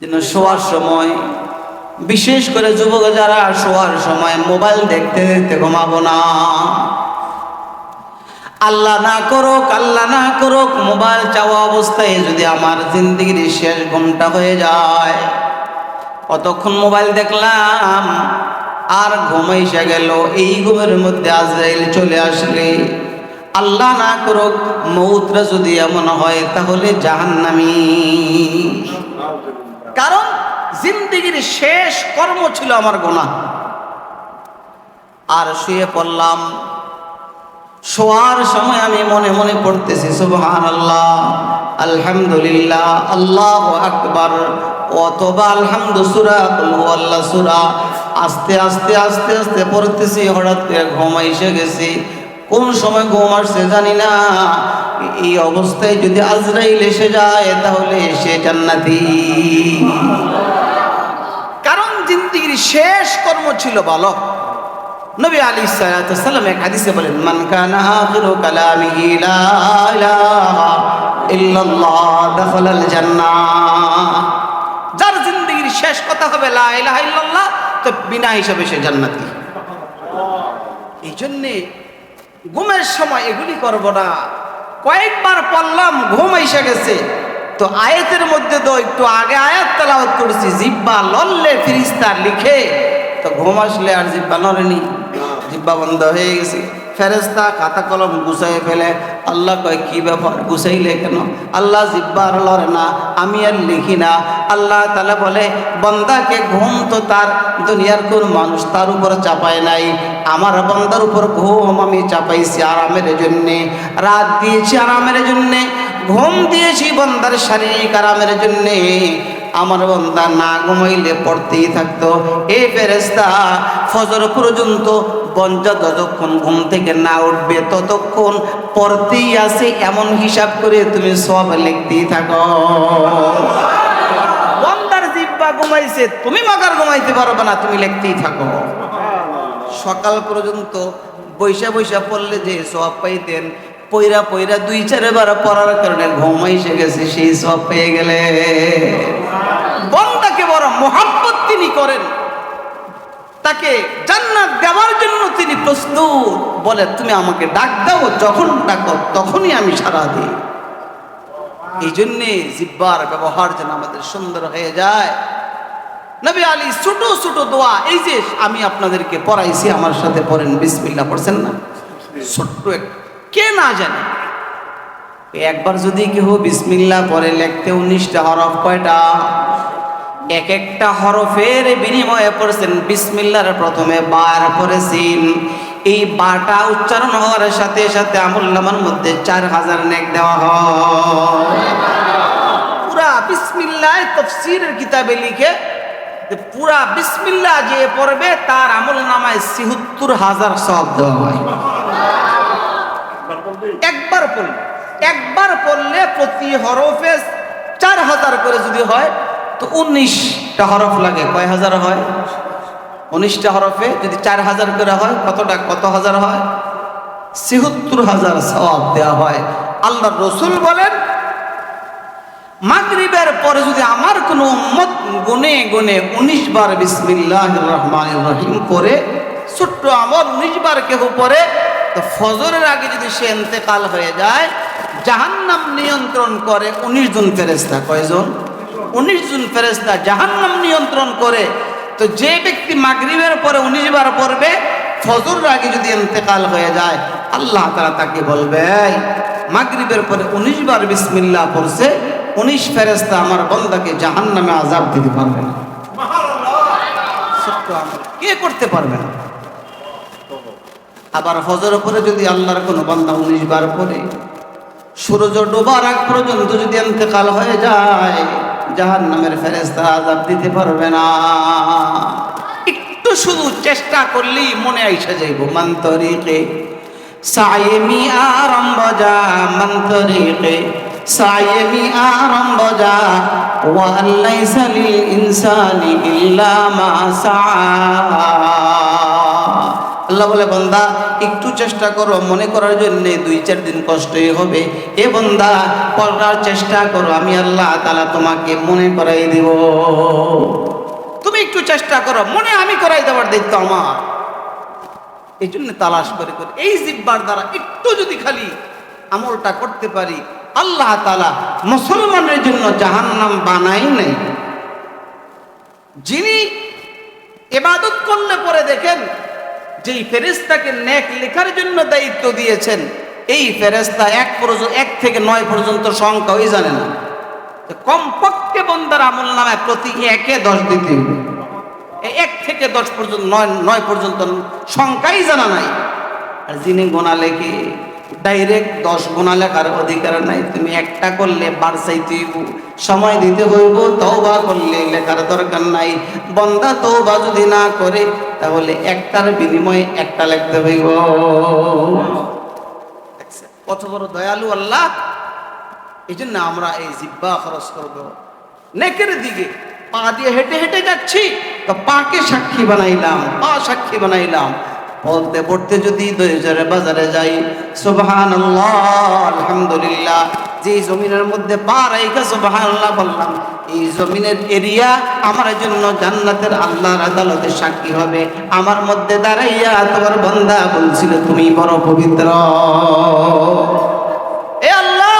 যেন শোয়ার সময়, বিশেষ করে যুবক যারা শোয়ার সময় মোবাইল দেখতে দেখতে ঘুমাবো না। আল্লাহ না করুক মোবাইল চাওয়া অবস্থায় যদি আমার জিন্দেগির শেষ ঘুমটা হয়ে যায়, কতক্ষণ মোবাইল দেখলাম আর ঘুমাইসা গেল, এই ঘুমের মধ্যে আজরাইল চলে আসলে, আল্লাহ না করুক মউতটা যদি এমন হয় তাহলে জাহান্নামী। কারণ জিন্দেগির শেষ কর্ম ছিল আমার গুনাহ। আর শুয়ে পড়লাম, শোয়ার সময় আমি মনে মনে পড়তেছি সুবহানাল্লাহ, আলহামদুলিল্লাহ, আল্লাহু আকবার, অথবা আলহামদু সূরা, কুল হুয়াল্লাহ সূরা, আস্তে আস্তে আস্তে আস্তে পড়তেছি। হঠাৎ করে ঘুম এসে গেছি। কোন সময় ঘুম আসছে জানি না। এই অবস্থায় যদি আজরাইল এসে যায় তাহলে সে জান্নাতি। কারণ জিন্দেগির শেষ কর্ম ছিল ভালো। নবী আলাইহিস সালাতু ওয়াস সালাম এক হাদিসে বলেন, মান কানা আখিরু কালামিহি লা ইলাহা ইল্লাল্লাহ দাখালাল জান্নাহ। যার জিন্দেগির শেষ কথা হবে লা ইলাহা ইল্লাল্লাহ, তো বিনা হিসাবে সে জান্নাতি। এই জন্যে ঘুমের সময় এগুলি করব না। কয়েকবার পড়লাম, ঘুম এসে গেছে। তো আয়াতের মধ্যে তো একটু আগে আয়াত তেলাওয়াত করেছি, জিহ্বা লড়লে ফেরেশতা লিখে, তো ঘুম আসলে আর জিহ্বা নড়েনি, জিহ্বা বন্ধ হয়ে গেছে। ফেরেশতা খাতা কলম গুছাই ফেলে। আল্লাহ কয় কি ব্যাপার, গুছাইলে কেন? আল্লাহ জিহ্বা আর লড়ে না, আমি আর লিখি না। আল্লাহ তাআলা বলে, বান্দাকে ঘুম তো তার দুনিয়ার কোন মানুষ তার উপর চাপায় নাই, আমার বান্দার উপর ঘুম আমি চাপাইছি আরামের জন্যে। রাত দিয়েছি আরামের জন্যে, ঘুম দিয়েছি বান্দার শারীরিক আরামের জন্যে। আমার বান্দা না ঘুমাইলে পড়তেই থাকতো। এই ফেরেশতা ফজর পর্যন্ত বঞ্জা যতক্ষণ ঘুম থেকে না উঠবে ততক্ষণ পড়তেই আছে, এমন হিসাব করে তুমি সওয়াব লিখতেই থাকো। বান্দার জিহ্বা ঘুমাইছে, তুমি মাগার ঘুমাইতে পারবে না, তুমি লিখতেই থাকো। সকাল পর্যন্ত বৈশা বৈশা পড়লে যে সওয়াব পাইতেন, পইরা পইরা 2-4 বার পড়ার কারণে ঘুম এসে গেছে, সেই সওয়াব পেয়ে গেলে। বান্দাকে বড় মোহাব্বত তিনি করেন, তাকে জান্নাত দেওয়ার জন্য তিনি প্রস্তুত। বলে তুমি আমাকে ডাক দাও, যখন ডাকো তখনই আমি সাড়া দিই। এই জন্যে জিহ্বার ব্যবহার যেন আমাদের সুন্দর হয়ে যায়। নবী আলী ছোট ছোট দোয়া, এই যে আমি আপনাদেরকে পড়াইছি, আমার সাথে পড়েন, বিসমিল্লাহ পড়ছেন না? ছোট্ট কে না জানে, একবার যদি কেউ বিসমিল্লাহ পড়ে, লিখতে 19টা হরফ। কয়টা? এক একটা হরফের বিনিময়ে পড়ছেন বিসমিল্লাহর প্রথমে বার পড়েছেন। এই বাটা উচ্চারণ হওয়ার সাথে সাথে আমুলনামার মধ্যে 4000 নেক দেওয়া হয়। পুরা বিসমিল্লাহ তাফসীরের কিতাবে লিখে, পুরা বিসমিল্লাহ যে পড়বে তার আমলনামায় 76000 সওয়াব দেওয়া হয়। একবার পড়লে প্রতি হরফে 4000 করে যদি হয় তো 19টা হরফ লাগে, কয় হাজার হয়? 19টা হরফে যদি 4000 করে হয় কত হাজার হয়? 76000 সওয়াব দেওয়া হয়। আল্লাহর রাসূল বলেন, মাগরিবের পরে যদি আমার কোনো উম্মত গুনে গুনে 19 বার বিসমিল্লাহির রহমানির রহিম পড়ে, ছোট্ট আমল 19 বার কেউ পড়ে, তো ফজরের আগে যদি সে ইন্তেকাল হয়ে যায়, জাহান্নাম নিয়ন্ত্রণ করে 19 জন ফেরেশতা। কয়জন? 19 জন ফেরেশতা জাহান্নাম নিয়ন্ত্রণ করে। তো যে ব্যক্তি মাগরিবের পরে 19 বার পড়বে, ফজরের আগে যদি ইন্তেকাল হয়ে যায়, আল্লাহ তাআলা তাকে বলবে, মাগরিবের পরে 19 বার বিসমিল্লাহ পড়ছে, 19 ফেরেশতা আমার বান্দাকে জাহান্নামে আযাব দিতে পারবে না। কে করতে পারবে না? আবার ফজরের পরে যদি আল্লাহর কোনো বান্দা 19 বার পড়ে, সূর্য ডোবার আগ পর্যন্ত যদি ইন্তেকাল হয়ে যায়, জাহান্নামের ফেরেশতা আযাব দিতে পারবে না। একটু শুধু চেষ্টা করলেই মনে আইসা যাইব। মান তরিকে সায়েমি আরম্ভ যা, মান তরিকে সায়েমি আরম্ভ যা, ওয়া লাইসা লিল ইনসানি ইল্লা মা সা। আল্লাহ বলে বান্দা একটু চেষ্টা করো, মনে করার জন্য 2-4 দিন কষ্টই হবে। এ বান্দা করার চেষ্টা করো, আমি আল্লাহ তাআলা তোমাকে মনে করাই দিব। তুমি একটু চেষ্টা করো, মনে আমি করাই দেওয়ার দায়িত্ব আমার। এই জন্য তালাশ করে করে এই জিহ্বার দ্বারা একটু যদি খালি আমলটা করতে পারি, আল্লাহ তাআলা মুসলমানের জন্য জাহান্নাম বানাই নাই। যিনি ইবাদত করলে পরে দেখেন যেই ফেরেশতাকে নেক লেখার জন্য দায়িত্ব দিয়েছেন, এই ফেরেশতা 1 থেকে 9 পর্যন্ত সংখ্যা ওই জানে না। কমপক্ষে বান্দার আমল নামায় প্রতি 1-এ 10 দিতে হবে। 1 থেকে 10 পর্যন্ত 9 পর্যন্ত সংখ্যাই জানা নাই। আর যিনি গোনা লেখে ডাইরেক্ট 10 গোনা লেখার অধিকার নাই। তুমি একটা করলে বাড়াইতে হইব, সময় দিতে হইব। তওবা করলে লেখার দরকার নাই। বান্দা তওবা যদি না করে তাহলে একটার বিনিময়ে একটা লিখতে হইব। কত বড় দয়ালু আল্লাহ। এই জন্য আমরা এই জিহ্বা খরচ করব নেকের দিকে। পা দিয়ে হেঁটে হেঁটে যাচ্ছি তো পাকে সাক্ষী বানাইলাম, পা সাক্ষী বানাইলাম। বলতে পড়তে যদি 2000 বাজারে যাই, সুবহানাল্লাহ আলহামদুলিল্লাহ, যে জমিনের মধ্যে পা রাইখা সুবহানাল্লাহ বললাম, এই জমিনের এরিয়া আমার জন্য জান্নাতের আল্লাহর আদালতে সাক্ষী হবে। আমার মধ্যে দাঁড়াইয়া তোমার বান্দা বলছিল তুমি বড় পবিত্র। এ আল্লাহ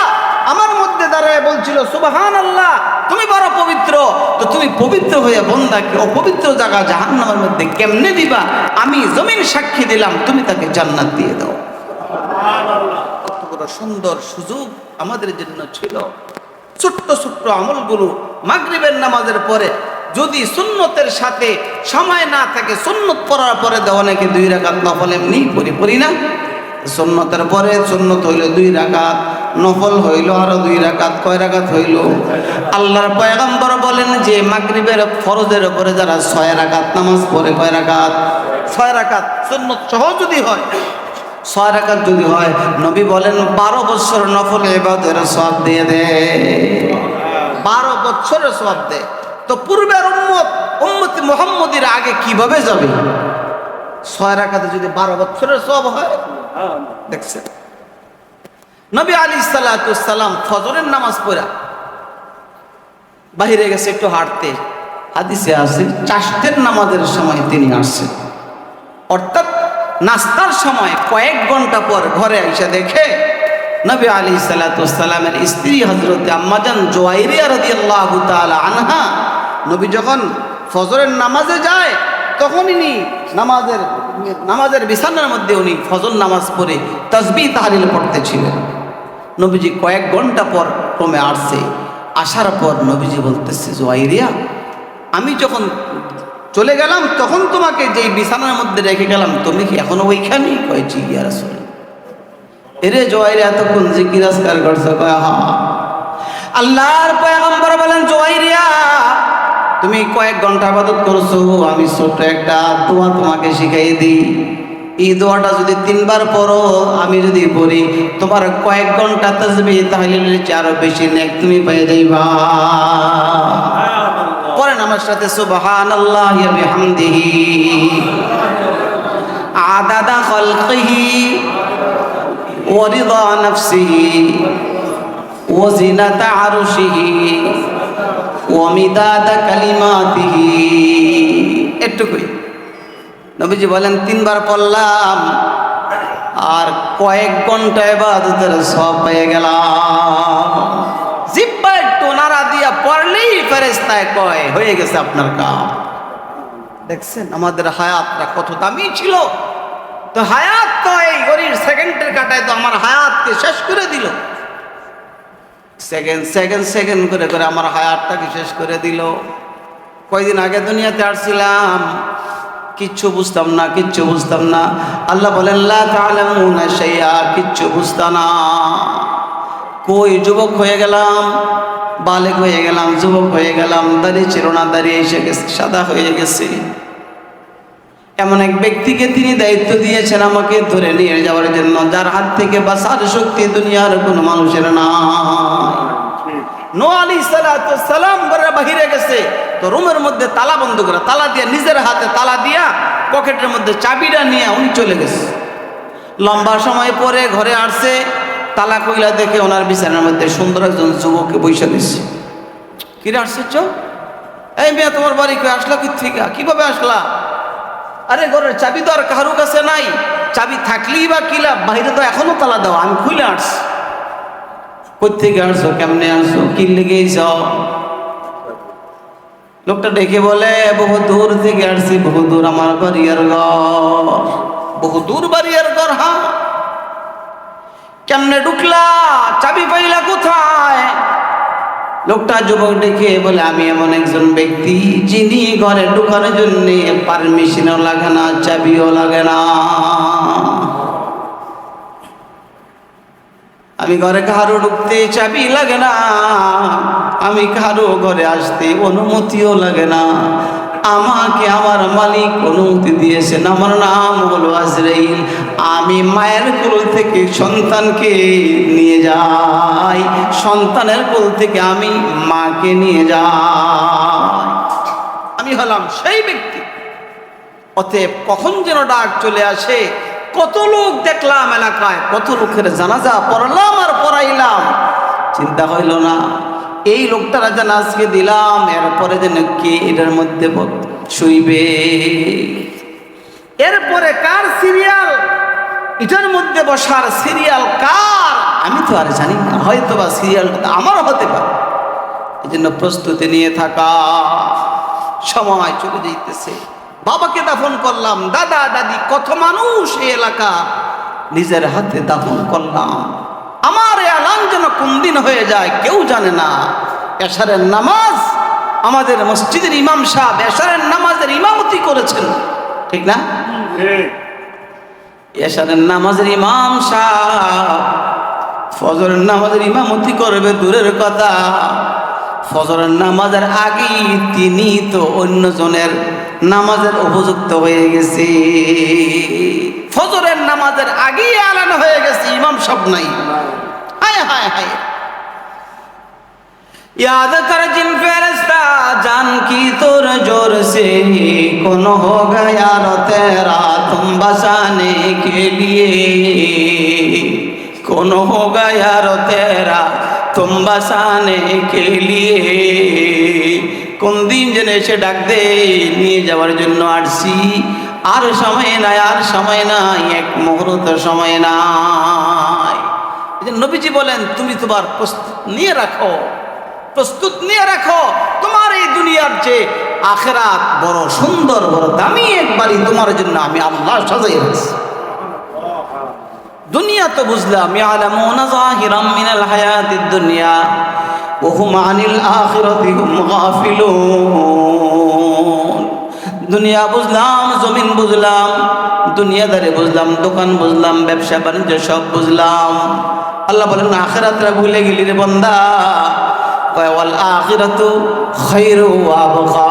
আমার মধ্যে দাঁড়ায় বলছিল সুবহানাল্লাহ তুমি বড় পবিত্র। তো তুমি পবিত্র হয়ে বান্দাকে অপবিত্র জায়গা জাহান্নামের মধ্যে কেমনে দিবা? আমি জমিন সাক্ষী দিলাম, তুমি তাকে জান্নাত দিয়ে দাও। সুবহানাল্লাহ, কত বড় সুন্দর সুযোগ আমাদের জন্য ছিল। ছোট্ট ছোট্ট আমলগুলো মাগরিবের নামাজের পরে যদি সুন্নতের সাথে সময় না থাকে, সুন্নত পড়ার পরে দেওয়া নাকি 2 রাকাত নফল এমনি পড়ি না। সুন্নতের পরে সুন্নত হইল 2 রাকাত, নফল হইল আরো 2 রাকাত। কয় রাকাত হইল? আল্লাহর পয়গম্বর বলেন যে মাগরিবের ফরজের উপরে যারা 6 রাকাত নামাজ পড়ে, কয় রাকাত? 6 রাকাত। সুন্নত সহ যদি হয় 6 রাকাত যদি হয়, নবী বলেন 12 বছর নফল ইবাদতের সওয়াব দিয়ে দেয়। 12 বছরের সওয়াব দেয়। তো পূর্বের উম্মতি মুহাম্মদীর আগে কিভাবে যাবে? 6 রাকাতে যদি 12 বছরের সওয়াব হয়, দেখছেন নবী আলাইহিস সালাতু ওয়াস সালাম ফজরের নামাজ পড়া বাহিরে গেছে একটু হাঁটতে। হাদিসে আছে চাষতের নামাজের সময় তিনি আসছেন, অর্থাৎ নাস্তার সময় কয়েক ঘন্টা পর ঘরে এসে দেখে নবী আলাইহিস সালাতু ওয়াস সালামের স্ত্রী হযরত আম্মাজান জুয়াইরিয়া রাদিয়াল্লাহু তাআলা আনহা, নবী যখন ফজরের নামাজে যায় তখন ইনি নামাজের বিছানার মধ্যে উনি ফজর নামাজ পড়ে তাসবিহ তাহলিল পড়তেছিলেন। নবীজি কয়েক ঘন্টা পর ক্রমে আসছে। আসার পর নবীজি বলতেছে, জুয়াইরিয়া আমি যখন চলে গেলাম তখন তোমাকে যেই বিছানার মধ্যে রেখে গেলাম, তুমি কি এখনো ওইখানেই? কয়েছি ইয়া রাসূল। এরে জুয়াইরিয়া এতক্ষণ জিকির আজকার করছো? কয় হ্যাঁ। আল্লাহর পয়গম্বর বলেন, জুয়াইরিয়া তুমি কয়েক ঘন্টা ইবাদত করছো, আমি ছোট্ট একটা দোয়া তোমাকে শিখাই দিই। এই দোয়াটা যদি 3 বার পড়ো, আমি যদি পড়ি, তোমার কয়েক ঘন্টা তাসবিহ তাহলিলের চেয়ে আরো বেশি নেক তুমি পেয়ে যাইবা। পড়েন আমার সাথে, সুবহানাল্লাহি ওয়া বিহামদিহি আদাদা খালকিহি ওয়া রিদা নাফসিহি ওয়া জিনাতা আরশিহি ওয়া মিদাদা কালিমাতিহি। এটুকুই নবীজি বলেন 3 বার পড়লাম আর কয়েক ঘন্টা ইবাদতের সওয়াব পেয়ে গেলাম। জিহ্বা একটু নাড়া দিয়া পড়লেই ফেরেশতায় কয় হয়ে গেছে আপনার কাম। দেখছেন আমাদের হায়াতটা কত দামি ছিল। তো হায়াত তো এই ঘড়ির সেকেন্ডের কাটায় তো আমার হায়াতকে শেষ করে দিল। সেকেন্ড করে করে আমার হায়াতটাকে শেষ করে দিল। কয়দিন আগে দুনিয়াতে আসছিলাম, কিচ্ছু বুঝতাম না। আল্লাহ বলেন লা তা'লামুনা শাইআ, কিচ্ছু বুঝতাম না। কই যুবক হয়ে গেলাম, বালেগ হয়ে গেলাম, যুবক হয়ে গেলাম, দাড়ি ছিল না, দাড়ি এসে গেছে, সাদা হয়ে গেছে। এমন এক ব্যক্তিকে তিনি দায়িত্ব দিয়েছেন আমাকে ধরে নিয়ে যাওয়ার জন্য, যার হাত থেকে বাঁচার শক্তি দুনিয়ার কোনো মানুষের না। নূহ আলাইহিস সালাতু ওয়াস সালাম ঘরের বাহিরে গেছে, তো রুমের মধ্যে তালা বন্ধ করে, তালা দিয়ে নিজের হাতে তালা দিয়া পকেটের মধ্যে চাবিটা নিয়ে উনি চলে গেছে। লম্বা সময় পরে ঘরে আসছে, তালা কইলা দেখে ওনার বিছানার মধ্যে সুন্দর একজন যুবককে বসে দিচ্ছে। কিরে আশ্চর্য, এই মেয়ে তোমার বাড়ি কই আসলা কি থেকে, কিভাবে আসলা? আরে ঘরের চাবি তো আর কারো কাছে নাই, চাবি থাকলেই বা কি লাভ, বাইরে তো এখনো তালা দেওয়া, আমি খুলে আসছি। কোথেকে আসছো, কেমনে আসছো, কি লেগে যাও? লোকটা ডেকে বলে বহু দূর থেকে আসছি, বহু দূর আমার বাড়িয়ার ঘর। বহু দূর বাড়িয়ার ঘর? হ্যাঁ। কেমনে ঢুকলা, চাবি পাইলা কোথায়? লোকটা যুবক ডেকে বলে আমি এমন একজন ব্যক্তি যিনি ঘরে ঢুকার জন্য পারমিশনও লাগে না, চাবিও লাগে না। আমি ঘরে কারো ঢুকতে চাবি লাগে না, আমি কারো ঘরে আসতে অনুমতিও লাগে না। আমাকে আমার মালিক অনুমতি দিয়েছেন, আমার নাম হলো আজরাইল। আমি মায়ের কোল থেকে সন্তানকে নিয়ে যাই, সন্তানের কোল থেকে আমি মাকে নিয়ে যাই। আমি হলাম সেই ব্যক্তি। অতএব কখন যেন ডাক চলে আসে, কত লোক দেখলাম এলাকায়, কত লোকের জানাজা পড়লাম আর পড়াইলাম, চিন্তা হইল না এই লোকটারা যেন আজকে দিলাম, এরপরে যেন কে এটার মধ্যে শুইবে, এরপরে কার সিরিয়াল, এটার মধ্যে বসার সিরিয়াল কার আমি তো আর জানি না, হয়তো বা সিরিয়ালটা আমার হতে পারে। এই জন্য প্রস্তুতি নিয়ে থাকা। সময় চলে যাইতেছে, বাবাকে দাফন করলাম, দাদা দাদি কত মানুষ এই এলাকা নিজের হাতে দাফন করলাম। আমার এলান যেন কোন দিন হয়ে যায় কেউ জানে না। এশারের নামাজ আমাদের মসজিদের ইমাম সাহেব এশারের নামাজের ইমামতি করেছেন, ঠিক না? এশারের নামাজের ইমাম সাহেব ফজরের নামাজের ইমামতি করবে দূরের কথা, ফজরের নামাজের আগেই তিনি তো অন্যজনের নামাজের উপযুক্ত হয়ে গেছে। ফজরের নামাজের আগেই এলান হয়ে গেছে, ইমাম সব নাই। হায় হায় হায়, याद कर जिन फरिश्ता जान की तुर जोर से कौन हो गया रो तेरा तुम बसाने के लिए, कौन हो गया रो तेरा तुम बसाने के लिए। কোন দিন যেন এসে ডাক দে, নিয়ে যাওয়ার জন্য আসছি, আর সময় নাই, আর সময় নাই, এক মুহূর্ত সময় নাই। নবীজি বলেন তুমি তোমার প্রস্তুত নিয়ে রাখো, প্রস্তুত নিয়ে রাখো। তোমার এই দুনিয়ার যে আখিরাত বড় সুন্দর, বড় দামি এক বাড়ি তোমার জন্য আমি আল্লাহ সাজাই রাখছি। দুনিয়া তো বুঝলাম, ইয়ালামুনা যাহিরাম মিনাল হায়াতিদ দুনিয়া ওয়া হুম আনিল আখিরাতি হুম গাফিলুন। দুনিয়া বুঝলাম, জমিন বুঝলাম, দুনিয়াদারি বুঝলাম, দোকান বুঝলাম, ব্যবসা বাণিজ্য সব বুঝলাম। আল্লাহ বলেন আখিরাতটা ভুলে গেলি রে বান্দা। ওয়াল আখিরাতু খায়রু ওয়া আবকা,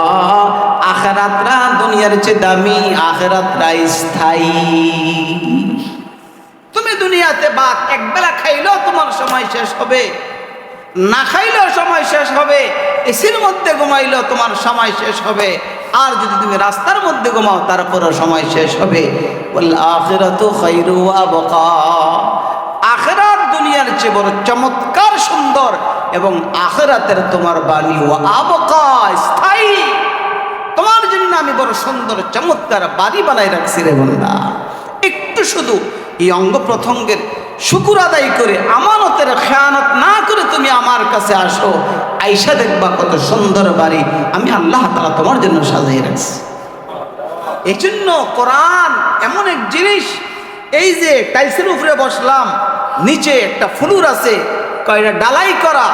আখিরাতটা দুনিয়ার চেয়ে দামি, আখিরাতটা স্থায়ী। তুমি দুনিয়াতে ভাত একবেলা খাইলেও তোমার সময় শেষ হবে, না খাইলেও সময় শেষ হবে, এসির মধ্যে ঘুমাইলেও তোমার সময় শেষ হবে, আর যদি তুমি রাস্তার মধ্যে ঘুমাও তারপরও সময় শেষ হবে। ওয়াল আখিরাতু খায়রু ওয়া আবকা, আখিরাত দুনিয়ার চেয়ে বড় চমৎকার সুন্দর, এবং আখিরাতের তোমার বাণী ও আবকা স্থায়ী। তোমার জন্য আমি বড় সুন্দর চমৎকার বাড়ি বানাই রাখছি রে বান্দা। একটু শুধু এই অঙ্গ প্রত্যঙ্গের শুকর আদায় করে, আমানতের খেয়ানত না করে তুমি আমার কাছে আসো, আইসা দেখবা কত সুন্দর বাড়ি আমি আল্লাহ তাআলা তোমার জন্য সাজিয়ে রাখছি। এই জন্য কোরআন এমন এক জিনিস, এই যে টাইলসের উপরে বসলাম, নিচে একটা ফ্লোর আছে, কয়টা ডালাই করা,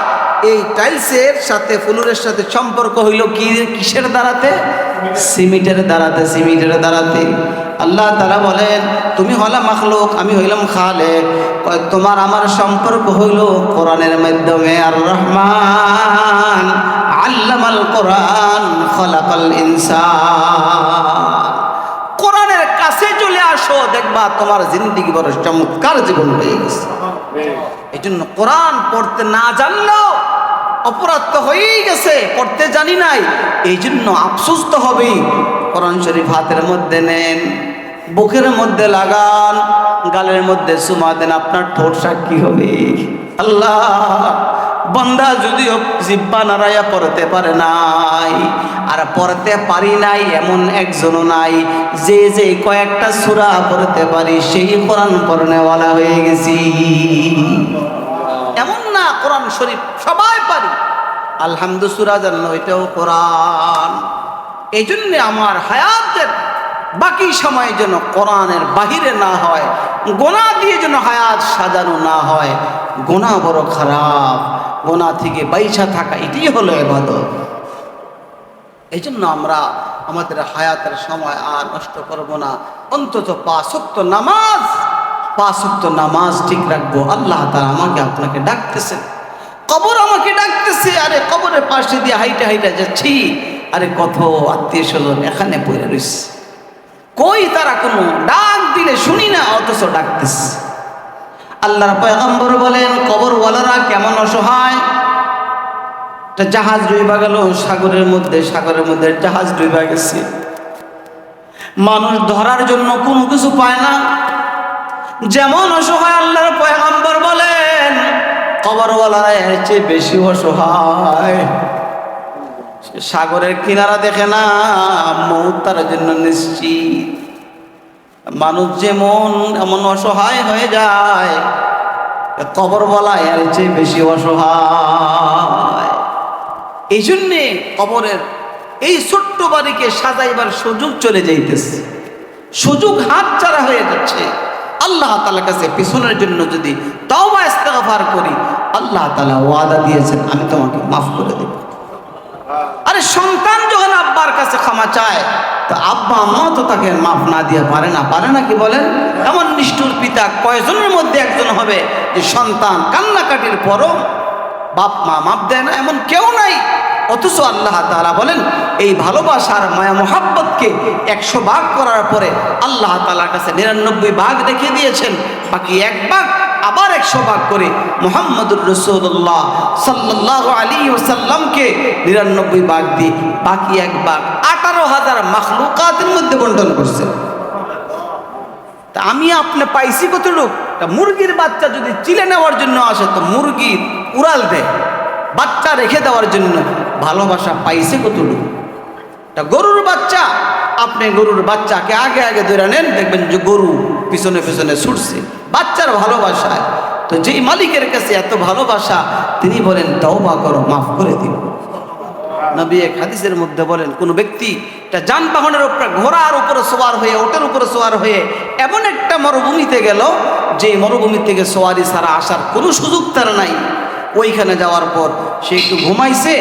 এই টাইলসের সাথে ফ্লোরের সাথে সম্পর্ক হইল কি, কিসের দ্বারাতে? সিমেন্টের দ্বারাতে, সিমেন্টের দ্বারাতে। আল্লাহ তাআলা বলেন তুমি হলা মাখলুক, আমি হইলাম খালেক। তোমার আমার সম্পর্ক হইল কোরআনের মাধ্যমে। আর রহমান আল্লামাল কোরআন খলাকাল ইনসান। কোরআনের কাছে চলে আসো, দেখবা তোমার জিন্দেগি বড় চমৎকার জীবন হয়ে গেছে। এই জন্য কোরআন পড়তে না জানলেও অপরাধ তো হয়েই গেছে, পড়তে জানি নাই, এই জন্য আফসোস তো হবেই। কোরআন শরীফ হাতের মধ্যে নেন, বুকের মধ্যে লাগান, গালের মধ্যে চুমা দেন, আপনার ঠোঁট সাক্ষী হবে। আল্লাহ, বান্দা যদিও জিব্বা নাড়াইয়া পড়তে পারে নাই, আর পড়তে পারি নাই এমন একজনও নাই, যে যে কয়েকটা সূরা পড়তে পারি সেই কোরআন পড়নেওয়ালা হয়ে গেছি। এমন না কোরআন শরীফ সবাই পারি, আলহামদু সূরা জানো, এটাও কোরআন। এই জন্যে আমার হায়াতের বাকি সময় যেন কোরআনের বাহিরে না হয়, গোনা দিয়ে যেন হায়াত সাজানো না হয়। গোনা বড় খারাপ, গোনা থেকে বাইচা থাকা এটাই হলো ইবাদত। এই জন্য আমরা আমাদের হায়াতের সময় আর নষ্ট করব না, অন্তত 5 ওয়াক্ত নামাজ ঠিক রাখবো। আল্লাহ তাআলা আমাকে আপনাকে ডাকতেছেন, কবর আমাকে ডাকতেছে। আরে কবরের পাশে দিয়ে হাইটা হাইটা যাচ্ছি, আরে কত আত্মীয় স্বজন এখানে পড়ে রয়েছে, কই তারা কোনো ডাক দিলে শুনি না, অথচ ডাকতেছে। আল্লাহর পয়গম্বর বলেন, কবরওয়ালারা কেমন অসহায়। একটা জাহাজ ডুইবা গেল সাগরের মধ্যে জাহাজ ডুইবা গেছে, মানুষ ধরার জন্য কোনো কিছু পায় না, যেমন অসহায় আল্লাহর পয়গম্বর বলেন কবরওয়ালারা এর চেয়ে বেশি অসহায়। সাগরের কিনারা দেখে না, মউত তার জন্য নিশ্চিত। মানুষ যেমন এমন অসহায় হয়ে যায়, কবরওয়ালা এর চেয়ে বেশি অসহায়। এই জন্যে কবরের এই ছোট্ট বাড়িকে সাজাইবার সুযোগ চলে যাইতেছে, সুযোগ হাতছাড়া হয়ে যাচ্ছে। আল্লাহ তাআলার কাছে পিছনের জন্য যদি তওবা ইস্তেগফার করি, আল্লাহ তাআলা ওয়াদা দিয়েছেন আমি তোমাকে মাফ করে দেব। আরে সন্তান যখন আব্বার কাছে ক্ষমা চায়, তো আব্বা আম্মা তো তাকে মাফ না দিয়ে পারে না কি বলেন? এমন নিষ্ঠুর পিতা কয়জনের মধ্যে একজন হবে যে সন্তান কান্নাকাটির পরও বাপ মা মাফ দেয় না? এমন কেউ নাই। অথচ আল্লাহ তাআলা বলেন এই ভালোবাসার মায়া মোহাব্বতকে 100 ভাগ করার পরে আল্লাহ তাআলার কাছে 99 ভাগ রেখে দিয়েছেন, বাকি 1 ভাগ আবার 100 ভাগ করে মুহাম্মদুর রাসূলুল্লাহ সাল্লাল্লাহু আলাইহি ওয়াসাল্লামকে 99 ভাগ দিয়ে বাকি 1 ভাগ 18,000 মাখলুকাতের মধ্যে বন্টন করছেন। তা আমি আপনি পাইছি কতটুক? মুরগির বাচ্চা যদি চিলে নেওয়ার জন্য আসে তো মুরগি উড়াল দেয়, বাচ্চা রেখে দেওয়ার জন্য ভালোবাসা পাইছে কতটুকু? গরুর বাচ্চা, আপনি গরুর বাচ্চাকে আগে আগে ধরে নেন, দেখবেন যে গরু পিছনে পিছনে ছুটছে বাচ্চার ভালোবাসায়। তো যেই মালিকের কাছে এত ভালোবাসা, তিনি বলেন তওবা করো, মাফ করে দিন। নবী এক হাদিসের মধ্যে বলেন, কোন ব্যক্তি একটা যানবাহনের উপরে, ঘোড়ার উপরে সওয়ার হয়ে, ওটের উপরে সওয়ার হয়ে এমন একটা মরুভূমিতে গেল, যে মরুভূমি থেকে সওয়ারি ছাড়া আসার কোনো সুযোগ তার নাই। ওইখানে যাওয়ার পর সে একটু ঘুমাইছে,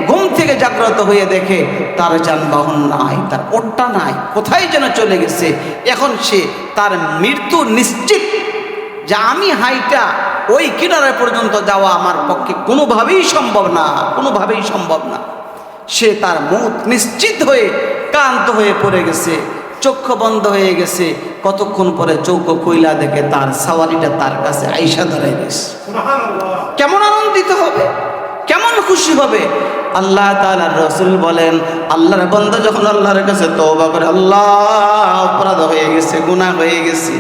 ঘুম থেকে জাগ্রত হয়ে দেখে তার যানবাহন নাই, তার ওটটা নাই, কোথায় যেন চলে গেছে। এখন সে তার মৃত্যু নিশ্চিত, যে আমি হাইটা ওই কিনারে পর্যন্ত যাওয়া আমার পক্ষে কোনোভাবেই সম্ভব না। সে তার মৌত নিশ্চিত হয়ে ক্লান্ত হয়ে পড়ে গেছে, চক্ষু বন্ধ হয়ে গেছে। কতক্ষণ পরে চৌকো কইলা দেখে তার সাওয়ারিটা তার কাছে আইসা দাঁড়ায় গেছে। কেমন আনন্দিত হবে, কেমন খুশি হবে। আল্লাহ তাআলার রাসূল বলেন, আল্লাহর বান্দা যখন আল্লাহর কাছে তওবা করে, আল্লাহ অপরাধ হয়ে গেছে, গুনাহ হয়ে গেছে,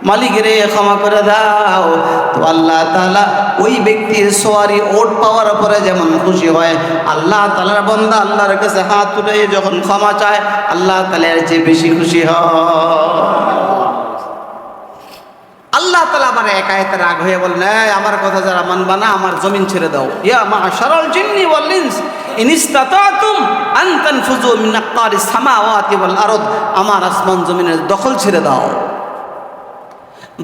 মালিকের ক্ষমা করে দাও, তো আল্লাহ তাআলা ওই ব্যক্তির সওয়ারি ওট পাওয়ার পরে যেমন খুশি হয়, আল্লাহ তাআলার বান্দা আল্লাহর কাছে হাত তুলে যখন ক্ষমা চায়, আল্লাহ তাআলা এর চেয়ে বেশি খুশি হয়। আল্লাহ তাআলা আমার এক আয়াতে রাগ হয়ে বলেন, আমার কথা যারা মানবা না, আমার জমিন ছেড়ে দাও। ইয়া মা'শারাল জিন্নি ওয়াল ইনস ইন ইসতাতাতুম আন তানফুযু মিন আকতারিস সামাওয়াতি ওয়াল আরদ, আমার আসমান জমিনের দখল ছেড়ে দাও।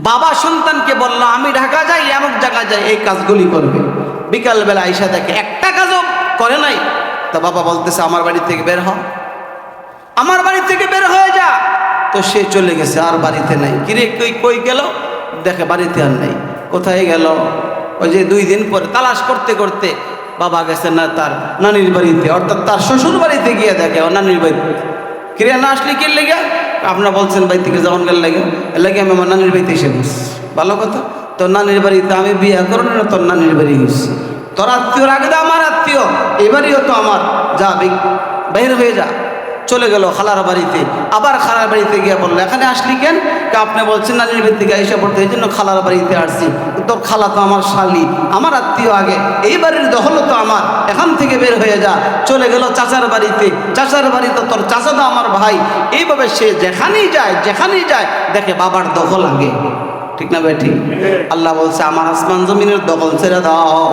বাবা সন্তানকে বলল, আমি ঢাকা যাই, এমন জায়গা যাই, এই কাজগুলি করবে। বিকালবেলা আইসা দেখে একটা কাজও করে নাই। তা বাবা বলতেছে, আমার বাড়ি থেকে বের হ, আমার বাড়ি থেকে বের হয়ে যা। তো সে চলে গেছে, আর বাড়িতে নাই। কিরে কই গেল? দেখে বাড়িতে আর নাই। কোথায় গেল? ওই যে 2 দিন পরে তালাশ করতে করতে বাবা গেছে না তার নানির বাড়িতে, অর্থাৎ তার শ্বশুর বাড়িতে গিয়ে দেখে ও নানির বাড়িতে। কিরে না আসলে কি লেগে? আপনারা বলছেন বাড়ি থেকে যখন গেল লাগে আমি আমার নানির বাড়িতে এসে বস। ভালো কথা, তোর নানির বাড়িতে আমি বিয়ে করো না, তোর নানির বাড়ি গেছি। তোর আত্মীয়র আগে তো আমার আত্মীয়, এবারেও তো আমার, যা বাইরে হয়ে যা। চলে গেল খালার বাড়িতে, আবার খালার বাড়িতে গিয়ে বললো এখানে আসলি কেন? আপনি বলছেন নানির বাড়ি থেকে এসে পড়তে, এই জন্য খালার বাড়িতে আসছি। তোর খালা তো আমার শালি, আমার আত্মীয় আগে, এই বাড়ির দখল তো আমার, এখান থেকে বের হয়ে যা। চলে গেল চাচার বাড়িতে, চাচার বাড়িতে তোর চাচা তো আমার ভাই। এইভাবে সে যেখানেই যায় দেখে বাবার দখল আগে, ঠিক না ভাই? ঠিক। আল্লাহ বলছে আমার আসমান জমিনের দখল ছেড়ে দাও।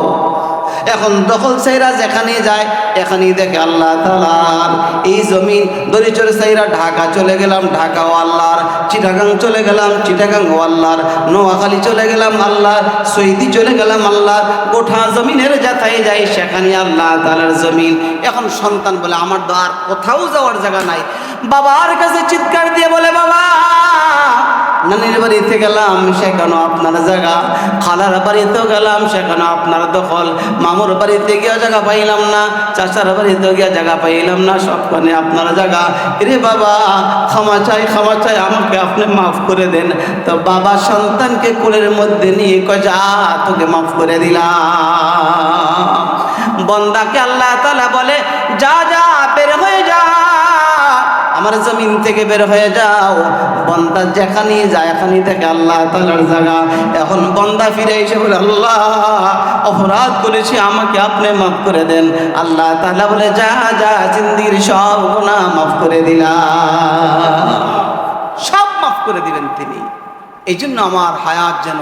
এখন দখল সাইরা যেখানে যায় এখানেই দেখে আল্লাহ তাআলার এই জমিন। দরিচরে সাইরা ঢাকা চলে গেলাম, ঢাকাও আল্লাহর। চিটাগাং চলে গেলাম, চিটাগাংও আল্লাহর। নোয়াখালী চলে গেলাম আল্লাহর। সৈদি চলে গেলাম আল্লাহর। গোটা জমিনের যাতাই যাই সেখানে আল্লাহ তাআলার জমিন। এখন সন্তান বলে আমার তো আর কোথাও যাওয়ার জায়গা নাই। বাবার কাছে চিৎকার দিয়ে বলে বাবা, নানির বাড়িতে গেলাম সেখানে আপনার জায়গা, খালার বাড়িতেও গেলাম সেখানে আপনার দখল, মামুর বাড়িতে গিয়ে জায়গা পাইলাম না, চাচার বাড়িতেও গিয়ে জায়গা পাইলাম না, সবখানে আপনার জায়গা। রে বাবা ক্ষমা চাই, আমাকে আপনি মাফ করে দেন। তো বাবা সন্তানকে কোলের মধ্যে নিয়ে কয় যা তোকে মাফ করে দিলাম। বন্দাকে আল্লাহ তাআলা বলে যা যা বের হয়ে যা, আমার জমিন থেকে বের হয়ে যাও। বন্দা যেখানেই যায় এখানেই থেকে আল্লাহ তাআলার জায়গা। এখন বন্দা ফিরে এসে বলে আল্লাহ অপরাধ করেছি, আমাকে আপনি মাফ করে দেন। আল্লাহ তাআলা বলে যা যা জিন্দিগির সব গুনাহ মাফ করে দিলাম, সব মাফ করে দিবেন তিনি। এই জন্য আমার হায়াত যেন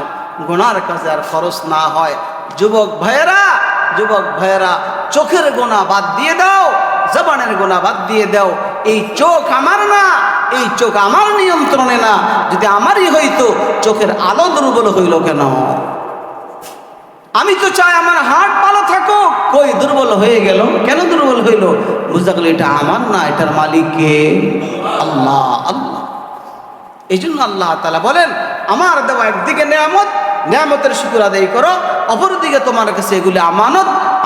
গুনার কাজে আর খরচ না হয়। যুবক ভাইয়েরা চোখের গুনাহ বাদ দিয়ে দাও, জবানের গুনাহ বাদ দিয়ে দাও। এই চোখ আমার না, এই চোখ আমার নিয়ন্ত্রণে না। যদি আমারই হইতো চোখের আলো দুর্বল হইল কেন? আমি তো চাই আমার হার্ট ভালো থাকুক, কই দুর্বল হয়ে গেল কেন? দুর্বল হইল বুঝতে গেল এটা আমার না, এটার মালিক কে? আল্লাহ। এই জন্য আল্লাহ তাআলা বলেন আমার দেওয়া একদিকে নেয়ামতের শুকর আদায় করো, অপরদিকে তোমার কাছে এগুলি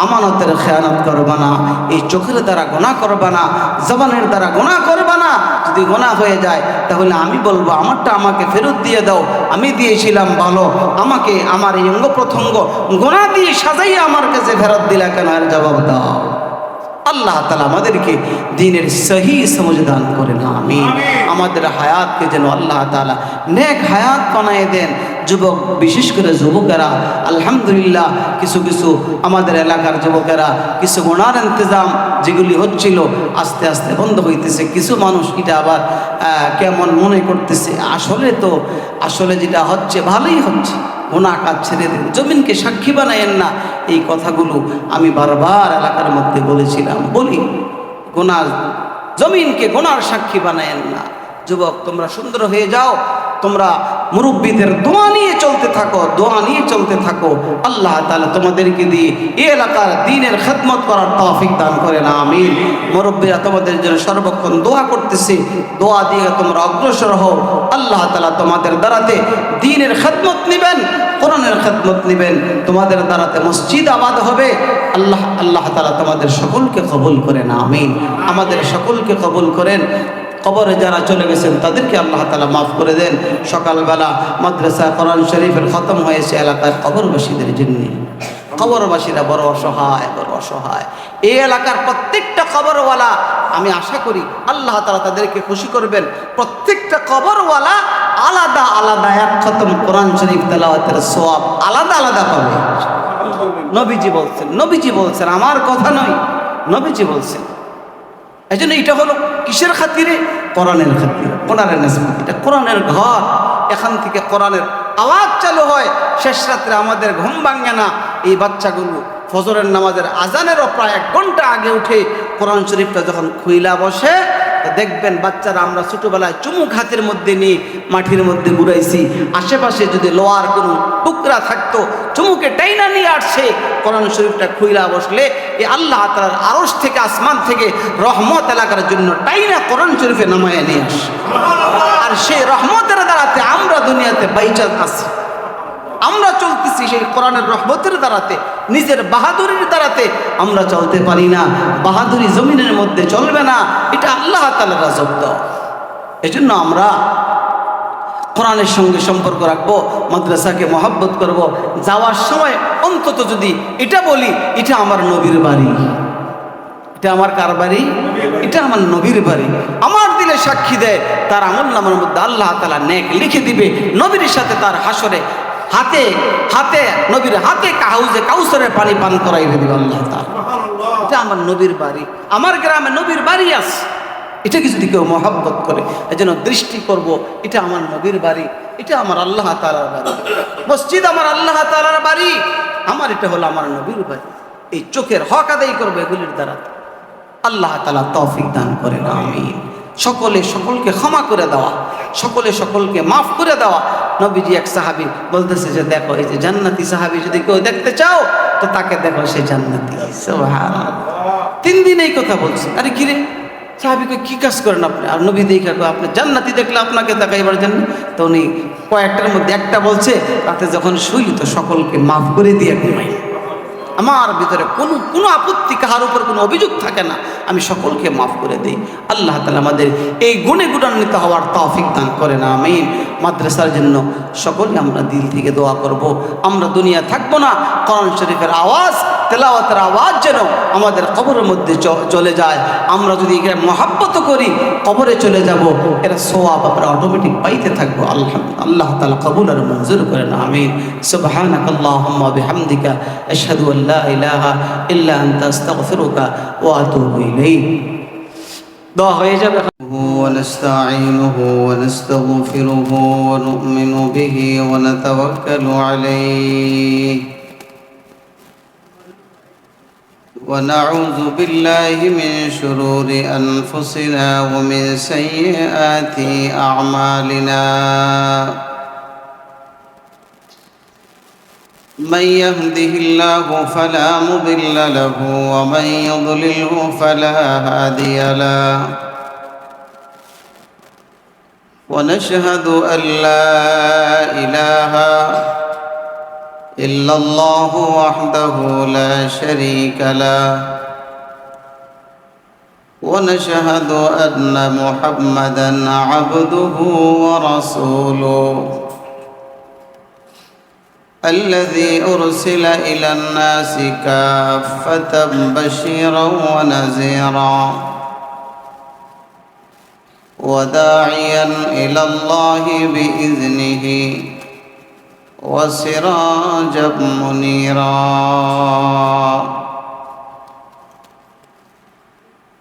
আমানতের খেয়ানত করবা না। এই চোখের দ্বারা গুনাহ করবা না, জবানের দ্বারা গুনাহ করবা না। যদি গুনাহ হয়ে যায় তাহলে আমি বলবো আমারটা আমাকে ফেরত দিয়ে দাও, আমি দিয়েছিলাম ভালো, আমাকে আমার এই অঙ্গ প্রত্যঙ্গ গুনাহ দিয়ে সাজাইয়া আমার কাছে ফেরত দিলা কেন? এর জবাব দাও। আল্লাহ তাআলা আমাদেরকে দ্বীনের সহি সমঝ দান করেন, আমিন। আমাদের হায়াতকে যেন আল্লাহ তাআলা নেক হায়াত বানায় দেন। যুবক, বিশেষ করে যুবকেরা, আলহামদুলিল্লাহ কিছু আমাদের এলাকার যুবকেরা কিছু গুনার ইন্তজাম যেগুলি হচ্ছিল আস্তে আস্তে বন্ধ হইতেছে। কিছু মানুষ এটা আবার কেমন মনে করতেছে আসলে যেটা হচ্ছে ভালোই হচ্ছে, গুনাহ কাজ ছেড়ে দিন, জমিনকে সাক্ষী বানায়েন না। এই কথাগুলো আমি বারবার এলাকার মধ্যে বলেছিলাম, বলি জমিনকে গুনার সাক্ষী বানায়েন না। যুবক, তোমরা সুন্দর হয়ে যাও, তোমরা মুরব্বীদের দোয়া নিয়ে চলতে থাকো। আল্লাহ তাআলা তোমাদেরকে দিয়ে এই এলাকার দ্বীনের খেদমত করার তৌফিক দান করেন, আমিন। মুরব্বীরা তোমাদের জন্য সর্বক্ষণ দোয়া করতেছে, দোয়া দিয়ে তোমরা অগ্রসর হও। আল্লাহ তাআলা তোমাদের দ্বারাতে দ্বীনের খেদমত নেবেন, কোরআনের খেদমত নেবেন, তোমাদের দ্বারাতে মসজিদ আবাদ হবে। আল্লাহ তাআলা তোমাদের সকলকে কবুল করেন, আমিন। আমাদের সকলকে কবুল করেন। কবরে যারা চলে গেছেন তাদেরকে আল্লাহ তাআলা মাফ করে দেন। সকালবেলা মাদ্রাসা কোরআন শরীফের খতম হয়েছে এলাকার কবরবাসীদের জন্য। কবরবাসীরা বড় অসহায়। এই এলাকার প্রত্যেকটা কবরওয়ালা, আমি আশা করি আল্লাহ তাআলা তাদেরকে খুশি করবেন। প্রত্যেকটা কবরওয়ালা আলাদা এক খতম কোরআন শরীফ তেলাওয়াতের সওয়াব আলাদা পাবে। নবীজি বলছেন, আমার কথা নয়, নবীজি বলছেন। এই জন্য এটা হলো কিসের খাতিরে? কোরআনের খাতিরে, কোরআনের নাজমত। এটা কোরআনের ঘর, এখান থেকে কোরআনের আওয়াজ চালু হয়। শেষ রাত্রে আমাদের ঘুম ভাঙে না। এই বাচ্চাগুলো ফজরের নামাজের আজানেরও প্রায় 1 ঘন্টা আগে উঠে কোরআন শরীফটা যখন খুইলা বসে, দেখবেন বাচ্চারা, আমরা ছোটবেলায় চুমুক হাতের মধ্যে নিয়ে মাটির মধ্যে ঘুরাইছি, আশেপাশে যদি লোহার কোনো টুকরা থাকতো চুমুকে টাইনা নিয়ে আসছে, কোরআন শরীফটা খুইলা বসলে এই আল্লাহ তাআলার আরশ থেকে, আসমান থেকে রহমত এলাকার জন্য টাইনা কোরআন শরীফে নামায় নিয়ে আসে। আর সেই রহমতের দ্বারাতে আমরা দুনিয়াতে বাইচা আছি, আমরা চলতেছি সেই কোরআনের রহমতের দ্বারাতে। নিজের বাহাদুরির দ্বারাতে আমরা চলতে পারি না। বাহাদুরি জমিনের মধ্যে চলবে না, এটা আল্লাহ তাআলার রাজত্ব। এই জন্য আমরা কোরআনের সঙ্গে সম্পর্ক রাখবো, মাদ্রাসাকে মহব্বত করব। যাওয়ার সময় অন্তত যদি এটা বলি, এটা আমার নবীর বাড়ি। এটা আমার কার বাড়ি? এটা আমার নবীর বাড়ি। আমার দিলে সাক্ষী দেয়, তার আমলনামার মধ্যে আল্লাহ তাআলা নেক লিখে দিবে। নবীর সাথে তার হাসরে হাতে হাতে নবীর হাতে হাউজে কাউসারের পানি পান করাইবে দিবে আল্লাহ তাআলা। এটা আমার নবীর বাড়ি, আমার গ্রামে নবীর বাড়ি আছে। এটাকে যদি কেউ মহব্বত করে, এজন্য দৃষ্টি করব, এটা আমার নবীর বাড়ি, এটা আমার আল্লাহ তাআলার বাড়ি। মসজিদ আমার আল্লাহ তাআলার বাড়ি, আমার এটা হলো আমার নবীর বাড়ি। এই চোখের হক আদায় করবো এগুলির দ্বারা। আল্লাহ তাআলা তৌফিক দান করেন, আমিন। সকলে সকলকে ক্ষমা করে দেওয়া, সকলে সকলকে মাফ করে দেওয়া। নবীজি এক সাহাবী বলতেছে যে দেখো, এই যে জান্নাতি সাহাবী যদি কেউ দেখতে চাও তো তাকে দেখো, সে জান্নাতি। সুবহানাল্লাহ। 3 দিন এই কথা বলছে। আরে কিরে সাহাবীকে কি কাজ করেন আপনি? আর নবী দেখা আপনি জান্নাতি দেখলে আপনাকে দেখাইবার জন্য। তো উনি কয়েকটার মধ্যে একটা বলছে, রাতে যখন শুই তো সকলকে মাফ করে দিয়ে ঘুমাই। আমার ভিতরে কোনো আপত্তি, কাহার উপর কোনো অভিযোগ থাকে না, আমি সকলকে মাফ করে দিই। আল্লাহ তাআলা আমাদের এই গুণে গুণান্বিত হওয়ার তৌফিক দান করেন, আমিন। মাদ্রাসার জন্য সকলে আমরা দিল থেকে দোয়া করব। আমরা দুনিয়া থাকবো না, কোরআন শরীফের আওয়াজ, তেলাওয়াতের আওয়াজ যেন আমাদের কবরের মধ্যে চলে যায়। আমরা যদি এখানে মহাব্বত করি, কবরে চলে যাব, এরা সওয়াব আমরা অটোমেটিক পাইতে থাকবো। আল্লাহ তাআলা কবুল আর মঞ্জুর করেন, আমিন। সুবহানাকাল্লাহুম্মা বিহামদিকা আশহাদু আল লা ইলাহা ইল্লা আনতা আস্তাগফিরুকা ওয়া আতুবু ইলাইক। দোয়া হয়ে যাবে। ونستعينه ونستغفره ونؤمن به ونتوكل عليه ونعوذ بالله من شرور أنفسنا ومن سيئات أعمالنا من يهده الله فلا مضل له ومن يضلله فلا هادي له ونشهد أن لا إله إلا الله وحده لا شريك له ونشهد أن محمدا عبده ورسوله الذي أرسل إلى الناس كافة بشيرا ونذيرا وداعيا إلى الله بإذنه وسراجا منيرا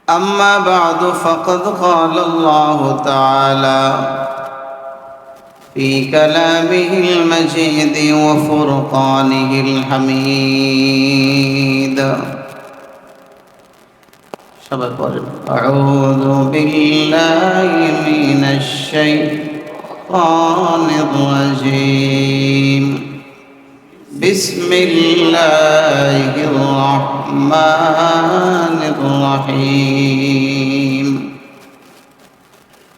أما بعد فقد قال الله تعالى في كلامه المجيد وفرقانه الحميد أعوذ بالله من الشيطان الرجيم بسم الله الرحمن الرحيم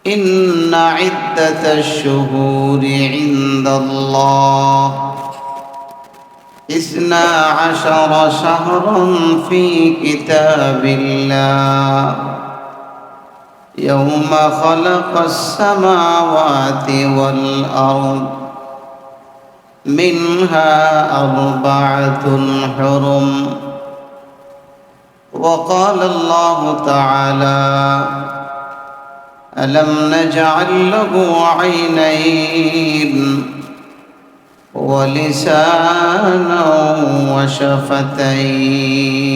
إن عدة الشهور عند الله 12 شهرا في كتاب الله يوم خلق السماوات والأرض منها 4 حرم وقال الله تعالى ألم نجعل له عينين ولسانا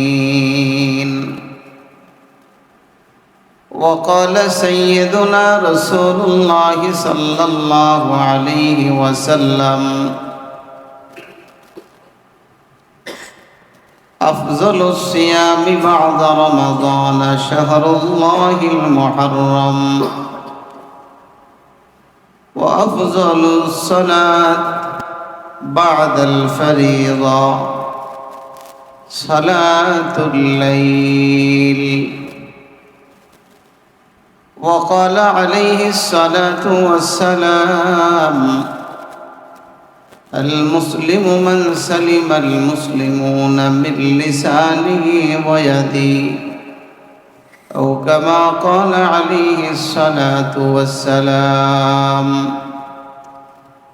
وشفتين وقال سيدنا رسول الله صلى الله عليه وسلم أفضل الصيام بعد رمضان شهر الله المحرم وأفضل الصلاة بعد الفريضة صلاة الليل وقال عليه الصلاة والسلام المسلم من سلم المسلمون من لسانه ويده أو كما قال عليه الصلاة والسلام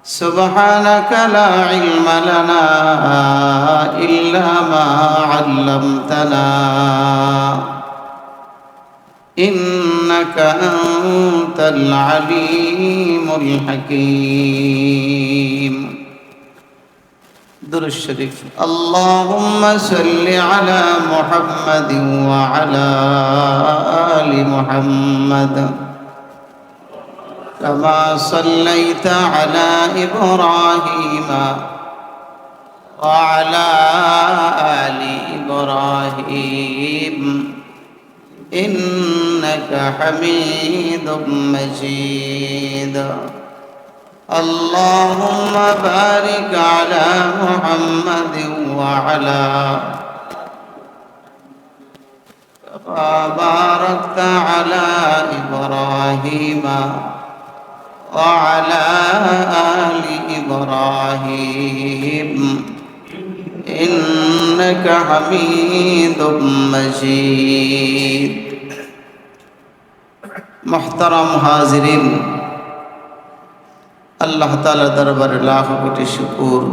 سبحانك لا علم لنا إلا ما علمتنا إنك أنت العليم الحكيم. درود الشريف. اللهم صل على محمد وعلى آل محمد كما صليت على إبراهيم وعلى آل إبراهيم إنك حميد مجيد. اللهم بارك على محمد وعلى كما باركت على إبراهيم وعلى آل إبراهيم إنك حميد مجيد. محترم حاضرین، আল্লাহ তাআলা দরবারে লাখ কোটি শুকর,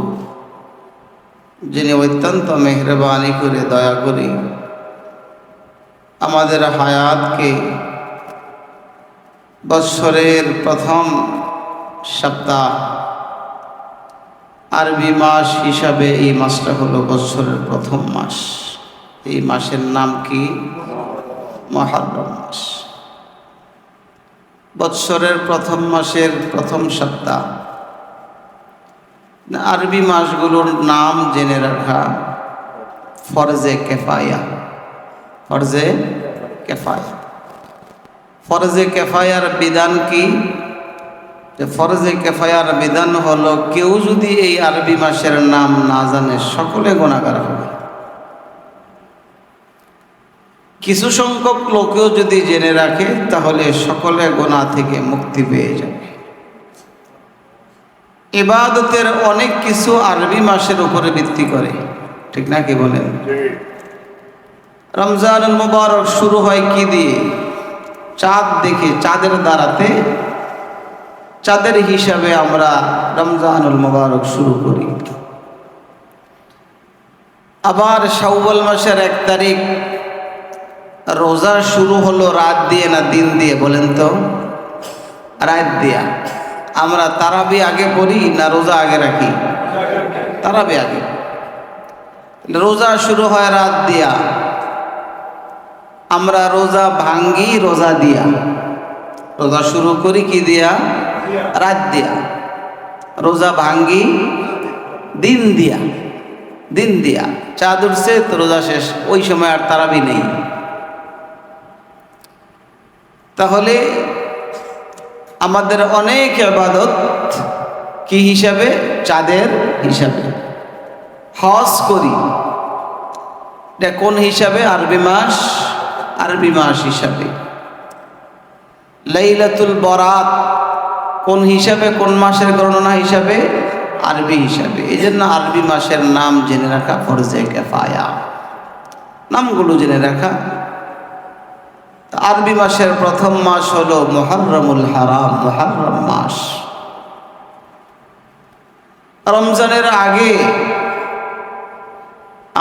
যিনি অত্যন্ত মেহেরবানি করে দয়া করে আমাদের হায়াতকে বৎসরের প্রথম সপ্তাহ আরবি মাস হিসাবে এই মাসটা হলো বৎসরের প্রথম মাস। এই মাসের নাম কি? মুহররম মাস। বৎসরের প্রথম মাসের প্রথম সপ্তাহ। আরবি মাসগুলোর নাম জেনে রাখা ফরজে কেফায়া। ফরজে কেফায়া। ফরজে কেফায়ার বিধান কি? ফরজে কেফায়ার বিধান হলো কেউ যদি এই আরবি মাসের নাম না জানে সকলে গুনাহগার হবে। কিছু সংখ্যক লোকেও যদি জেনে রাখে তাহলে সকলে গুনাহ থেকে মুক্তি পেয়ে যাবে। ইবাদতের অনেক কিছু আরবি মাসের উপরে ভিত্তি করে, ঠিক না কি বলেন? রমজানুল মুবারক শুরু হয় কি দিয়ে? চাঁদ দেখে, চাঁদের দ্বারাতে, চাঁদের হিসাবে আমরা রমজানুল মুবারক শুরু করি। আবার শাওয়াল মাসের 1 তারিখ রোজা শুরু হলো রাত দিয়ে না দিন দিয়ে? বলেন তো। রাত দিয়া। আমরা তারাবি আগে পড়ি না রোজা আগে রাখি? তারাবি আগে। রোজা শুরু হয় রাত দিয়া, আমরা রোজা ভাঙ্গি রোজা দিয়া। রোজা শুরু করি কি দিয়া? রাত দিয়া। রোজা ভাঙ্গি দিন দিয়া। দিন দিয়া চাঁদ উঠছে তো রোজা শেষ, ওই সময় আর তারাবি নেই। তাহলে আমাদের অনেক ইবাদত কি হিসাবে? চাঁদের হিসাবে। হজ করি, এটা কোন হিসাবে? আরবি মাস। আরবি মাস হিসাবে। লাইলাতুল বরাত কোন হিসাবে? কোন মাসের গণনা হিসাবে? আরবি হিসাবে। এই জন্য আরবি মাসের নাম জেনে রাখা ফরজে কিফায়া। নামগুলো জেনে রাখা। আরবি মাসের প্রথম মাস হলো মুহররমুল হারাম, মুহররম মাস। রমজানের আগে,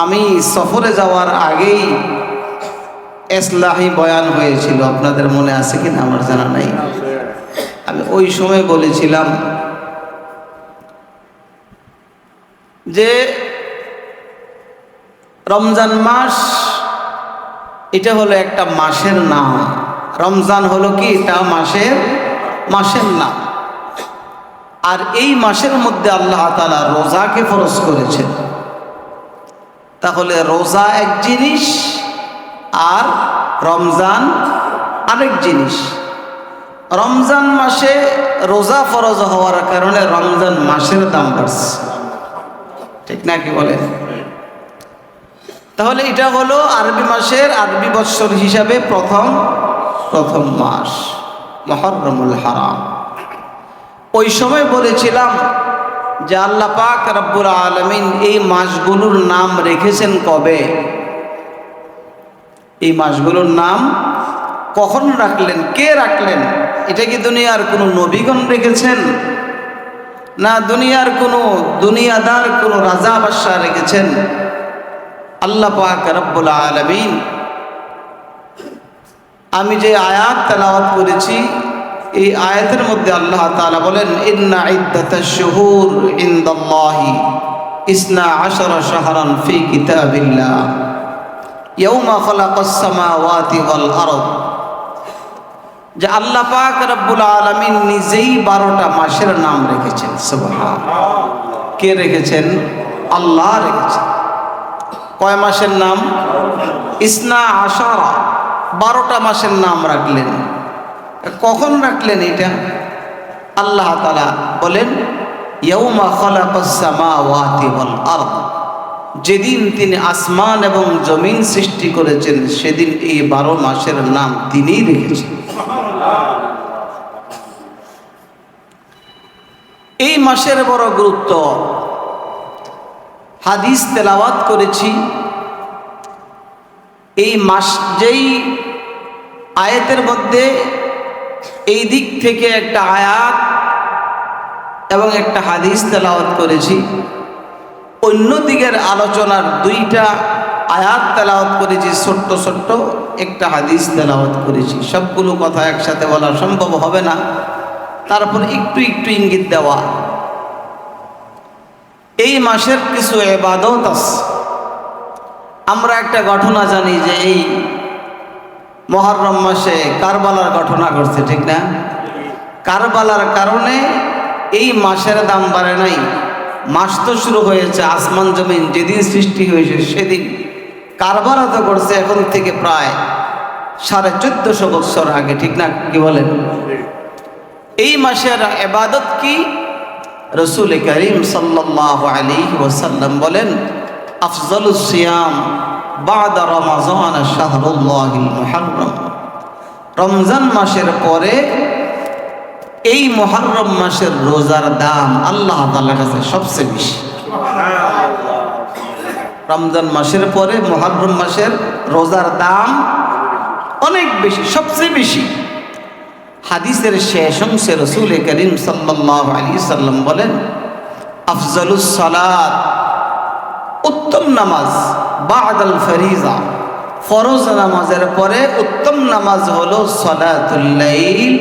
আমি সফরে যাওয়ার আগেই ইসলাহি বয়ান হয়েছিল, আপনাদের মনে আছে কিনা আমার জানা নাই। আমি ওই সময় বলেছিলাম যে রমজান মাস এটা হলো একটা মাসের নাম। রমজান হলো কি? এটা মাসের নাম। আর এই মাসের মধ্যে আল্লাহ তাআলা রোজাকে ফরজ করেছেন। তাহলে রোজা এক জিনিস আর রমজান আরেক জিনিস। রমজান মাসে রোজা ফরজ হওয়ার কারণে রমজান মাসের দাম বাড়ছে, ঠিক না কি বলে? তাহলে এটা হলো আরবি মাসের, আরবি বৎসর হিসাবে প্রথম মাস মুহররমুল হারাম। ওই সময় বলেছিলাম যে আল্লাহ পাক রব্বুল আলামিন এই মাসগুলোর নাম রেখেছেন কবে? এই মাসগুলোর নাম কখন রাখলেন? কে রাখলেন? এটা কি দুনিয়ার কোনো নবীগণ রেখেছেন? না দুনিয়ার কোনো দুনিয়াদার কোনো রাজা বাদশাহ রেখেছেন। আল্লাহ পাক রব্বুল আলামিন আমি যে আয়াত তেলাওয়াত করেছি এই আয়াতের মধ্যে আল্লাহ তাআলা বলেন ইন্না ইদ্দাতাশ শুহুর ইনদাল্লাহি ইসনা আশারা শাহরান ফি কিতাবিল্লাহ ইয়াউমা খালাকাস সামাওয়াতি ওয়াল আরদ, যে আল্লাহ পাক রব্বুল আলামিন নিজেই 12টা মাসের নাম রেখেছেন। সুবহানাল্লাহ। কে রেখেছেন? আল্লাহ রেখেছেন। কয় মাসের নাম? ইসনা আশারা, 12টা মাসের নাম রাখলেন। কখন রাখলেন এটা? আল্লাহ তাআলা বলেন ইয়াউমা খালাকাস সামাওয়াতি ওয়াল আরদ, যেদিন তিনি আসমান এবং জমিন সৃষ্টি করেছেন সেদিন এই 12 মাসের নাম তিনিই রেখেছেন। এই মাসের বড় গুরুত্ব। হাদিস তেলাওয়াত করেছি। এই মাস যেই আয়াতের মধ্যে এই দিক থেকে একটা আয়াত এবং একটা হাদিস তেলাওয়াত করেছি, অন্য দিকের আলোচনার 2টা আয়াত তেলাওয়াত করেছি, ছোট্ট ছোট্ট একটা হাদিস তেলাওয়াত করেছি। সবগুলো কথা একসাথে বলা সম্ভব হবে না, তারপর একটু একটু ইঙ্গিত দেওয়া। এই মাসের কিছু ইবাদত আছে। আমরা একটা ঘটনা জানি যে এই মুহররম মাসে কারবালার ঘটনা ঘটছে, ঠিক না? কারবালার কারণে এই মাসের দাম বাড়ে নাই। মাস তো শুরু হয়েছে, আসমান জমিন যেদিন সৃষ্টি হয়েছে সেদিন কারবালা তো করছে এখন থেকে প্রায় 1450 বছর আগে, ঠিক না? কি বলেন? এই মাসের ইবাদত কি? রাসূল করিম সাল্লাল্লাহু আলাইহি ওয়াসাল্লাম বলেন আফজালুস সিয়াম বাদা রমাজান শাহরুল্লাহিল মুহররম, রমজান মাসের পরে এই মুহররম মাসের রোজার দাম আল্লাহ তাআলার কাছে সবচেয়ে বেশি। রমজান মাসের পরে মুহররম মাসের রোজার দাম অনেক বেশি, সবচেয়ে বেশি। হাদিসের শেষ অংশে রাসূল করিম সাল্লাল্লাহু আলাইহি সাল্লাম বলেন আফজালুস সালাত, উত্তম নামাজ, বাদাল ফরিজা, ফরজ নামাজের পরে উত্তম নামাজ হলো সালাতুল লাইল,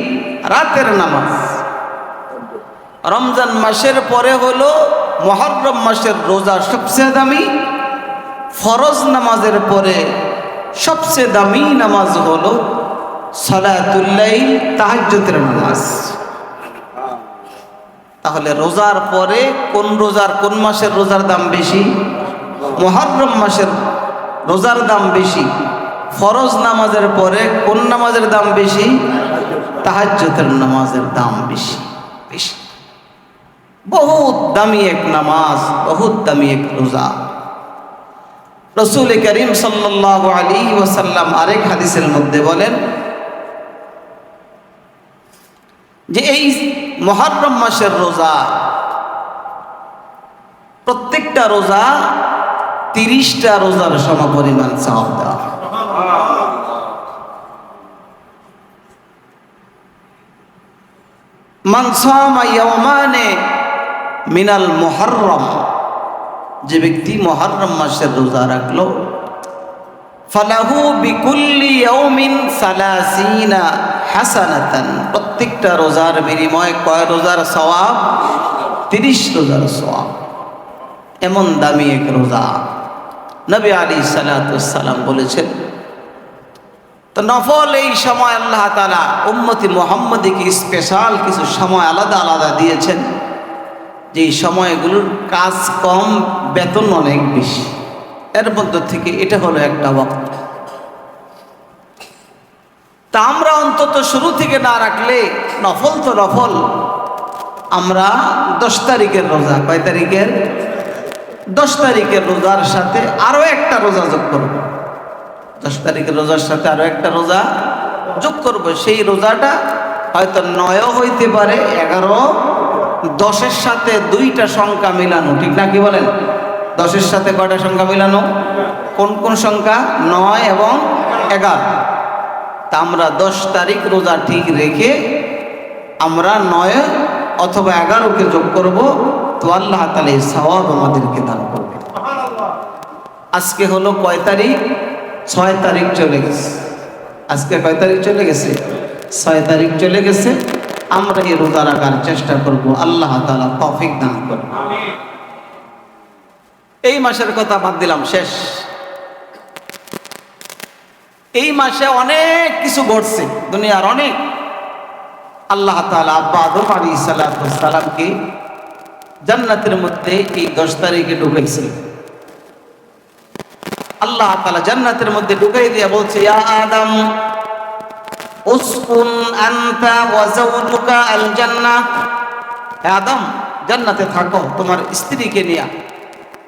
রাতের নামাজ। রমজান মাসের পরে হলো মুহররম মাসের রোজা সবচেয়ে দামি। ফরজ নামাজের পরে সবচেয়ে দামি নামাজ হলো সালাতুল লাইল, তাহাজ্জুদের নামাজ। তাহলে রোজার পরে কোন মাসের রোজার দাম বেশি? মুহররম মাসের রোজার দাম বেশি। ফরজ নামাজের পরে কোন নামাজের দাম বেশি? তাহাজ্জুদের নামাজের দাম বেশি। বেশি, বহুত দামি এক নামাজ, বহুত দামি এক রোজা। রাসূল করিম সাল্লাল্লাহু আলাইহি ওয়াসাল্লাম আরেক হাদিসের মধ্যে বলেন যে এই মুহররম মাসের রোজা, প্রত্যেকটা রোজা 30টা রোজার সমপরিমাণ সওয়াব দেওয়া। মান সামা ইয়াওমানে মিনাল মুহররম, যে ব্যক্তি মুহররম মাসের রোজা রাখলো, ফালাহু বিকুল্লি ইয়াউমিন 30 হাসানাতান, প্রত্যেকটা রোজার বিনিময়ে কয় রোজার সওয়াব? 30 রোজার সওয়াব। এমন দামি এক রোজা। নবী আলাইহিস সালাতু ওয়াস সালাম বলেছেন। তো নফল এই সময় আল্লাহ তাআলা উম্মতি মুহাম্মদীকে স্পেশাল কিছু সময় আলাদা আলাদা দিয়েছেন, যে সময়গুলোর কাজ কম, বেতন অনেক বেশি। এর মধ্যে থেকে এটা হলো একটা ওয়াক্ত। তা আমরা অন্তত শুরু থেকে না রাখলে, নফল তো নফল, আমরা 10 তারিখের রোজা, কয় তারিখের? 10 তারিখের রোজার সাথে আরো একটা রোজা যোগ করব। 10 তারিখের রোজার সাথে আরো একটা রোজা যোগ করব। সেই রোজাটা হয়তো 9ও হইতে পারে, 11, 10-এর সাথে 2টা সংখ্যা মিলানো, ঠিক না? কি বলেন? 10-এর সাথে কয়টা সংখ্যা মিলানো? কোন কোন সংখ্যা? 9 এবং 11। তা আমরা 10 তারিখ রোজা ঠিক রেখে আমরা 9 অথবা 11কে যোগ করব, তো আল্লাহ তাআলা এই সওয়াব আমাদেরকে দান করবে। আজকে হলো কয় তারিখ? 6 তারিখ চলে গেছে। আজকে কয় তারিখ চলে গেছে? 6 তারিখ চলে গেছে। আমরা এই রোজা রাখার চেষ্টা করব, আল্লাহ তাআলা তৌফিক দান করবে। এই মাসের কথা বাদ দিলাম, শেষ। এই মাসে অনেক কিছু ঘটছে, দুনিয়ার অনেক। আল্লাহ তাআলা আব্বা আদম আলাইহিস সালামকে জান্নাতের মধ্যে এই 10 তারিখে ঢুকাইছে। আল্লাহ তাআলা জান্নাতের মধ্যে ঢুকাই দিয়ে বলছে, ইয়া আদম উসকুন আনতা ওয়া যাওজুকা আল জান্নাহ, হে আদম জান্নাতে থাকো তোমার স্ত্রীকে নিয়ে।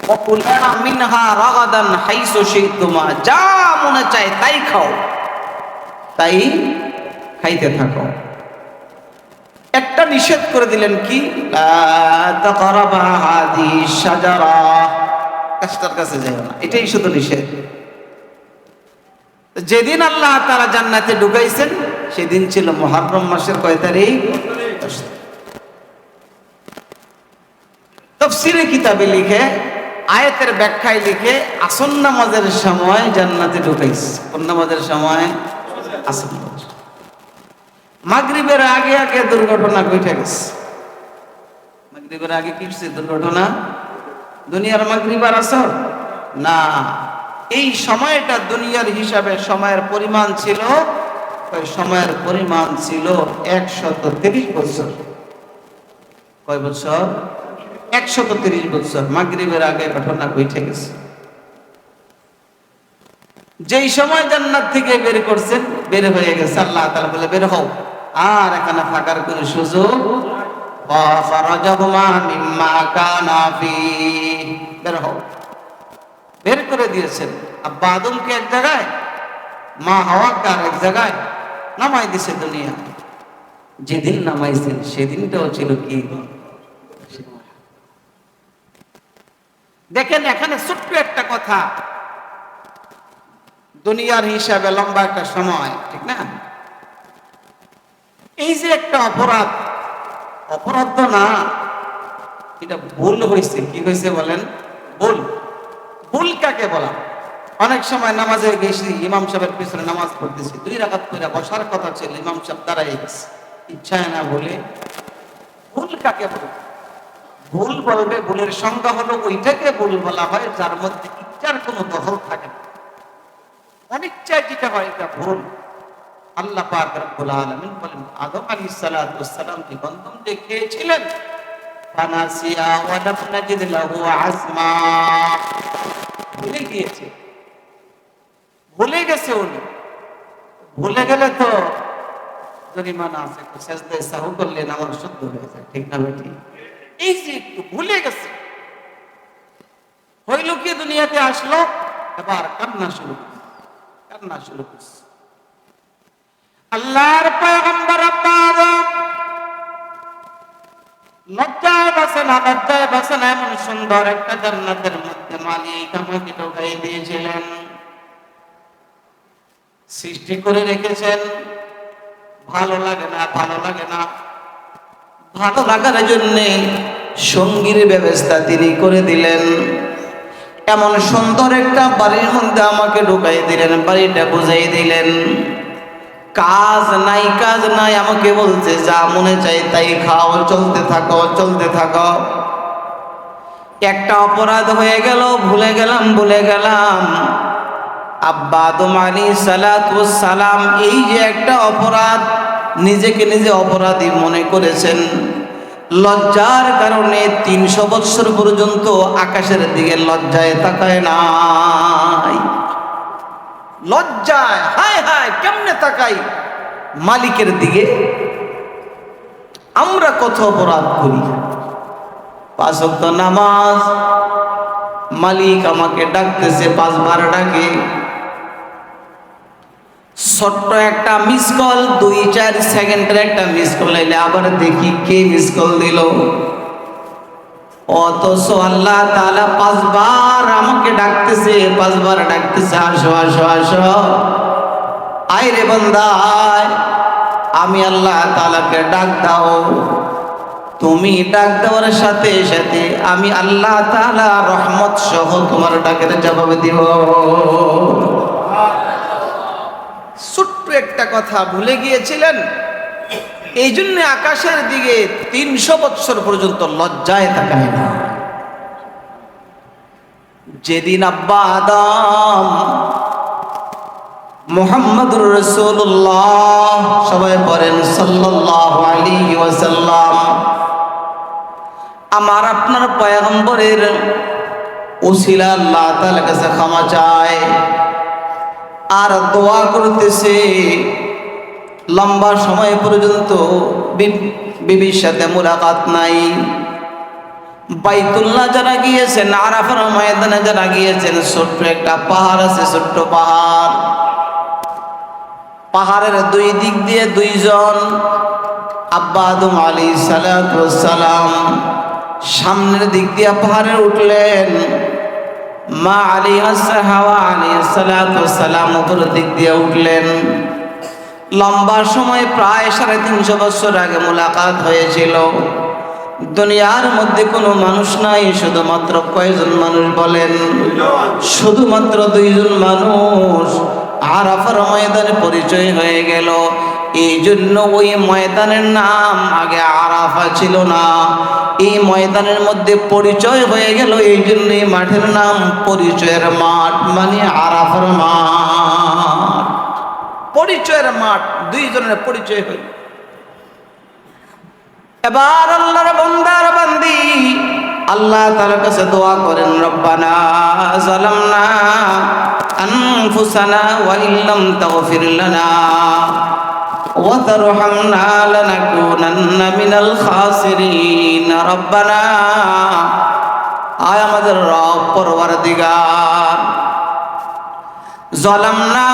ওয়াকুলা মিনহা রাগাদান হাইসু শিতুমা, যা মনে চায় তাই খাও, তাই খাইতে থাকো। একটা নিষেধ করে দিলেন, কি? লা তাকরাবা হাদিহি শাজারা, গাছটার কাছে যাও না, এটাই শুধু নিষেধ। যেদিন আল্লাহ তাআলা জান্নাতে ঢুকাইছেন সেদিন ছিল মুহররম মাসের কয় তারিখ? 10 তারিখ। তাফসীরে কিতাবে লিখে, আয়াতের ব্যাখ্যায় লিখে, আসর নামাজের সময় জান্নাতে ঢুকাইছে। কোন নামাজের সময়? আসর নামাজ। মাগরিবের আগে আগে দুর্ঘটনা ঘটে গেছে। মাগরিবের আগে কি হচ্ছে দুর্ঘটনা? দুনিয়ার মাগরিব আর আসর না, এই সময়টা দুনিয়ার হিসাবে সময়ের পরিমাণ ছিল, ওই সময়ের পরিমাণ ছিল 130 বছর। কয় বছর? 130 বছর। মাগরিবের আগে ঘটনা ঘটে গেছে। যেই সময় জান্নাত থেকে বের করছেন, বের হয়ে গেছে। আল্লাহ তাআলা বলে, বের হও, আর এখানে থাকার কোনো সুযোগ। ফারাজাহুমা মিম্মা কানা ফি, বের হও। বের করে দিয়েছেন। আব্বা আদমকে এক জায়গায়, মা হাওয়াকে আর এক জায়গায় নামাই দিছে দুনিয়া। যেদিন নামাইছেন সেদিনটাও ছিল কি? দেখেন এখানে ছোট্ট একটা কথা, দুনিয়ার হিসাবে লম্বা একটা সময়, ঠিক না? এই যে একটা অপরাধ, অপরাধ তো না, এটা ভুল হয়েছে। কি হয়েছে বলেন? ভুল। ভুল কাকে বলা? অনেক সময় নামাজে গেছি, ইমাম সাহেবের পিছনে নামাজ পড়তেছি, 2 রাকাত করে বসার কথা ছিল, ইমাম সাহেব দাঁড়াই গেছে, ইচ্ছায় না বলে। ভুল কাকে বলে? ভুল বলবে, ভুলের সংজ্ঞা হলো ওইটাকে ভুল বলা হয় যার মধ্যে ইচ্ছার কোনো দখল থাকে না। অনিচ্ছায় যেটা হয় এটা ভুল। আল্লাহ পাক রব্বুল আলামিন বলেন, আদম আলাইহিস সালাম কি গন্ধম দিয়ে খেয়েছিলেন? ফানাসিয়া ওয়া লাম নাজিদ লাহু আজমা, ভুলে গিয়েছে, ভুলে গেছে উনি। ভুলে গেলে তো জরিমানা আছে, তো সেজদায় সাহু করলে নামাজ শুদ্ধ হয়ে যায়, ঠিক না বেটি? এই যে একটু ভুলে গেছে, হইল কি দুনিয়াতে আসলো, এবার কান্না শুরু করছে। আল্লাহর পয়গম্বর আব্বা আদম লজ্জায় বাসে না, এমন সুন্দর একটা জান্নাতের মধ্যে মালিক আমাকে ঢুকাই দিয়েছিলেন, সৃষ্টি করে রেখেছেন। ভালো লাগে না, ভালো লাগার জন্য সঙ্গীর ব্যবস্থা তিনি করে দিলেন। এমন সুন্দর একটা বাড়ির মধ্যে আমাকে ঢুকাই দিলেন, বাড়িটা বুঝাই দিলেন। কাজ নাই, আমাকে বলছে যা মনে চাই তাই খাও, চলতে থাকো। একটা অপরাধ হয়ে গেল, ভুলে গেলাম। আব্বা আদম আলাইহিস সালাম এই যে একটা অপরাধ, নিজেকে নিজে অপরাধী মনে করেছেন। লজ্জার কারণে 300 বছর পর্যন্ত আকাশের দিকে লজ্জায় তাকায় নাই। লজ্জায় হায় কেমনে তাকাই মালিকের দিকে? আমরা কত অপরাধ করি। 5 ওয়াক্ত নামাজ, মালিক আমাকে ডাকতেছে, 5 বার ডাকে। ছোট্ট একটা মিস কল, 2-4 সেকেন্ডের একটা মিস কল এলে আবার দেখি কে মিস কল দিল। অথচ আল্লাহ তাআলা 5 বার আমাকে ডাকতেছে, 5 বার ডাকতেছে, আসো। আয় রে বান্দা, আমি আল্লাহ তাআলাকে ডাক দাও। তুমি ডাক দেওয়ার সাথে সাথে আমি আল্লাহ তাআলা রহমত সহ তোমার ডাকের জবাব দিব। ছোট্ট একটা কথা ভুলে গিয়েছিলেন, এই জন্য আকাশের দিকে 300 বৎসর পর্যন্ত লজ্জায় তাকায় না। যেদিন আব্বা আদম মুহাম্মদুর রাসূলুল্লাহ, সবাই পড়েন সাল্লাল্লাহু আলাইহি ওয়াসাল্লাম, আমার আপনার পয়গম্বরের উসিলা আল্লাহ তাআলার কাছে ক্ষমা চায় আর দোয়া করতেছে, লম্বা সময় পর্যন্ত বিবির সাথে মুলাকাত নাই। বাইতুল্লাহ যারা গিয়েছেন, আরাফার ময়দানে যারা গিয়েছেন, ছোট্ট একটা পাহাড় আছে, ছোট্ট পাহাড়, পাহাড়ের দুই দিক দিয়ে দুইজন, আব্বা আদম আলাইহিস সালাতু ওয়াস সালাম সামনের দিক দিয়ে পাহাড়ে উঠলেন, মা হাওয়া আলাইহিস সালাতু ওয়াস সালাম উপরের দিক দিয়ে উঠলেন। লম্বা সময় প্রায় 350 বছর আগে মুলাকাত হয়েছিল। দুনিয়ার মধ্যে কোনো মানুষ নাই, শুধুমাত্র কয়জন মানুষ বলেন? শুধুমাত্র 2 জন মানুষ। আরাফার ময়দানে পরিচয় হয়ে গেল। এই জন্য ওই ময়দানের নাম আগে আরাফা ছিল না, এই ময়দানের মধ্যে পরিচয় হয়ে গেল, এই জন্য এই মাঠের নাম পরিচয়ের মাঠ, মানে আরাফার মাঠ, পরিচয়ের মাঠ। 2 জনের পরিচয় হইল। এবার আল্লাহর বান্দার বান্দি আল্লাহ তাআলার কাছে দোয়া করেন, রব্বানা যালামনা আনফুসানা ওয়া ইল্লাম তাগফির লানা ওয়া তারহামনা লানাকুনান্না মিনাল খাসিরিন। রব্বানা, আয় আমাদের রব পরওয়ারদিগার, যালামনা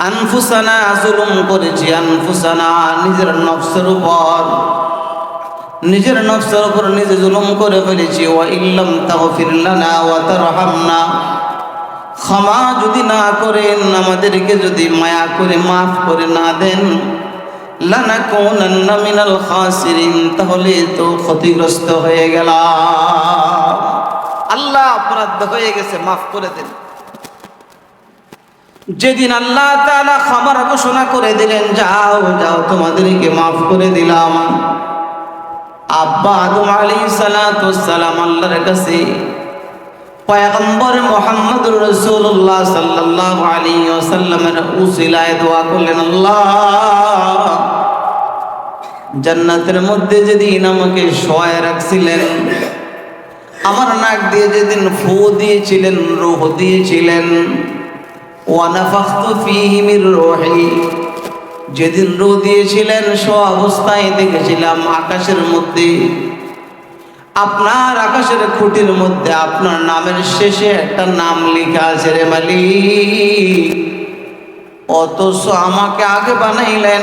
আনফুসানা, জুলুম করেছি, আনফুসানা নিজের নফসের উপর, নিজের নফসের উপর নিজে জুলুম করে ফেলেছি। ওয়া ইল্লাম তাগফির লানা ওয়া তারহামনা, ক্ষমা যদি না করেন, আমাদেরকে যদি মায়া করে মাফ করে না দেন, লানাকুনান্না মিনাল খাসিরিন, তাহলে তো ক্ষতিগ্রস্ত হয়ে গেলাম। আল্লাহ অপরাধ হয়ে গেছে, মাফ করে দেন। যেদিন আল্লাহ তাআলা ক্ষমার ঘোষণা করে দিলেন, যাও যাও তোমাদেরকে মাফ করে দিলাম, আব্বা আদম আলাইহিস সালাতু ওয়াস সালাম আল্লাহর কাছে পয়গম্বর মুহাম্মদুর রাসূলুল্লাহ সাল্লাল্লাহু আলাইহি ওয়াসাল্লামের উসিলায় দোয়া করলেন, আল্লাহ জান্নাতের মধ্যে যেদিন আমাকে শোয়ায় রাখছিলেন, আমার নাক দিয়ে যেদিন ফু দিয়েছিলেন, রূহ দিয়েছিলেন, ওয়া নাফাখতু ফীহি মির রূহি, যেদিন রূহ দিয়েছিলেন সে অবস্থায় দেখেছিলাম আকাশের মধ্যে, আপনার আকাশের খুঁটির মধ্যে আপনার নামের শেষে একটা নাম লেখা আছে, রে মালিক। অথচ আমাকে আগে বানাইলেন,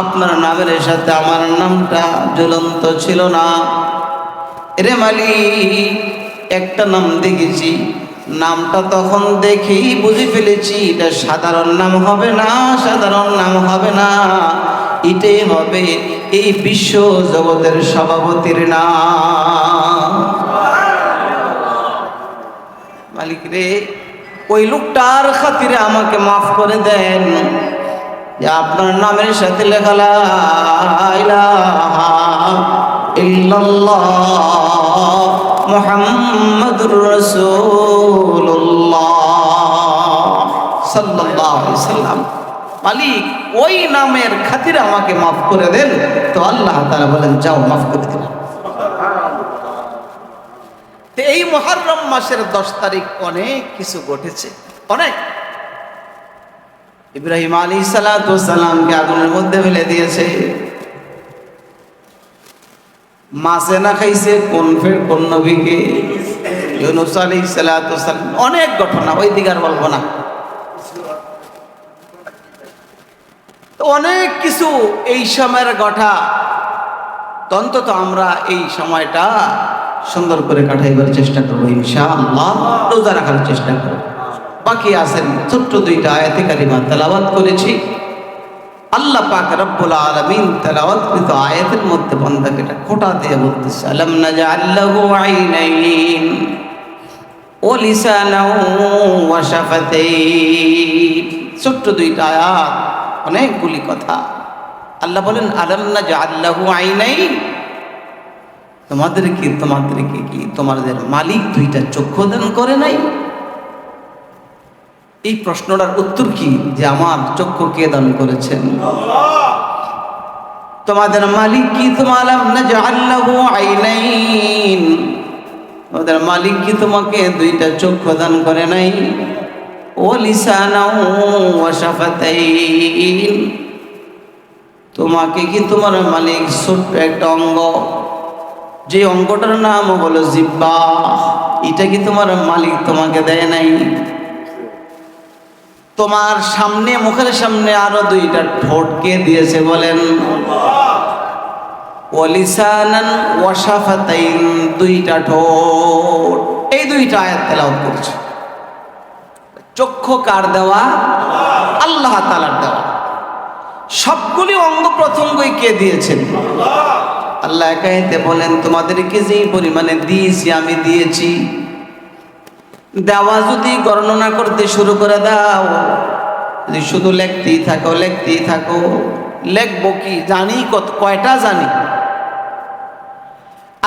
আপনার নামের সাথে আমার নামটা ঝুলন্ত ছিল না। রে মালিক, একটা নাম দেখেছি, নামটা তখন দেখেই বুঝে ফেলেছি এটা সাধারণ নাম হবে না, সাধারণ নাম হবে না, এটাই হবে এই বিশ্ব জগতের সভাপতির নাম। মালিক রে, ওই লোকটার খাতিরে আমাকে মাফ করে দেন, যে আপনার নামের সাথে লেখা লা ইলাহা ইল্লাল্লাহ মুহাম্মাদুর রাসূলুল্লাহ সাল্লাল্লাহু আলাইহি সাল্লাম। মালিক, ওই নামের খাতিরে আমাকে মাফ করে দেন। তো আল্লাহ তাআলা বলেন, যাও মাফ করে দিলাম। তো এই মুহররম মাসের 10 তারিখ অনেক কিছু ঘটেছে, অনেক। ইব্রাহিম আলাইহিস সালাতু ওয়াস সালামকে আগুনের মধ্যে ফেলে দিয়েছে, মাছে না খাইছে কোন নবীকে, ইউনূস আলাইহিস সালাতু ওয়াস সালাম। অনেক ঘটনা, ওই দিকে আর বলবো না। তো অনেক কিছু এই সময়ের ঘটা, অন্তত আমরা এই সময়টা সুন্দর করে কাটাইবার চেষ্টা করবো ইনশাআল্লাহ, রোজা রাখার চেষ্টা করব। বাকি আছেন ছোট্ট 2টা আয়াতে কারিমা তেলাওয়াত করেছি, আল্লাহ পাক রব্বুল আলামিন তেলাওয়াতকৃত আয়াতের মধ্যে বান্দাকে এটা খোঁটা দিয়ে বলতেছে, আলাম নাজআল লাহু আইনাইন ওয়া লিসানাও ওয়া শাফাতাইন। ছোট্ট দুইটা আয়াত, অনেকগুলি কথা। আল্লাহ বলেন আলাম নাজআল লাহু আইনাইন, তোমাদেরকে কি তোমাদের মালিক দুইটা চক্ষু দান করে নাই? এই প্রশ্নটার উত্তর কি? যে আমার চক্ষু কে দান করেছেন? তোমাদের মালিক কি? তোমাদের মালিক কি তোমাকে দুইটা চক্ষু দান করে নাই? ও লিসানাও ওয়া শাফাতাইন, তোমাকে কি তোমার মালিক ছোট্ট একটা অঙ্গ, যে অঙ্গটার নাম হলো জিহ্বা, এটা কি তোমার মালিক তোমাকে দেয় নাই? তোমার সামনে, মুখের সামনে আরো দুইটা ঠোঁট কে দিয়েছে বলেন? ওয়া লিসানান ওয়া শাফাতাইন, দুইটা ঠোঁট। এই দুইটা আয়াত তেলাওয়াত করছে। চক্ষু কার দেওয়া? আল্লাহ তাআলার দেওয়া। সবগুলি অঙ্গ প্রত্যঙ্গই কে দিয়েছেন? আল্লাহ একাইতে বলেন তোমাদেরকে যেই পরিমাণে দিয়েছি আমি দিয়েছি। দেওয়া যদি গণনা করতে শুরু করে দাও, যদি শুধু লিখতেই থাকো, লিখবো কি? জানি কয়টা জানি।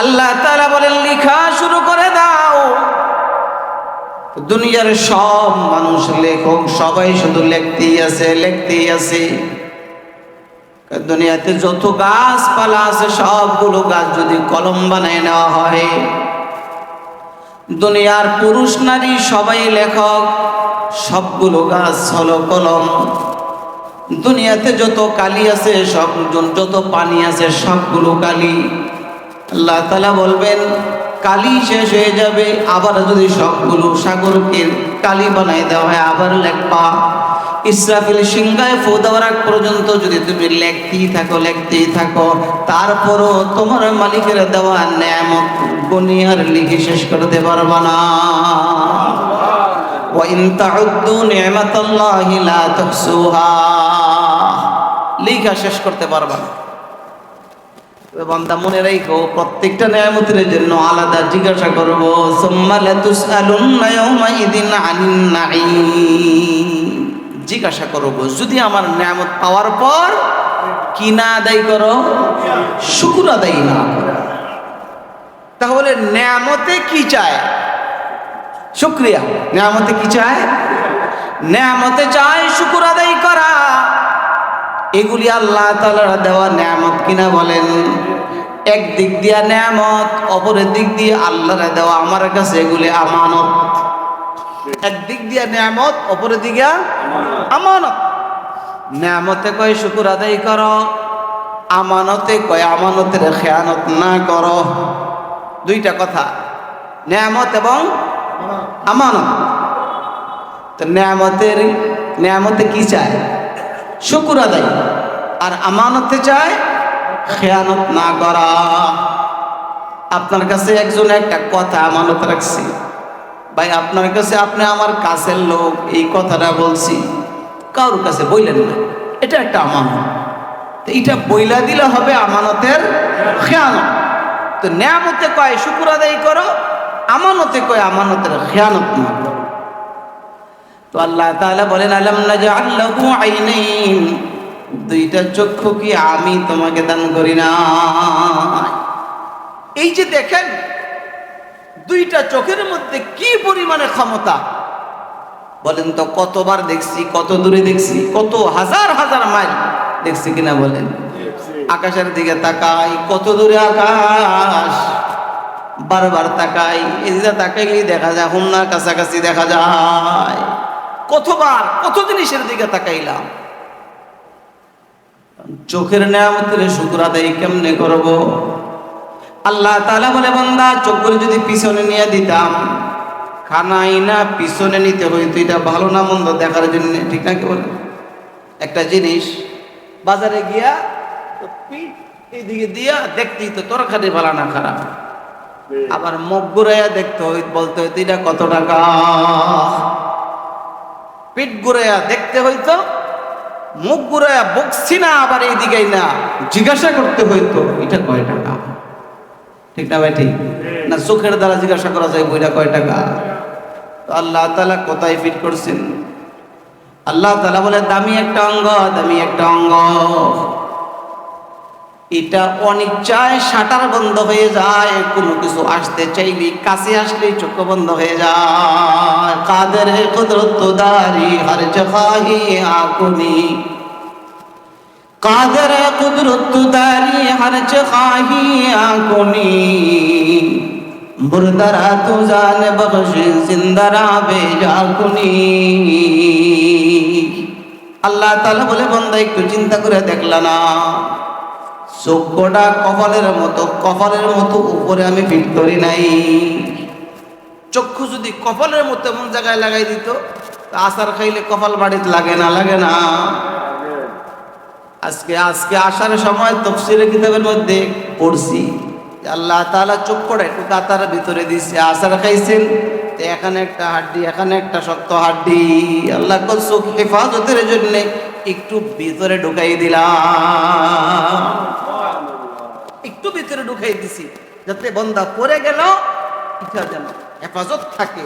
আল্লাহ তাআলা বলেন লেখা শুরু করে দাও। দুনিয়ার সব মানুষ লেখক, সবাই শুধু লিখতেই আছে। দুনিয়াতে যত গাছপালা আছে সবগুলো গাছ যদি কলম বানায় নেওয়া হয়, দুনিয়ার পুরুষ নারী সবাই লেখক, সবগুলো গাছ হলো কলম। দুনিয়াতে যত কালি আছে, যত পানি আছে সবগুলো কালি। আল্লাহ তাআলা বলবেন কালি শেষ হয়ে যাবে, আবার যদি সবগুলো সাগরকে কালি বানাই দেওয়া হয় আবার লেখবা। ইসরাফিল সিংহায় ফু দেওয়ার আগ পর্যন্ত যদি তুমি লিখতেই থাকো, তারপরও তোমার মালিকের দেওয়া নেয়ামত গুনিয়ার লিখে শেষ করতে পারবা না। ওয়া ইন তাউদ্দু নি'মাতাল্লাহি লা তুহসুহা, লিখা শেষ করতে পারবা না। বান্দা মনে রাখো, প্রত্যেকটা নেয়ামতের জন্য আলাদা জিজ্ঞাসা করব। সুম্মা লাতুসআলুন্না ইয়াওমাইদিন আনিন নাঈম, জিজ্ঞাসা করব যদি আমার নেয়ামত পাওয়ার পর কি না আদায় করো, শুকর আদায় না করো। তাহলে নেয়ামতে কি চায়? শুকরিয়া। নেয়ামতে কি চায়? নেয়ামতে চায় শুকর আদায় করা। এগুলি আল্লাহ তাআলার দেওয়া নেয়ামত কিনা বলেন? এক দিক দিয়া নেয়ামত, অপরের দিক দিয়ে আল্লাহর দেওয়া আমার কাছে এগুলি আমানত। একদিক দিয়া নেয়ামত, অপরের দিকে আমানত। নেয়ামতে কয় শুকর আদায় করো, আমানতে কয় আমানতের খেয়ানত না করো। দুইটা কথা, নেয়ামত এবং আমানত। তো নেয়ামতে কি চায়? শুকর আদায়। আর আমানতে চায় খেয়ানত না করা। আপনার কাছে একজন একটা কথা আমানত রাখছি, ভাই আপনার কাছে, আপনি আমার কাছের লোক, এই কথাটা বলছি, কারোর কাছে বললেন না, এটা একটা আমানত। তো এটা বইলা দিলে হবে আমানতের খেয়ানত। তো নেয়ামতে কয় শুকর আদায় করো, আমানতে কয় আমানতের খেয়ানত না করো। তো আল্লাহ তাআলা বলেন আলাম নাজআল লাহু আইনাইন, দুইটা চক্ষু কি আমি তোমাকে দান করি না? এই যে দেখেন দুইটা চোখের মধ্যে কি পরিমাণে ক্ষমতা, বলেন তো? কতবার দেখছি, কত দূরে দেখছি, কত হাজার হাজার মাইল দেখছি কিনা বলেন? আকাশের দিকে তাকাই, কত দূরে আকাশ, বারবার তাকাই, এদিকে তাকাইলেই দেখা যায় হুমনার কাছাকাছি দেখা যায়। কতবার কত জিনিসের দিকে তাকাইলাম। চোখের নেয়ামতের শুকর আদায় কেমনে করব? আল্লাহ তাআলা বলে বান্দা চোখগুলো যদি পিছনে নিয়ে দিতাম, খানাই না পিছনে নিতে হইতো, এটা ভালো না মন্দ দেখার জন্য, ঠিক না? কি বলে? একটা জিনিস বাজারে গিয়া পিঠ এইদিকে দিয়া দেখতেই তো তরকারি ভালো না খারাপ, আবার মুখ ঘুরাইয়া দেখতে বলতে হইতো এটা কত টাকা। পিঠ ঘুরাইয়া দেখতে হইতো, মুখ ঘুরায় বকছি না, আবার এইদিকেই না জিজ্ঞাসা করতে হইতো এটা কয় টাকা, ঠিক না ভাই? ঠিক না? চোখের দ্বারা জিজ্ঞাসা করা যায় বইটা কয় টাকা? তো আল্লাহ তাআলা কোথায় ফিট করছেন? আল্লাহ তাআলা বলে দামি একটা অঙ্গ, দামি একটা অঙ্গ, এটা অনিচ্ছায় শাটার বন্ধ হয়ে যায়, কোনো কিছু আসতে চাইলে কাছে আসলেই চোখ বন্ধ হয়ে যায়। কাদের কুদরত দারি হর জখাহি আকুনি, কাদের কুদরত দারি হর জখাহি আকুনি, বুরদারা তু জান বখশ জিন্দারা বেজাকুনি। আল্লাহ তাআলা বলে বান্দা একটু চিন্তা করে দেখলা না, চক্ষুটা কপালের মতো উপরে আমি ফিট করি নাই। চক্ষু যদি কপালের মতো এমন জায়গায় লাগাই দিত, আসার খাইলে কপাল বাড়িতে লাগে না? লাগে না? আজকে আসার সময় তাফসীরের কিতাবের মধ্যে পড়ছি আল্লাহ তাআলা চক্ষুটা একটু কাতার ভিতরে দিচ্ছে, আসার খাইছেন তো এখানে একটা হাড্ডি, এখানে একটা শক্ত হাড্ডি, আল্লাহ চোখ হেফাজতের জন্য একটু ভিতরে ঢুকাই দিলাম, একটু ভিতরে ঢুকাই দিছি, যাতে বন্দা পড়ে গেল এটা যেন হেফাজত থাকে,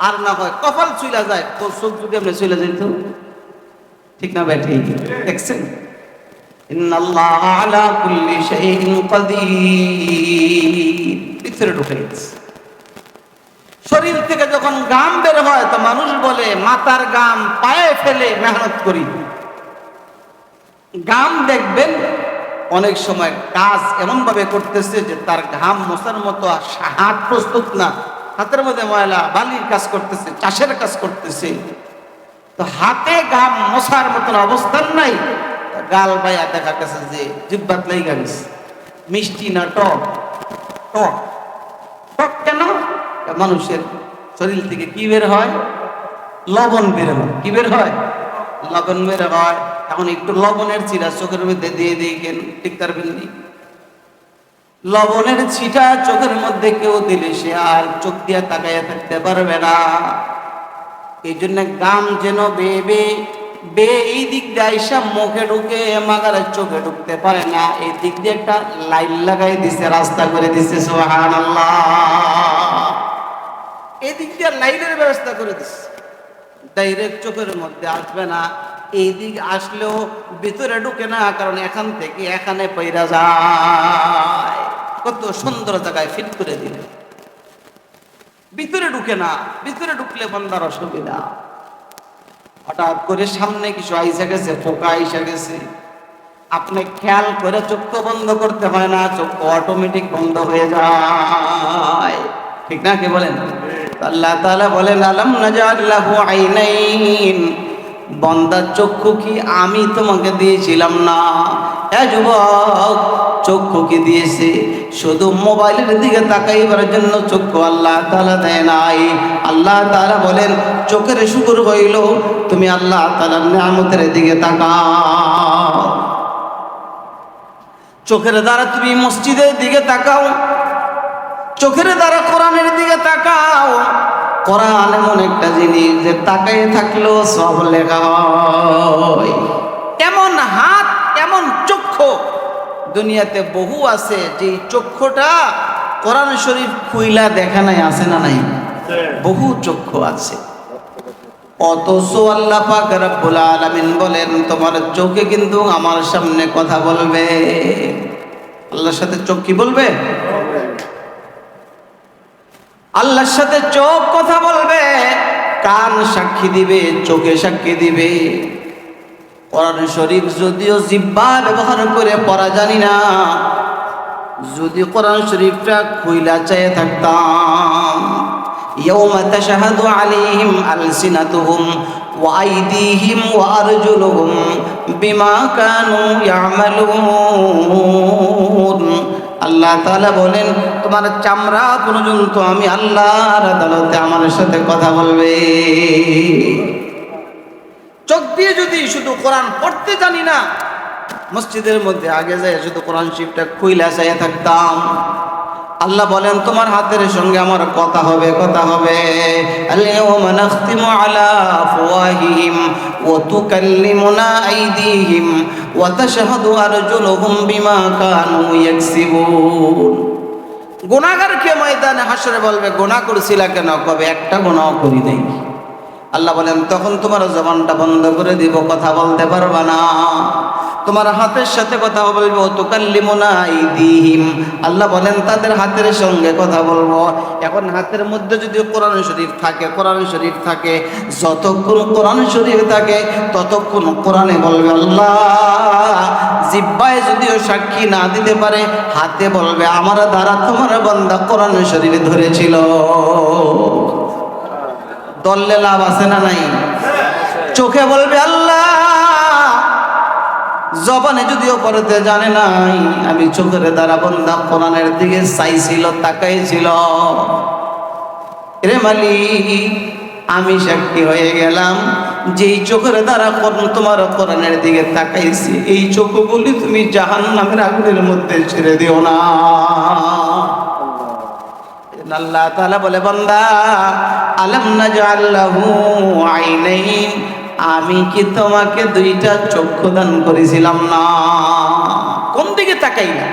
আর না হয় কপাল চুইলা যায়, তো চোখ যদি আপনি চলে যেত, ঠিক না ভাই? ঠিক দেখছেন? ইন্নাল্লাহ আলা কুল্লি শাইইন কাদির, ভিতরে ঢুকাই দিছে। শরীর থেকে যখন ঘাম বের হয় তো মানুষ বলে মাথার ঘাম পায়ে ফেলে মেহনত করি। ঘাম দেখবেন অনেক সময় কাজ এমন ভাবে করতেছে যে তার ঘাম মোছার মতো হাত প্রস্তুত না, হাতের মধ্যে ময়লা, বালির কাজ করতেছে, চাষের কাজ করতেছে, তো হাতে ঘাম মোছার মতন অবস্থান নাই, গাল বাইয়া দেখা গেছে যে জিব্বাত লাইগা গেছে। মিষ্টি না টক? টক। টক কেন? মানুষের শরীর থেকে কি বের হয়? লবণ বের হয়। কি বের হয়? লবণ বের হয়। এখন একটু লবণের ছিটা চোখের মধ্যে দিয়ে দেখেন, ঠিক পারবেননি? লবণের ছিটা চোখের মধ্যে কেউ দিলে সে আর চোখ দিয়ে তাকাইয়া থাকতে পারবে না। এই জন্য গাম যেন বে এই দিক দিয়ে আইসা মুখে ঢুকে মাগারের চোখে ঢুকতে পারে না, এই দিক দিয়ে একটা লাইন লাগাই দিছে, রাস্তা করে দিছে। সুবহানাল্লাহ। এই দিক দিয়ে লাইনের ব্যবস্থা করে দিছে, ডাইরেক্ট চোখের মধ্যে আসবে না, এই দিক আসলেও ভিতরে ঢুকে না, কারণ এখান থেকে এখানে পয়রা যায়। কত সুন্দর জায়গায় ফিট করে দিলে, ভিতরে ঢুকে না। ভিতরে ঢুকলে বান্দার অসুবিধা। হঠাৎ করে সামনে কিছু আইসা গেছে, পোকা আইসা গেছে, আপনি খেয়াল করে চোখ বন্ধ করতে হয় না, চোখ অটোমেটিক বন্ধ হয়ে যায়, ঠিক না? কে বলেন? আল্লাহ তাআলা বলেন আলাম নাজআল লাহু আইনাইন, বান্দার চক্ষু কি আমি তোমাকে দিয়েছিলাম না? এ যুবক, চক্ষু কি দিয়েছে? শুধু মোবাইলের দিকে তাকাইবার জন্য চক্ষু আল্লাহ তাআলা দেয় নাই। আল্লাহ তাআলা বলেন চোখের শুকর হইল তুমি আল্লাহ তাআলার নিয়ামতের দিকে তাকাও, চোখের দ্বারা তুমি মসজিদের দিকে তাকাও, চোখের দ্বারা কোরআনের দিকে তাকাও। কোরআন এমন একটা জিনিস যে তাকায় থাকলেও সব লেখা হয়। এমন হাত, এমন চক্ষু দুনিয়াতে বহু আছে, যে চক্ষুটা কোরআন শরীফ খুইলা দেখা নাই, আছে না নাই? বহু চক্ষু আছে। অথচ আল্লাহ পাক রব্বুল আলামিন বলেন তোমার চোখে কিন্তু আমার সামনে কথা বলবে। আল্লাহর সাথে চোখ কি বলবে? আল্লাহর সাথে চোখ কথা বলবে, কান সাক্ষী দিবে, চোখে সাক্ষী দিবে। কোরআন শরীফ যদিও জিহ্বা ব্যবহার করে পড়া জানি না, যদি কোরআন শরীফটা খুইলা চাইয়ে থাকতাম, ইয়াউমা তাশহাদু আলাইহিম আলসিনাতুহুম ওয়া আইদিহিম ওয়া আরজুলুহুম বিমা কানু ইয়ামালুন। আল্লাহ তাআলা বলেন তোমার চামড়া পর্যন্ত আমি আল্লাহর আদালতে আমার সাথে কথা বলবে। চোখ দিয়ে যদি শুধু কোরআন পড়তে জানি না, মসজিদের মধ্যে আগে যায় শুধু কোরআন শরীফটা খুইলা চাইয়া থাকতাম, আল্লাহ বলেন তোমার হাতের সঙ্গে আমার কথা হবে, কথা হবে। আল-ইয়াওমা নাখতিমু আলা আফওয়াহিহিম ওয়া তুকাল্লিমুনা আইদিহিম ওয়া তাশহাদু আরজুলুহুম বিমা কানু ইয়াকসিবুন। গুনাহগারকে ময়দানে হাসরে বলবে গুনাহ করেছিলা কেন? কবে একটা গুনাহ করি নাই। আল্লাহ বলেন তখন তোমার জবানটা বন্ধ করে দিব, কথা বলতে পারবা না। তোমার হাতের সাথে কথা বলবো, তুকাল্লিমুনা আইদিহিম, আল্লাহ বলেন তাদের হাতের সঙ্গে কথা বলবো। এখন হাতের মধ্যে যদি কোরআন শরীফ থাকে, কোরআন শরীফ থাকে, যতক্ষণ কোরআন শরীফ থাকে ততক্ষণ কোরআনে বলবে আল্লাহ। জিহ্বায় যদিও সাক্ষী না দিতে পারে, হাতে বলবে আমার দ্বারা তোমার বান্দা কোরআন শরীফ ধরেছিল। দললে লাভ আছে না নাই? চোখে বলবে আল্লাহ, জবানে যদিও পড়তে জানে নাই, আমি চোখের দ্বারা বান্দা কোরআনের দিকে চাইছিল, তাকাইছিল। রে মালিক, আমি সাক্ষী হয়ে গেলাম, যেই চোখের দ্বারা তোমার কোরআনের দিকে তাকাইছি, এই চোখগুলি তুমি জাহান্নামের আগুনের মধ্যে ছেড়ে দিও না। আল্লাহ তাআলা বলে বান্দা, আলাম নাজআল লাহু আইনাইন, আমি কি তোমাকে দুইটা চক্ষু দান করেছিলাম না? কোন দিকে তাকাইলা?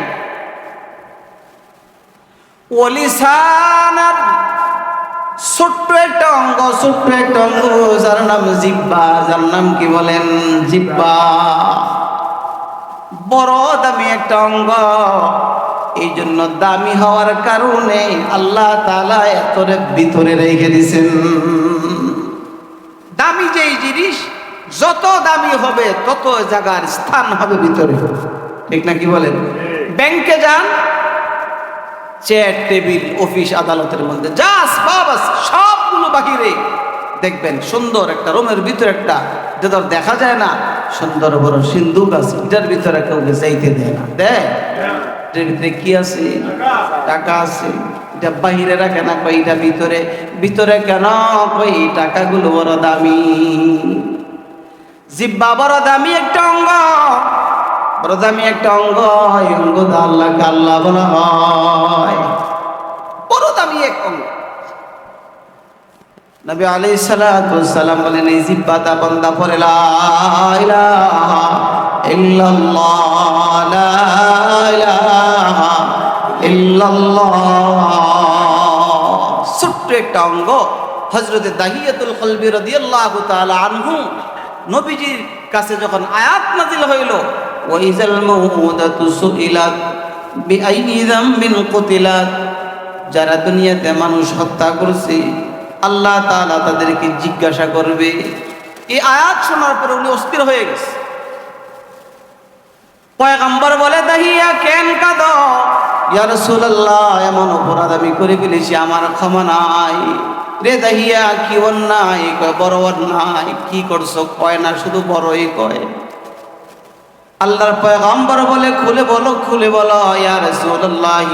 ওয়ালিসানার, ছোট্ট একটা অঙ্গ, ছোট্ট একটা অঙ্গ, যার নাম জিহ্বা। যার নাম কি বলেন? জিহ্বা। বড় দামি একটা অঙ্গ। এই জন্য দামি হওয়ার কারণে আল্লাহ তাআলা এতরে ভিতরে রেখে দিয়েছেন। দামি যেই জিনিস যত দামি হবে তত জায়গার স্থান হবে ভিতরে, ঠিক না? কি বলেন? ব্যাংকে যান, চেয়ার টেবিল অফিস আদালতের মধ্যে যা আসবাব আছে সবগুলো বাহিরে দেখবেন। সুন্দর একটা রুমের ভিতরে একটা যেটা দেখা যায় না, সুন্দর বড় সিন্ধুক আছে, এটার ভিতরে কেউ চাইতে দেয় না। দেয়? এটার ভিতরে কি আছে? টাকা আছে। এটা বাহিরে রাখে না, কই এটা ভিতরে। ভিতরে কেন? কই টাকাগুলো বড় দামি। জিহ্বা বড় দামি একটা অঙ্গ, বড় দামি একটা অঙ্গ। এই অঙ্গ আল্লাহকে আল্লাহ বলা হয়, বড় দামি এক অঙ্গ। নবী আলাইহিস সালাতু ওয়াস সালাম বলেন, এই জিহ্বাটা বান্দা পড়ে লা ইলাহা ইল্লাল্লাহ, লা ইলাহা ইল্লাল্লাহ। ছোট্ট একটা অঙ্গ। হযরতে দাহিয়াতুল কলবি রাদিয়াল্লাহু তাআলা আনহু নবীজির কাছে যখন আয়াত নাযিল হইল, ওয়াইজাল মাউউদাতু সুইলাত বিআইয়ি যামবিন কুতিলাত, যারা দুনিয়াতে মানুষ হত্যা করছে আল্লাহ তাআলা তাদেরকে জিজ্ঞাসা করবে। এই আয়াত শোনার পরে উনি অস্থির হয়ে গেছে। পয়গম্বর বলে, দাহিয়া কেন কাঁদো? ইয়া রাসূলুল্লাহ, এমন অপরাধ আমি করে ফেলেছি, আমার ক্ষমা নাই। রে দাহিয়া, কি অন্যায়? কয় বড় অন্যায়। কি করছো? কয় না, শুধু বড়ই কয়। আল্লাহর পয়গম্বর বলে, খুলে বলো, খুলে বলো। ইয়া রাসূলুল্লাহ,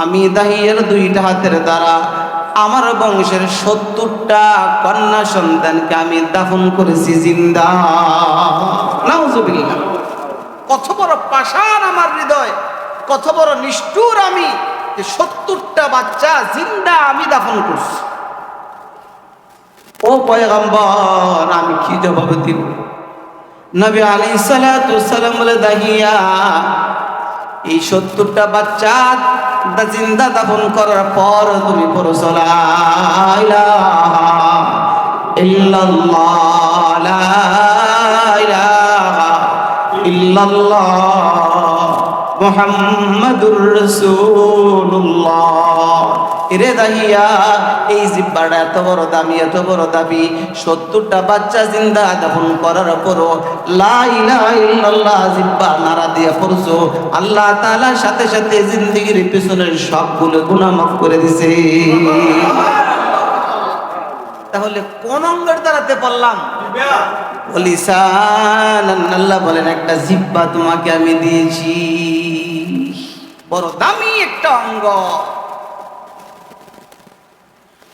আমি দাহিয়ার দুইটা হাতের দ্বারা আমার বংশের 70টা কন্যা সন্তানকে আমি দাফন করেছি জিন্দা। নাউজুবিল্লাহ। কত বড় পাষাণ আমার হৃদয়, কত বড় নিষ্ঠুর আমি, যে 70টা বাচ্চা জিন্দা আমি দাফন করছি। ও পয়গম্বর, আমি কি জবাব দিব? নবী আলাইহিস সালাতু ওয়াস সালাম বলে, দাহিয়া, এই 70টা বাচ্চা জিন্দা দাফন করার পর তুমি পড়ো লা ইলাহা ইল্লাল্লাহ, লা ইলাহা ইল্লাল্লাহ মুহাম্মাদুর রাসূলুল্লাহ। এরে দাহিয়া, এই জিহ্বাটা এত বড় দামি, এত বড় দামি। 70টা বাচ্চা জিন্দা দাফন করার পরও লা ইলাহা ইল্লাল্লাহ জিহ্বা নারা দিয়ে পড়ছো, আল্লাহ তাআলার সাথে সাথে জিন্দেগির পিছনের সবগুলো গুনাহ মাফ করে দিয়েছে। তাহলে কোন অঙ্গের দ্বারাতে পারলাম? লিসান। আল্লাহ বলেন, একটা জিহ্বা তোমাকে আমি দিয়েছি, বড় দামি একটা অঙ্গ।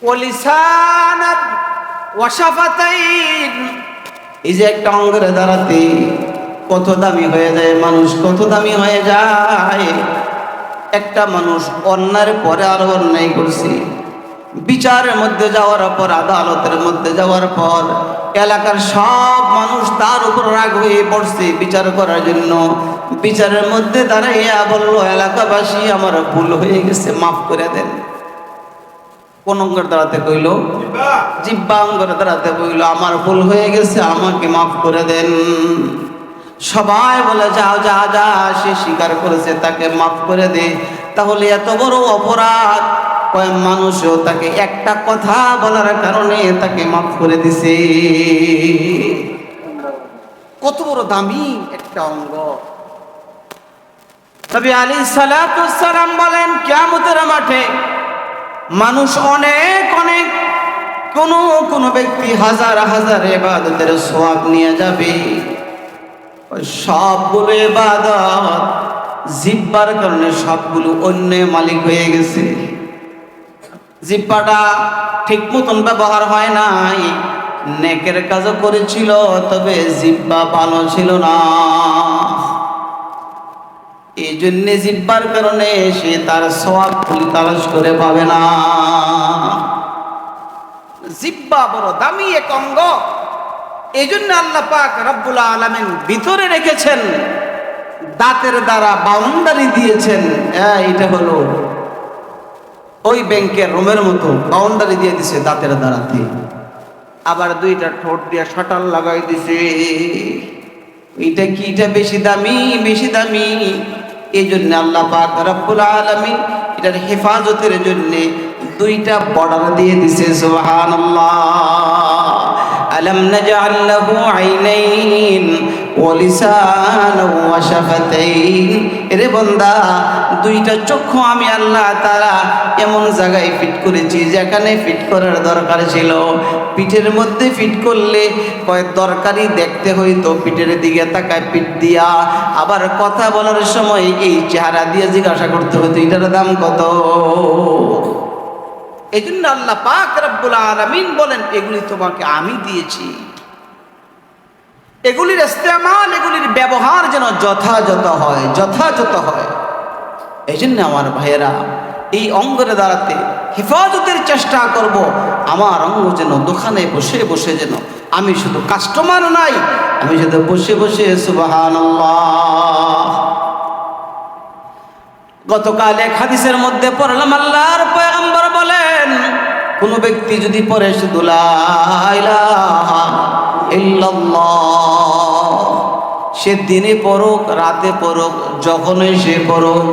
ওয়ালিসানাত ওয়াশাফাতাইন, এই যে একটা অঙ্গের দ্বারাতে কত দামি হয়ে যায় মানুষ, কত দামি হয়ে যায়। একটা মানুষ অন্যায়ের পরে আরো অন্যায় করছে, বিচারের মধ্যে যাওয়ার পর, আদালতের মধ্যে যাওয়ার পর এলাকার সব মানুষ তার উপর রাগ হয়ে পড়ছে বিচার করার জন্য। বিচারের মধ্যে দাঁড়াইয়া বলল, এলাকাবাসী আমার ভুল হয়ে গেছে, মাফ করে দেন। কোন অঙ্গের দাঁড়াতে কইল? জিহ্বা অঙ্গের দাঁড়াতে কইল, আমার ভুল হয়ে গেছে, আমাকে মাফ করে দেন। সবাই বলে, যাও যা যা, সে স্বীকার করেছে, তাকে মাফ করে দে। তাহলে এত বড় অপরাধ, কয়েক মানুষও তাকে একটা কথা বলার কারণে তাকে মাফ করে দিছে। কত বড় দামি একটা অঙ্গ। নবী আলাইহিস সালাতু ওয়াস সালাম বলেন, কিয়ামতের মাঠে মানুষ অনেক অনেক, কোন ব্যক্তি হাজার হাজার ইবাদতের সওয়াব নিয়ে যাবে, ওই সবগুলো ইবাদত জিহ্বার কারণে সবগুলো অন্য মালিক হয়ে গেছে। জিহ্বাটা ঠিক মতন ব্যবহার হয় নাই, নেকের কাজও করেছিল, তবে জিহ্বা ভালো ছিল না। এই জন্য জিহ্বার কারণে সে তার সওয়াব তালাশ করে পাবে না। জিহ্বা বড় দামি এক অঙ্গ। এই জন্য আল্লাহ পাক রব্বুল আলামিন ভিতরে রেখেছেন, দাঁতের দ্বারা বাউন্ডারি দিয়েছেন। এটা হলো ওই ব্যাংকের রুমের মতো বাউন্ডারি দিয়ে দিছে দাঁতের দ্বারাতে। আবার দুইটা ঠোঁট দিয়ে শাটার লাগাই দিছে। এটা কি? এটা বেশি দামি, বেশি দামি। এই জন্য আল্লাহ পাক রব্বুল আলামিন এটার হেফাজতের জন্য দুইটা বর্ডার দিয়ে দিছে। সুবহানাল্লাহ। আলাম নাজআল লাহু আইনাইন ওয়া লিসানান ওয়া শাফাতাইন। এরে বান্দা, দুইটা চক্ষু আমি আল্লাহ তাআলা এমন জায়গায় ফিট করেছি যেখানে ফিট করার দরকার ছিল। পিঠের মধ্যে ফিট করলে কয়েক দরকারি দেখতে হইতো, পিঠের দিকে তাকায় পিঠ দিয়া। আবার কথা বলার সময় এই চেহারা দিয়ে জিজ্ঞাসা করতে হতো, এটার দাম কত। এই জন্য আল্লাহ পাক রব্বুল আলামিন বলেন, এগুলি তোমাকে আমি দিয়েছি, এগুলির ইস্তেমাল, এগুলির ব্যবহার যেন যথাযথ হয়, যথাযথ হয়। এই জন্য আমার ভাইয়েরা, এই অঙ্গের দ্বারাতে হেফাজতের চেষ্টা করব। আমার অঙ্গ যেন দোকানে বসে বসে যেন আমি শুধু কাস্টমার নাই, আমি শুধু বসে বসে সুবহানাল্লাহ। গতকাল এক হাদিসের মধ্যে পড়লাম, আল্লাহর পয়গম্বর বলেন, কোন ব্যক্তি যদি পড়ে শুধু লা ইলাহা ইল্লাল্লাহ, সে দিনে পড়ুক রাতে পড়ুক যখনই সে পড়ুক,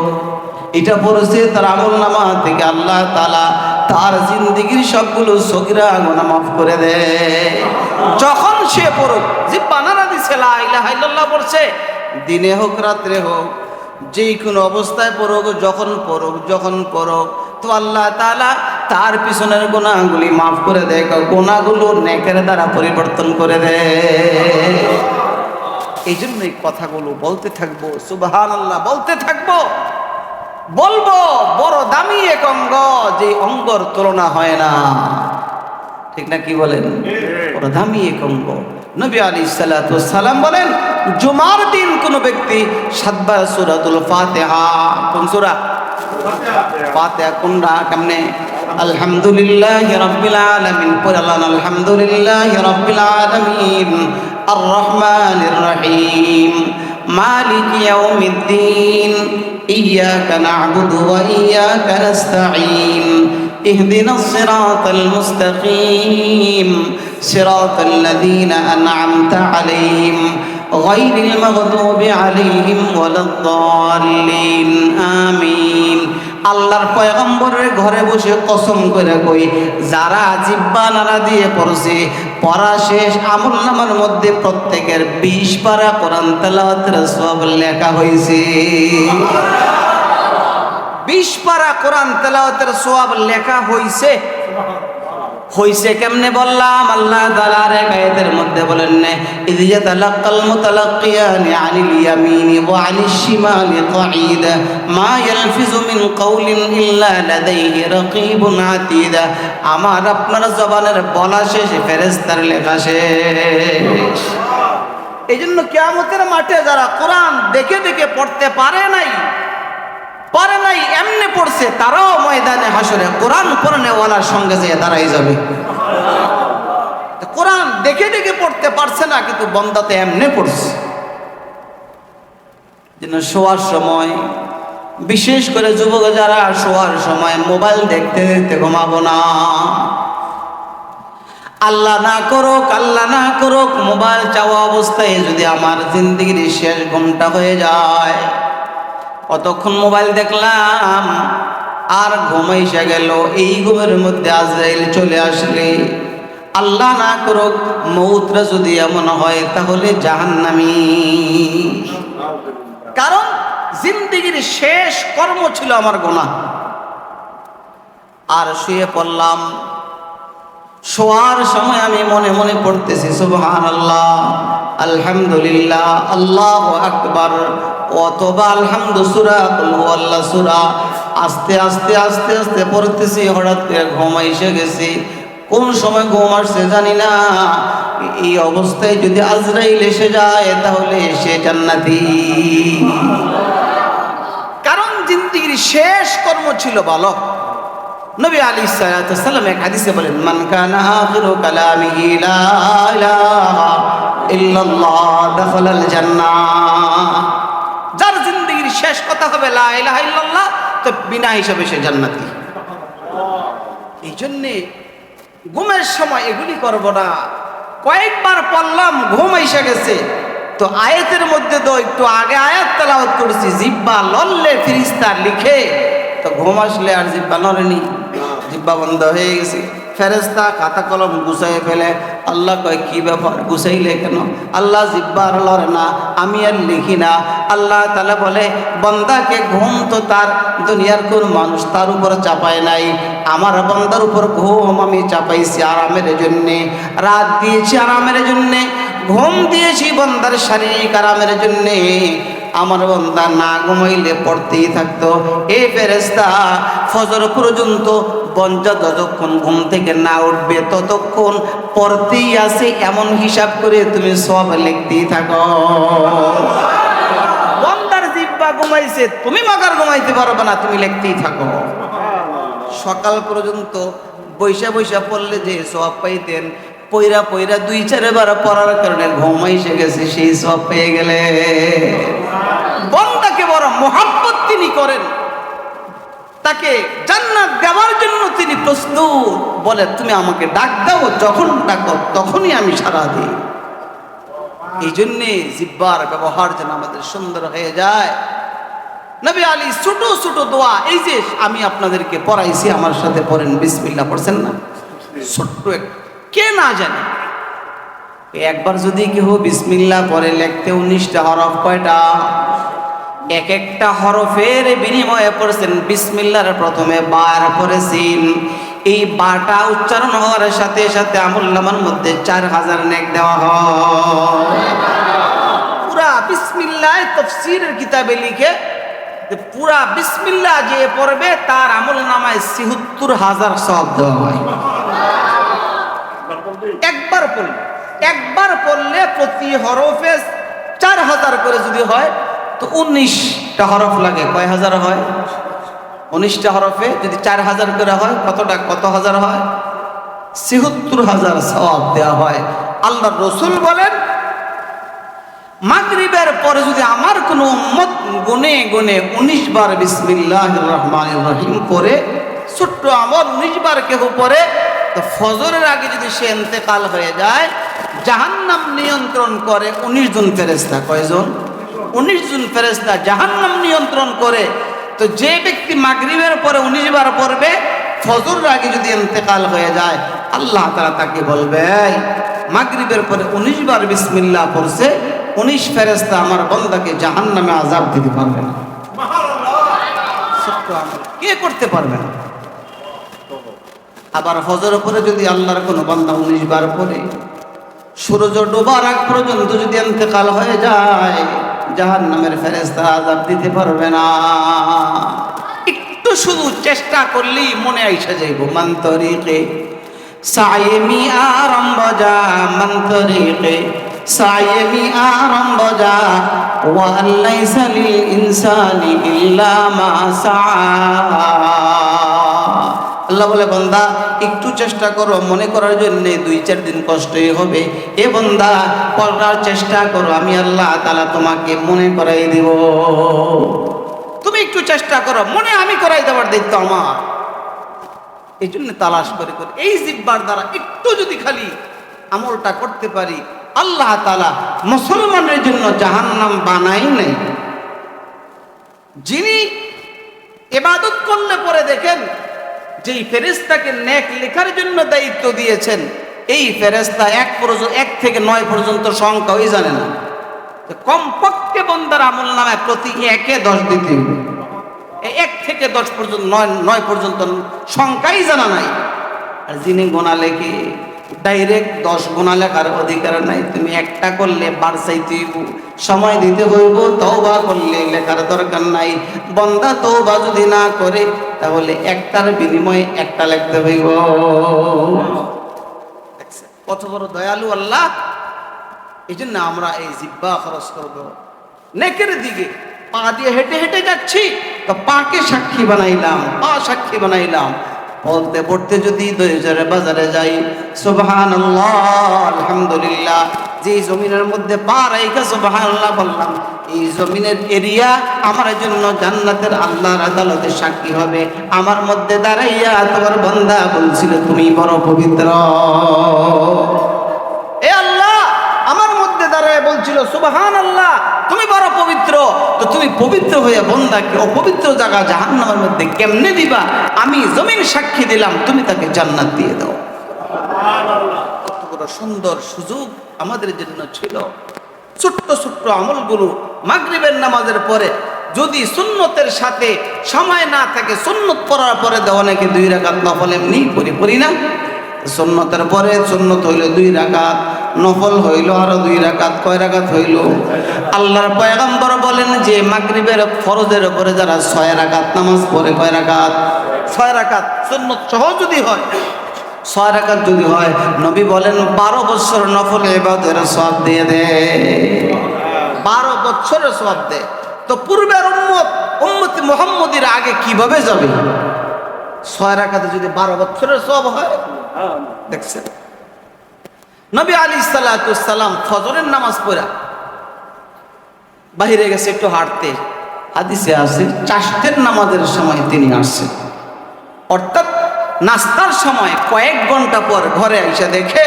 এটা পড়েছে তার আমলনামা থেকে আল্লাহ তাআলা তার জিন্দেগীর সবগুলো সগীরা গুনাহ মাফ করে দেয়। যখন সে পড়ুক, জিহ্বা নাড়া দিছে, লা ইলাহা ইল্লাল্লাহ পড়ছে, দিনে হোক রাত্রে হোক, যে কোনো অবস্থায় পড়ুক, যখন পড়ুক, যখন পড়ুক, তো আল্লাহ তাআলা তার পিছনের গুনাহগুলি মাফ করে দেয়, গুনাহগুলো নেকের দ্বারা পরিবর্তন করে দেয়। এই জন্য এই কথাগুলো বলতে থাকবো, সুবহানাল্লাহ বলতে থাকবো, বলবো। বড় দামি এক অঙ্গ, যে অঙ্গর তুলনা হয় না, ঠিক না? কি বলেন? বড় দামি এক অঙ্গ। নবী আলাইহিস সালাতু ওয়াস সালাম বলেন, জুমার দিন কোন ব্যক্তি 7 বার সূরাতুল ফাতিহা, কোন সূরা? ফাতিহা। কোনটা? কেমনে? আলহামদুলিল্লাহি রাব্বিল আলামিন পড়লাম, আলহামদুলিল্লাহি রাব্বিল আলামিন আর রহমানির রহিম মালিকি ইয়াউমিদ্দিন ইয়্যাকা না'বুদু ওয়া ইয়্যাকা নাস্তাঈন ইহদিনাস সিরাতাল মুস্তাকিম সিরাতাল লাযীনা আন'আমতা আলাইহিম গায়রিল মাগদুবি আলাইহিম ওয়ালাদ-দাল্লিন আমিন। আল্লাহর পয়গম্বরের ঘরে বসে কসম করে কই, যারা জিহ্বা নাড়া দিয়ে পড়ছে, পড়া শেষ আমলনামার মধ্যে প্রত্যেকের 20 পারা কোরআন তেলাওয়াতের সওয়াব লেখা হয়েছে। 20 পারা কোরআন তেলাওয়াতের সওয়াব লেখা হয়েছে। হইছে কেমনে বললাম? আল্লাহ তাআলার আয়াতের মধ্যে বলেন না, ইয ইয়াতালাক্কাল মুতালাক্কিয়ানি আনিল ইয়ামিনি ওয়া আনিশ শিমালি কাঈদ মা ইয়ালফিজু মিন কাওলিন ইল্লা লাদাইহি রাকীবুন আতীদ। আমার আপনার জবানের বলা শেষ, ফেরেশতার লেখা শেষ। এই জন্য কিয়ামতের মাঠে যারা কোরআন দেখে দেখে পড়তে পারে নাই, সবাই এমনি পড়ছে, তারাও ময়দানে হাসরে কোরআন পড়নেওয়ালার সঙ্গে যেয়ে দাঁড়াই যাবে। কোরআন দেখে দেখে পড়তে পারছে না, কিন্তু বন্দাতে এমনি পড়ছে। যেন শোয়ার সময়, বিশেষ করে যুবক যারা শোয়ার সময় মোবাইল দেখতে দেখতে ঘুমাবো না। আল্লাহ না করুক মোবাইল চাওয়া অবস্থায় যদি আমার জিন্দগির শেষ ঘুমটা হয়ে যায়, কতক্ষণ মোবাইল দেখলাম আর ঘুমাইসা গেল, এই ঘুমের মধ্যে আজরাইল চলে আসলে, আল্লাহ না করুক মৌতরা যদি এমন হয়, তাহলে জাহান্নামী। কারণ জিন্দগির শেষ কর্ম ছিল আমার গুনাহ। আর শুয়ে পড়লাম, শোয়ার সময় আমি মনে মনে পড়তেছি সুবহানাল্লাহ, আলহামদুলিল্লাহ, আল্লাহু আকবার, অথবা আলহামদু সূরা, কুল হুয়াল্লাহ সূরা, আস্তে আস্তে আস্তে আস্তে পড়তেছি। হঠাৎ করে ঘুম এসে গেছি। কোন সময় ঘুম আসছে জানি না। এই অবস্থায় যদি আজরাইল এসে যায়, তাহলে সে জান্নাতি। কারণ জিন্দেগির শেষ কর্ম ছিল ভালো। নবী আলাইহিস সালাতু ওয়াস সালাম এক হাদিসে বলেন, মান কানা আখিরু কালামিহি লা ইলাহা ইল্লাল্লাহ দাখালাল জান্নাহ। যার জিন্দেগির শেষ কথা হবে লা ইলাহা ইল্লাল্লাহ, তো বিনা হিসাবে সে জান্নাতি। এই জন্যে ঘুমের সময় এগুলি করব না। কয়েকবার পড়লাম, ঘুম এসে গেছে, তো আয়াতের মধ্যে তো একটু আগে আয়াত তেলাওয়াত করেছি, জিহ্বা লড়লে ফেরেশতা লিখে, তো ঘুম আসলে আর জিহ্বা নড়েনি, জিহ্বা বন্ধ হয়ে গেছে। ফেরেশতা খাতা কলম গুছাই ফেলে। আল্লাহ কয়, কি ব্যাপার, গুছাইলে কেন? আল্লাহ জিহ্বা আর লড়ে না, আমি আর লিখি না। আল্লাহ তাআলা বলে, বান্দাকে ঘুম তো তার দুনিয়ার কোন মানুষ তার উপর চাপায় নাই, আমার বান্দার উপর ঘুম আমি চাপাইছি আরামের জন্যে। রাত দিয়েছি আরামের জন্যে, ঘুম দিয়েছি বান্দার শারীরিক আরামের জন্যে। আমার বান্দা না ঘুমাইলে পড়তেই থাকতো। এ ফেরেশতা, ফজর পর্যন্ত বঞ্জা যতক্ষণ ঘুম থেকে না উঠবে ততক্ষণ পড়তেই আছে, এমন হিসাব করে তুমি সব লিখতেই থাকো। বান্দার জিহ্বা ঘুমাইছে, তুমি মাগার ঘুমাইতে পারবে না, তুমি লিখতেই থাকো। সকাল পর্যন্ত বৈশা বৈশা পড়লে যে সওয়াব পাইতেন, পইরা পইরা 2-4 বার পড়ার কারণে ঘুম এসে গেছে, সেই সওয়াব পেয়ে গেলে। বান্দাকে বড় মোহাব্বত তিনি করেন, তাকে জান্নাত দেওয়ার জন্য তিনি প্রস্তুত। বলে, তুমি আমাকে ডাক দাও, যখন ডাকো তখনই আমি সাড়া দিই। এই জন্যে জিহ্বার ব্যবহার যেন আমাদের সুন্দর হয়ে যায়। নবী আলী ছোট ছোট দোয়া, এই যে আমি আপনাদেরকে পড়াইছি, আমার সাথে পড়েন, বিসমিল্লাহ পড়ছেন না? ছোট্ট কে না জানে, একবার যদি কেউ বিসমিল্লাহ পড়ে, লিখতে 19টা হরফ। কয়টা? এক একটা হরফের বিনিময়ে পড়ছেন বিসমিল্লাহর প্রথমে বার পড়েছেন, এই বাটা উচ্চারণ হওয়ার সাথে সাথে আমুল্লামার মধ্যে 4000 নেক দেওয়া হয়। পুরা বিসমিল্লাহ তাফসীরের কিতাবে লিখে, পুরা বিসমিল্লাহ যে পড়বে তার আমল নামায় 76000 সওয়াব দেওয়া হয়। একবার পড়লে প্রতি হরফে 4000 করে যদি হয়, তো 19টা হরফ লাগে, কয় হাজার হয়? 19টা হরফে যদি 4000 করে হয়, কত হাজার হয়? 76000 সওয়াব দেওয়া হয়। আল্লাহর রাসূল বলেন, মাগরিবের পরে যদি আমার কোনো উম্মত গুনে গুনে 19 বার বিসমিল্লাহির রহমানির রহিম পড়ে, ছোট্ট আমল 19 বার কেউ পড়ে, তো ফজরের আগে যদি সে ইন্তেকাল হয়ে যায়, জাহান্নাম নিয়ন্ত্রণ করে 19 জন ফেরেশতা। কয়জন? 19 জন ফেরেশতা জাহান্নাম নিয়ন্ত্রণ করে। তো যে ব্যক্তি মাগরিবের পরে 19 বার পড়বে, ফজরের আগে যদি ইন্তেকাল হয়ে যায়, আল্লাহ তাআলা তাকে বলবে, মাগরিবের পরে 19 বার বিসমিল্লাহ পড়ছে, 19 ফেরেশতা আমার বান্দাকে জাহান্নামে আযাব দিতে পারবে না। কে করতে পারবে না? আবার ফজরের পরে যদি আল্লাহর কোনো বান্দা 19 বার পড়ে, সূর্য ডোবার আগ পর্যন্ত যদি ইন্তেকাল হয়ে যায়, জাহান্নামের ফেরেশতা আযাব দিতে পারবে না। একটু শুধু চেষ্টা করলেই মনে আইসা যাইব, মান তরিকে সাইমি আরম্ভ যা, মান তরিকে সায়েমি আরম্ভ যা ওয়াল্লাইসা লিল ইনসানি ইল্লা মা সাআ। আল্লাহ বলে বান্দা একটু চেষ্টা করো, মনে করার জন্য 2-4 দিন কষ্টই হবে। এ বান্দা করার চেষ্টা করো, আমি আল্লাহ তাআলা তোমাকে মনে করাই দেব। তুমি একটু চেষ্টা করো, মনে আমি করাই দেওয়ার দায়িত্ব আমার। এই জন্য তালাশ করে করে এই জিহ্বার দ্বারা একটু যদি খালি আমলটা করতে পারি, আল্লাহ তাআলা মুসলমানের জন্য জাহান্নাম বানাই নাই। যিনি ইবাদত করলে পরে দেখেন যেই ফেরেশতাকে নেক লেখার জন্য দায়িত্ব দিয়েছেন, এই ফেরেশতা 1 থেকে 9 পর্যন্ত সংখ্যা ওই জানে না। কমপক্ষে বান্দার আমল নামায় প্রতি 1-এ 10 দিতে হবে। 1 থেকে 10 পর্যন্ত 9 পর্যন্ত সংখ্যাই জানা নাই। আর যিনি গোনা লেখে ডাইরেক্ট 10 গোনা লেখার অধিকার নাই। তুমি একটা করলে বাড়াইতে হইব, সময় দিতে হইব। তওবা করলে লেখার দরকার নাই। বান্দা তওবা যদি না করে তাহলে একটার বিনিময়ে একটা লিখতে হইব। কত বড় দয়ালু আল্লাহ। এই জন্য আমরা এই জিহ্বা খরচ করব নেকের দিকে। পা দিয়ে হেঁটে হেঁটে যাচ্ছি তো পাকে সাক্ষী বানাইলাম, পা সাক্ষী বানাইলাম। বলতে পড়তে যদি বাজারে যাই সুবহানাল্লাহ আলহামদুলিল্লাহ, যে জমিনের মধ্যে পা রাইখা সুবহানাল্লাহ বললাম, এই জমিনের এরিয়া আমার জন্য জান্নাতের আল্লাহর আদালতে সাক্ষী হবে। আমার মধ্যে দাঁড়াইয়া তোমার বান্দা বলছিল তুমি বড় পবিত্র। এ আল্লাহ আমার মধ্যে দাঁড়ায় বলছিল সুবহানাল্লাহ তুমি বড় পবিত্র। তো তুমি পবিত্র হয়ে বান্দাকে অপবিত্র জায়গা জাহান্নামের মধ্যে কেমনে দিবা? আমি জমিন সাক্ষী দিলাম, তুমি তাকে জান্নাত দিয়ে দাও। সুবহানাল্লাহ। কত বড় সুন্দর সুযোগ আমাদের জন্য ছিল। ছোট্ট ছোট্ট আমলগুলো মাগরিবের নামাজের পরে যদি সুন্নতের সাথে সময় না থাকে, সুন্নত পড়ার পরে দেওয়া নাকি 2 রাকাত নফল এমনি পড়ি না। সুন্নতের পরে সুন্নত হইল 2 রাকাত, নফল হইল আরো 2 রাকাত। কয় রাকাত হইল? আল্লাহর পয়গম্বর বলেন যে মাগরিবের ফরজের উপরে যারা 6 রাকাত নামাজ পড়ে, কয় রাকাত? 6 রাকাত সুন্নত সহ যদি হয়, 6 রাকাত যদি হয়, নবী বলেন 12 বছর নফল ইবাদতের সওয়াব দিয়ে দেয়। 12 বছরের সওয়াব দেয়। তো পূর্বের উম্মতি মুহাম্মদীর আগে কিভাবে যাবে? 6 রাকাতে যদি 12 বছরের সওয়াব হয়, দেখছেন নবী আলাইহিস সালাতু ওয়াস সালাম ফজরের নামাজ পড়া বাইরে গেছে একটু হাঁটতে। হাদিসে আছে চাষতের নামাজের সময় তিনি আসছেন, অর্থাৎ নাস্তার সময় কয়েক ঘন্টা পর ঘরে এসে দেখে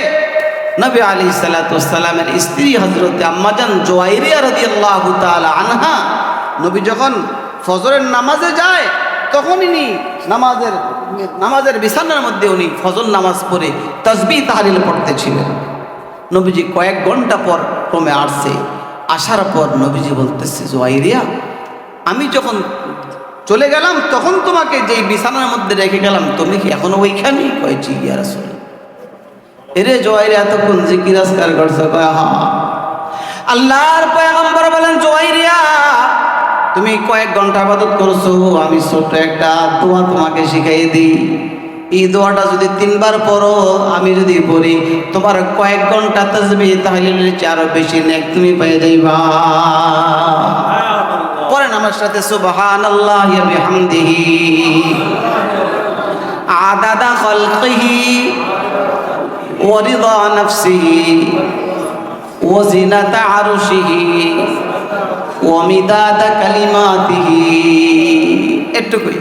নবী আলাইহিস সালাতু ওয়াস সালামের স্ত্রী হযরত আম্মাজান জুয়াইরিয়া রাদিয়াল্লাহু তাআলা আনহা, নবী যখন ফজরের নামাজে যায় তখন ইনি নামাজের বিছানার মধ্যে উনি ফজর নামাজ পড়ে তাসবিহ তাহলিল পড়তেছিলেন। নবীজি কয়েক ঘন্টা পর ক্রমে আসছে। আসার পর নবীজি বলতেছে, জুয়াইরিয়া আমি যখন চলে গেলাম তখন তোমাকে যেই বিছানার মধ্যে রেখে গেলাম তুমি কি এখনো ওইখানেই? কয়েছি ইয়া রাসূল। এরে জুয়াইরিয়া এতক্ষণ জিকির আজকার করছো? কয় হ্যাঁ। আল্লাহর পয়গম্বর বলেন, জুয়াইরিয়া তুমি কয়েক ঘন্টা ইবাদত করছো, আমি ছোট একটা দোয়া তোমাকে শিখাই দিই। এই দোয়াটা যদি 3 বার পড়ো, আমি যদি পড়ি, তোমার কয়েক ঘন্টা তাসবিহ তাহলিলের চেয়ে আরো বেশি নেক তুমি পেয়ে যাইবা। পড়েন আমার সাথে, সুবহানাল্লাহি ওয়া বিহামদিহি আদাদা খালকিহি ওয়া রিদা নাফসিহি ওয়া জিনাতা আরশিহি ওয়া মিদাদা কালিমাতিহি। এটুকুই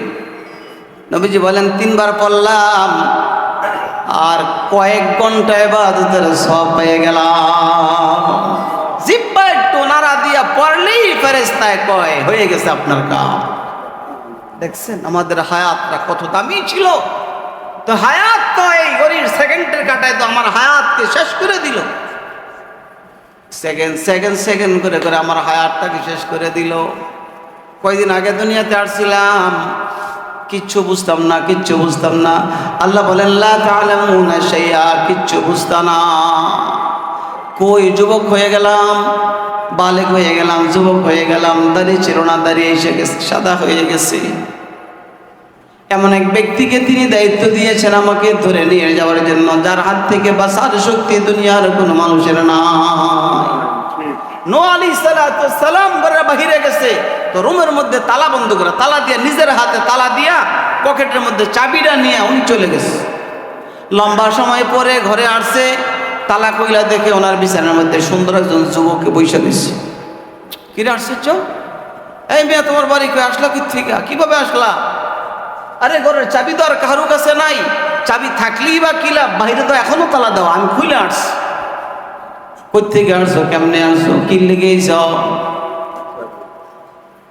নবীজি বলেন 3 বার পড়লাম আর কয়েক ঘন্টা ইবাদতের সওয়াব পেয়ে গেলাম। জিহ্বা একটু নাড়া দিয়া পড়লেই ফেরেশতায় কয় হয়ে গেছে আপনার কাম। দেখছেন আমাদের হায়াতটা কত দামি ছিল। তো হায়াত তো এই ঘড়ির সেকেন্ডের কাটায় তো আমার হায়াতকে শেষ করে দিল। সেকেন্ড করে করে আমার হায়াতটাকে শেষ করে দিল। কয়দিন আগে দুনিয়াতে আসছিলাম, কিচ্ছু বুঝতাম না। আল্লাহ বলেন লা তা'লামুনা শাইআ, কিচ্ছু বুঝতাম না। কই যুবক হয়ে গেলাম, বালেগ হয়ে গেলাম, যুবক হয়ে গেলাম, দাড়ি ছিল না, দাড়ি এসে গেছে, সাদা হয়ে গেছে। এমন এক ব্যক্তিকে তিনি দায়িত্ব দিয়েছেন আমাকে ধরে নিয়ে যাওয়ার জন্য, যার হাত থেকে বাঁচার শক্তি দুনিয়ার কোনো মানুষের নাই। নূহ আলাইহিস সালাম ঘরের বাহিরে গেছে, তো রুমের মধ্যে তালা বন্ধ করে, তালা দিয়ে নিজের হাতে তালা দিয়া পকেটের মধ্যে চাবিটা নিয়ে উনি চলে গেছে। লম্বা সময় পরে ঘরে আসছে, তালা কইলা দেখে ওনার বিছানার মধ্যে সুন্দর একজন যুবককে বসে দিচ্ছে। কিরে আশ্চর্য, এই মেয়ে তোমার বাড়ি কই আসলা কি থেকে, কিভাবে আসলা? আরে ঘরের চাবি তো আর কারো কাছে নাই, চাবি থাকলেই বা কি লাভ, বাইরে তো এখনো তালা দাও, আমি খুলে আসছি। কোথেকে আসছো, কেমনে আসছো, কি লেগে যাও?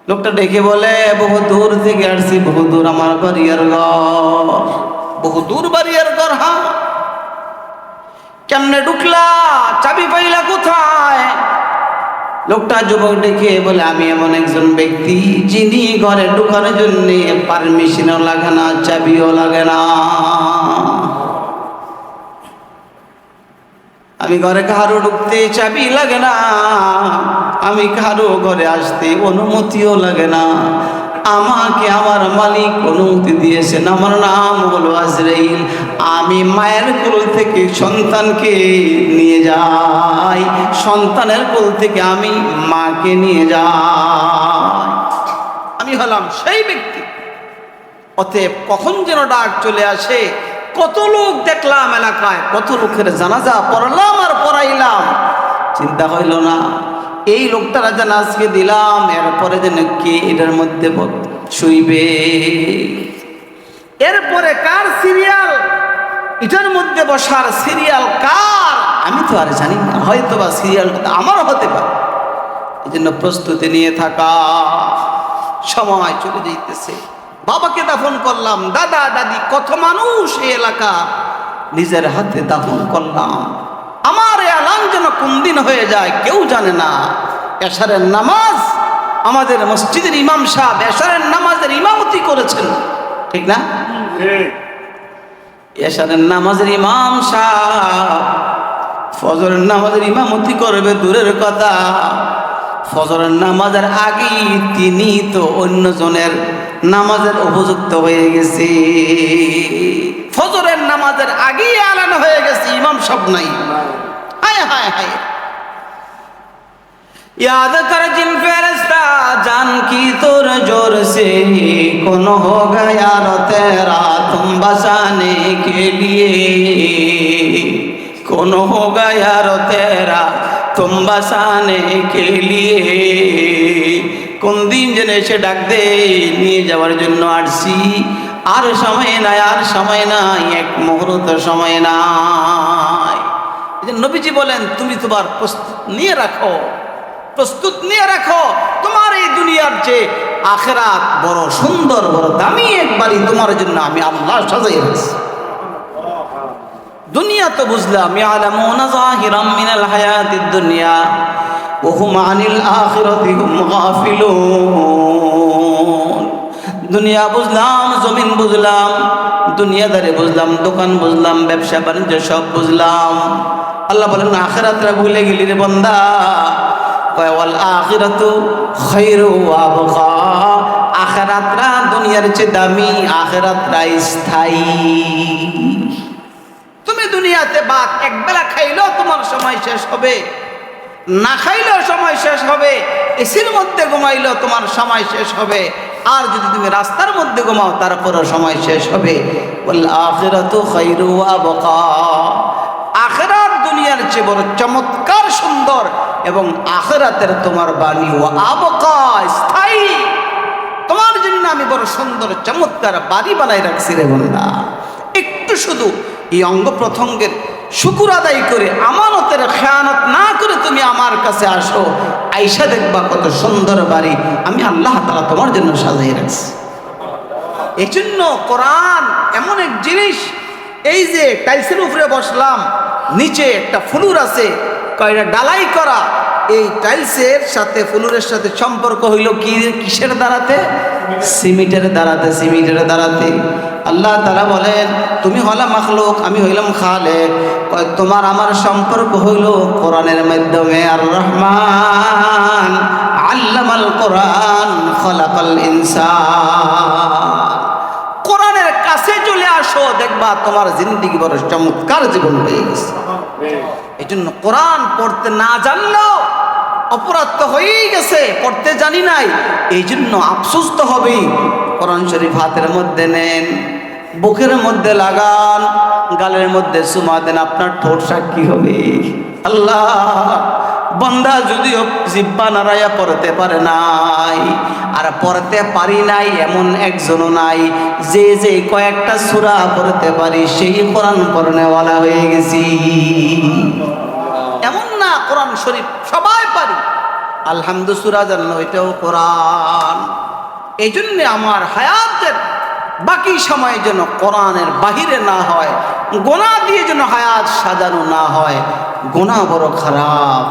লোকটা ডেকে বলে বহু দূর থেকে আসছি, বহু দূর আমার বাড়িয়ার ঘর। বহু দূর বাড়িয়ার ঘর? হ্যাঁ। কেমনে ঢুকলা, চাবি পাইলা কোথায়? লোকটা যুবক ডেকে বলে আমি এমন একজন ব্যক্তি যিনি ঘরে ঢুকার জন্য পারমিশনও লাগে না, চাবিও লাগে না। আমি ঘরে কারো ঢুকতে চাবি লাগে না, আমি কারো ঘরে আসতে অনুমতিও লাগে না। আমাকে আমার মালিক অনুমতি দিয়েছেন, আমার নাম হলো আজরাইল। আমি মায়ের কোল থেকে সন্তানকে নিয়ে যাই, সন্তানের কোল থেকে আমি মাকে নিয়ে যাই। আমি হলাম সেই ব্যক্তি। অতএব কখন যেন ডাক চলে আসে, কত লোক দেখলাম এলাকায়, কত লোকের জানাজা পড়লাম আর পড়াইলাম, চিন্তা হইল না এই লোকটারা যেন আজকে দিলাম, এরপরে যেন কে এটার মধ্যে শুইবে, এরপরে কার সিরিয়াল, এটার মধ্যে বসার সিরিয়াল কার আমি তো আর জানি না, হয়তো বা সিরিয়ালটা আমারও হতে পারে। এই জন্য প্রস্তুতি নিয়ে থাকা। সময় চলে যাইতেছে, বাবাকে দাফন করলাম, দাদা দাদি কত মানুষ এই এলাকা নিজের হাতে দাফন করলাম। আমার এলান যেন কোন দিন হয়ে যায় কেউ জানে না। এশারের নামাজ আমাদের মসজিদের ইমাম সাহেব এশারের নামাজের ইমামতি করেছেন, ঠিক না? এশারের নামাজের ইমাম সাহেব ফজরের নামাজের ইমামতি করবে দূরের কথা, ফজরের নামাজের আগেই তিনি তো অন্যজনের নামাজের উপযুক্ত হয়ে গেছে। ফজরের নামাজের আগেই এলান হয়ে গেছে, ইমাম সব নাই। হায় হায় হায়, याद कर जिन फरिश्ता जान की तुर जोर से कौन हो गया रो तेरा तुम बचाने के लिए, कौन हो गया रो तेरा तुम बचाने के लिए। কোন দিন যেন এসে ডাক দে, নিয়ে যাওয়ার জন্য আসছি, আর সময় নাই, আর সময় নাই, এক মুহূর্ত সময় নাই। নবীজি বলেন তুমি তোমার প্রস্তুত নিয়ে রাখো, প্রস্তুত নিয়ে রাখো। তোমার এই দুনিয়ার যে আখিরাত বড় সুন্দর, বড় দামি এক বাড়ি তোমার জন্য আমি আল্লাহ সাজাই রাখছি। দুনিয়া তো বুঝলাম, ইয়ালামুনা যাহিরাম মিনাল হায়াতিদ দুনিয়া ওয়া হুম আনিল আখিরাতি হুম গাফিলুন। দুনিয়া বুঝলাম, জমিন বুঝলাম, দুনিয়াদারি বুঝলাম, দোকান বুঝলাম, ব্যবসা বাণিজ্য সব বুঝলাম। আল্লাহ বলেন আখিরাতটা ভুলে গেলি রে বান্দা। ওয়াল আখিরাতু খায়রু ওয়া আবকা, আখিরাতটা দুনিয়ার চেয়ে দামি, আখিরাতটা স্থায়ী। তুমি দুনিয়াতে ভাত একবেলা খাইলেও তোমার সময় শেষ হবে, না খাইলেও সময় শেষ হবে, এসির মধ্যে ঘুমাইলেও তোমার সময় শেষ হবে, আর যদি তুমি রাস্তার মধ্যে ঘুমাও তারপরও সময় শেষ হবে। ওয়াল আখিরাতু খায়রু ওয়া আবকা, আখিরাত দুনিয়ার চেয়ে বড় চমৎকার সুন্দর, এবং আখিরাতের তোমার বাণী ও আবকা স্থায়ী। তোমার জন্য আমি বড় সুন্দর চমৎকার বাড়ি বানাই রাখছি রে বান্দা। একটু শুধু এই অঙ্গ প্রত্যঙ্গের শুকর আদায় করে, আমানতের খেয়ানত না করে তুমি আমার কাছে আসো, আইসা দেখবা কত সুন্দর বাড়ি আমি আল্লাহ তাআলা তোমার জন্য সাজিয়ে রাখছি। এই জন্য কোরআন এমন এক জিনিস, এই যে টাইলসের উপরে বসলাম, নিচে একটা ফুলুর আছে, কয়টা ডালাই করা, এই টাইলসের সাথে ফুলুরের সাথে সম্পর্ক হইল কি, কিসের দ্বারাতে? সিমেন্টের দ্বারাতে, সিমেন্টের দ্বারাতে। আল্লাহ তাআলা বলেন তুমি হলা মাখলুক, আমি হইলাম খালেক। তোমার আমার সম্পর্ক হইল কোরআনের মাধ্যমে। আর রহমান আল্লামাল কোরআন খালাকাল ইনসান। কোরআন আসো, দেখবা তোমার জিন্দেগি বড় চমৎকার জীবন হয়ে গেছে। এই জন্য কোরআন পড়তে না জানলেও অপরাধ তো হয়েই গেছে, পড়তে জানি নাই, এই জন্য আফসোস তো হবেই। কোরআন শরীফ হাতের মধ্যে নেন, বুকের মধ্যে লাগান, গালের মধ্যে চুমা দেন, আপনার ঠোঁট সাক্ষী হবে। আল্লাহ, বান্দা যদিও জিব্বা নাড়াইয়া পড়তে পারে নাই, আর পড়তে পারি নাই এমন একজনও নাই, যে যে কয়েকটা সূরা পড়তে পারি সেই কোরআন পড়নেওয়ালা হয়ে গেছি। এমন না কোরআন শরীফ সবাই পারি, আলহামদু সূরা জানলো, এটাও কোরআন। এই জন্যে আমার হায়াতের বাকি সময় যেন কোরআনের বাহিরে না হয়, গোনাহ দিয়ে যেন হায়াত সাজানো না হয়। গোনাহ বড় খারাপ,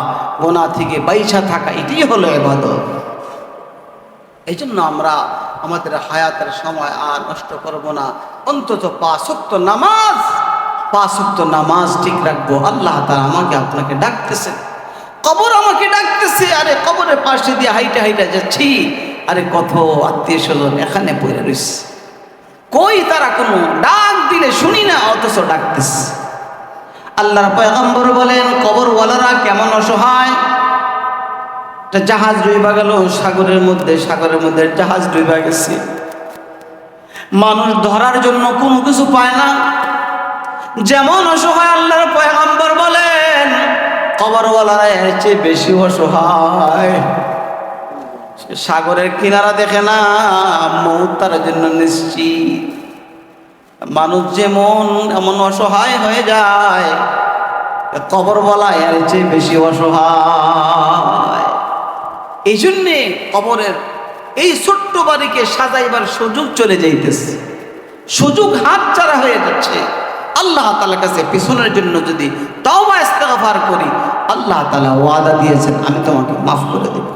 গোনাহ থেকে বাইচা থাকা এটাই হলো ইবাদত। এই জন্য আমরা আমাদের হায়াতের সময় আর নষ্ট করব না, অন্তত 5 ওয়াক্ত নামাজ ঠিক রাখবো। আল্লাহ তাআলা আমাকে আপনাকে ডাকতেছে, কবর আমাকে ডাকতেছে। আরে কবরের পাশে দিয়ে হাইটা হাইটা যাচ্ছি, আরে কত আত্মীয় স্বজন এখানে পড়ে রয়েছে, কই তারা কোনো ডাক দিলে শুনি না, অথচ ডাকতেছে। আল্লাহর পয়গম্বর বলেন কবরওয়ালারা কেমন অসহায়। একটা জাহাজ ডুইবা গেল সাগরের মধ্যে জাহাজ ডুইবা গেছে, মানুষ ধরার জন্য কোনো কিছু পায় না, যেমন অসহায় আল্লাহর পয়গম্বর বলেন কবরওয়ালারা এর চেয়ে বেশি অসহায়। সাগরের কিনারা দেখে না, মৌত তার জন্য নিশ্চিত। মানুষ যেমন এমন অসহায় হয়ে যায়, কবরওয়ালা এর চেয়ে বেশি অসহায়। এই জন্যে কবরের এই ছোট্ট বাড়িকে সাজাইবার সুযোগ চলে যাইতেছে, সুযোগ হাতছাড়া হয়ে যাচ্ছে। আল্লাহ তাআলার কাছে পিছনের জন্য যদি তওবা ইস্তেগফার করি, আল্লাহ তাআলা ওয়াদা দিয়েছেন আমি তোমাকে মাফ করে দেব।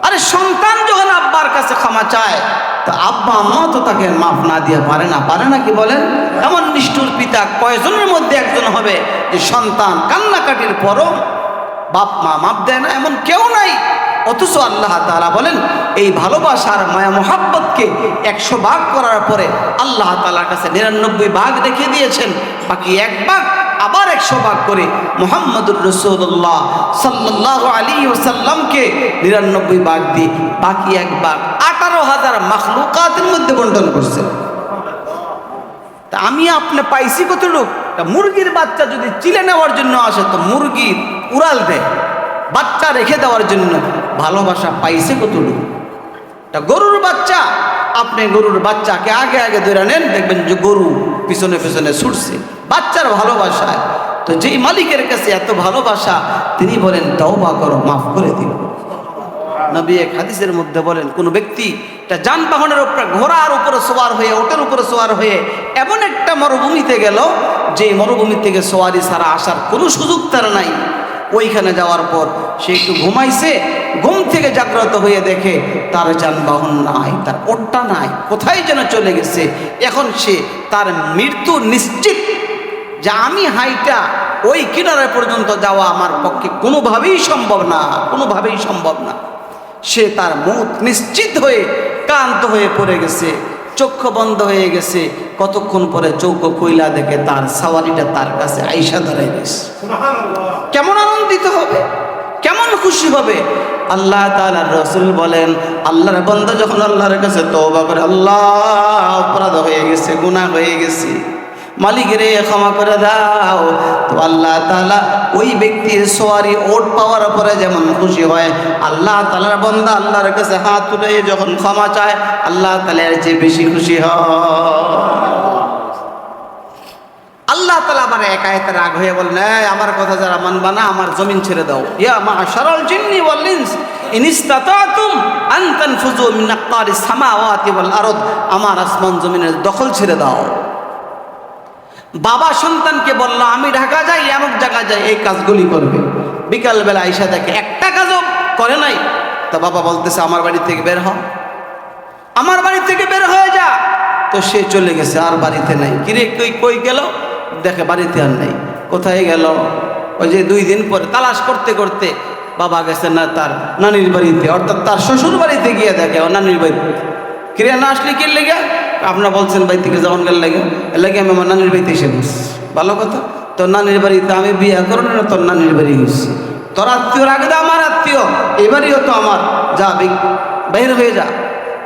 আরে সন্তান যখন আব্বার কাছে ক্ষমা চায়, তো আব্বা আম্মা তো তাকে মাফ না দিয়ে পারে না কি বলেন? এমন নিষ্ঠুর পিতা কয়জনের মধ্যে একজন হবে যে সন্তান কান্নাকাটির পরও বাপ মা মাফ দেয় না? এমন কেউ নাই। অথচ আল্লাহ তাআলা বলেন এই ভালোবাসার মায়া মোহাব্বতকে 100 ভাগ করার পরে আল্লাহ তাআলার কাছে 99 ভাগ রেখে দিয়েছেন, বাকি 1 ভাগ আবার 100 ভাগ করে মুহাম্মদুর রাসূলুল্লাহ সাল্লাল্লাহু আলাইহি ওয়াসাল্লামকে 99 ভাগ দিয়ে বাকি 1 ভাগ 18,000 মাখলুকাতের মধ্যে বন্টন করছেন। তা আমি আপনি পাইছি কতটুক? মুরগির বাচ্চা যদি চিলে নেওয়ার জন্য আসে তো মুরগি উড়াল দেয়, বাচ্চা রেখে দেওয়ার জন্য ভালোবাসা পাইছে কতটুকু? গরুর বাচ্চা, আপনি গরুর বাচ্চাকে আগে আগে ধরে নেন, দেখবেন যে গরু পিছনে পিছনে ছুটছে বাচ্চার ভালোবাসায়। তো যেই মালিকের কাছে এত ভালোবাসা, তিনি বলেন তওবা করো, মাফ করে দিন। নবী এক হাদিসের মধ্যে বলেন কোন ব্যক্তি যানবাহনের উপরে, ঘোড়ার উপরে সওয়ার হয়ে, ওটের উপরে সওয়ার হয়ে এমন একটা মরুভূমিতে গেল যে মরুভূমি থেকে সওয়ারি ছাড়া আসার কোনো সুযোগ তার নাই। ওইখানে যাওয়ার পর সে একটু ঘুমাইছে, ঘুম থেকে জাগ্রত হয়ে দেখে তার যানবাহন নাই, তার ওটটা নাই, কোথায় যেন চলে গেছে। এখন সে তার মৃত্যু নিশ্চিত, যে আমি হাইটা ওই কিনারে পর্যন্ত যাওয়া আমার পক্ষে কোনোভাবেই সম্ভব না। সে তার মৌত নিশ্চিত হয়ে ক্লান্ত হয়ে পড়ে গেছে, চক্ষু বন্ধ হয়ে গেছে। কতক্ষণ পরে চৌকো কইলা দেখে তার সাওয়ারিটা তার কাছে আইসা দাঁড়ায় গেছে। কেমন আনন্দিত হবে, কেমন খুশি হবে। আল্লাহ তাআলার রাসূল বলেন আল্লাহর বান্দা যখন আল্লাহর কাছে তওবা করে, আল্লাহ অপরাধ হয়ে গেছে, গুনাহ হয়ে গেছে, মালিক রে ক্ষমা করে দাও, তো আল্লাহ তাআলা ওই ব্যক্তির সওয়ারি ওট পাওয়ার পরে যেমন খুশি হয়, আল্লাহ তাআলার বান্দা আল্লাহর কাছে হাত তুলে যখন ক্ষমা চায়, আল্লাহ তাআলা এর চেয়ে বেশি খুশি হয়। আল্লাহ তাআলা আবার এক আয়াতে রাগ হয়ে বলেন, আমার কথা যারা মানবা না, আমার জমিন ছেড়ে দাও। ইয়া মা'শারাল জিন্নি ওয়াল ইনস ইন ইসতাতাতুম আন তানফুযু মিন আক্তারিস সামাওয়াতি ওয়াল আরদ, আমার আসমান জমিনের দখল ছেড়ে দাও। বাবা সন্তানকে বলল আমি ঢাকা যাই, এমন জায়গা যাই, এই কাজগুলি করবে। বিকালবেলা আইসা দেখে একটা কাজও করে নাই। তা বাবা বলতেছে আমার বাড়ি থেকে বের হ, আমার বাড়ি থেকে বের হয়ে যা। তো সে চলে গেছে, আর বাড়িতে নাই। কিরে কই গেল? দেখে বাড়িতে আর নাই। কোথায় গেল? ওই যে 2 দিন পরে তালাশ করতে করতে বাবা গেছে না তার নানির বাড়িতে, অর্থাৎ তার শ্বশুর বাড়িতে গিয়ে দেখে ও নানির বাড়িতে। কিরে না আসলি কি লেগে? আপনারা বলছেন বাড়ি থেকে যখন গেল লাগে এর লাগে আমি আমার নানির বাড়িতে এসে বসছি। ভালো কথা, তোর নানির বাড়িতে আমি বিয়ে করো না, তোর নানির বাড়ি গেছি। তোর আত্মীয়র আগে তো আমার আত্মীয়, এবারইও তো আমার। যা বাইরে হয়ে যা।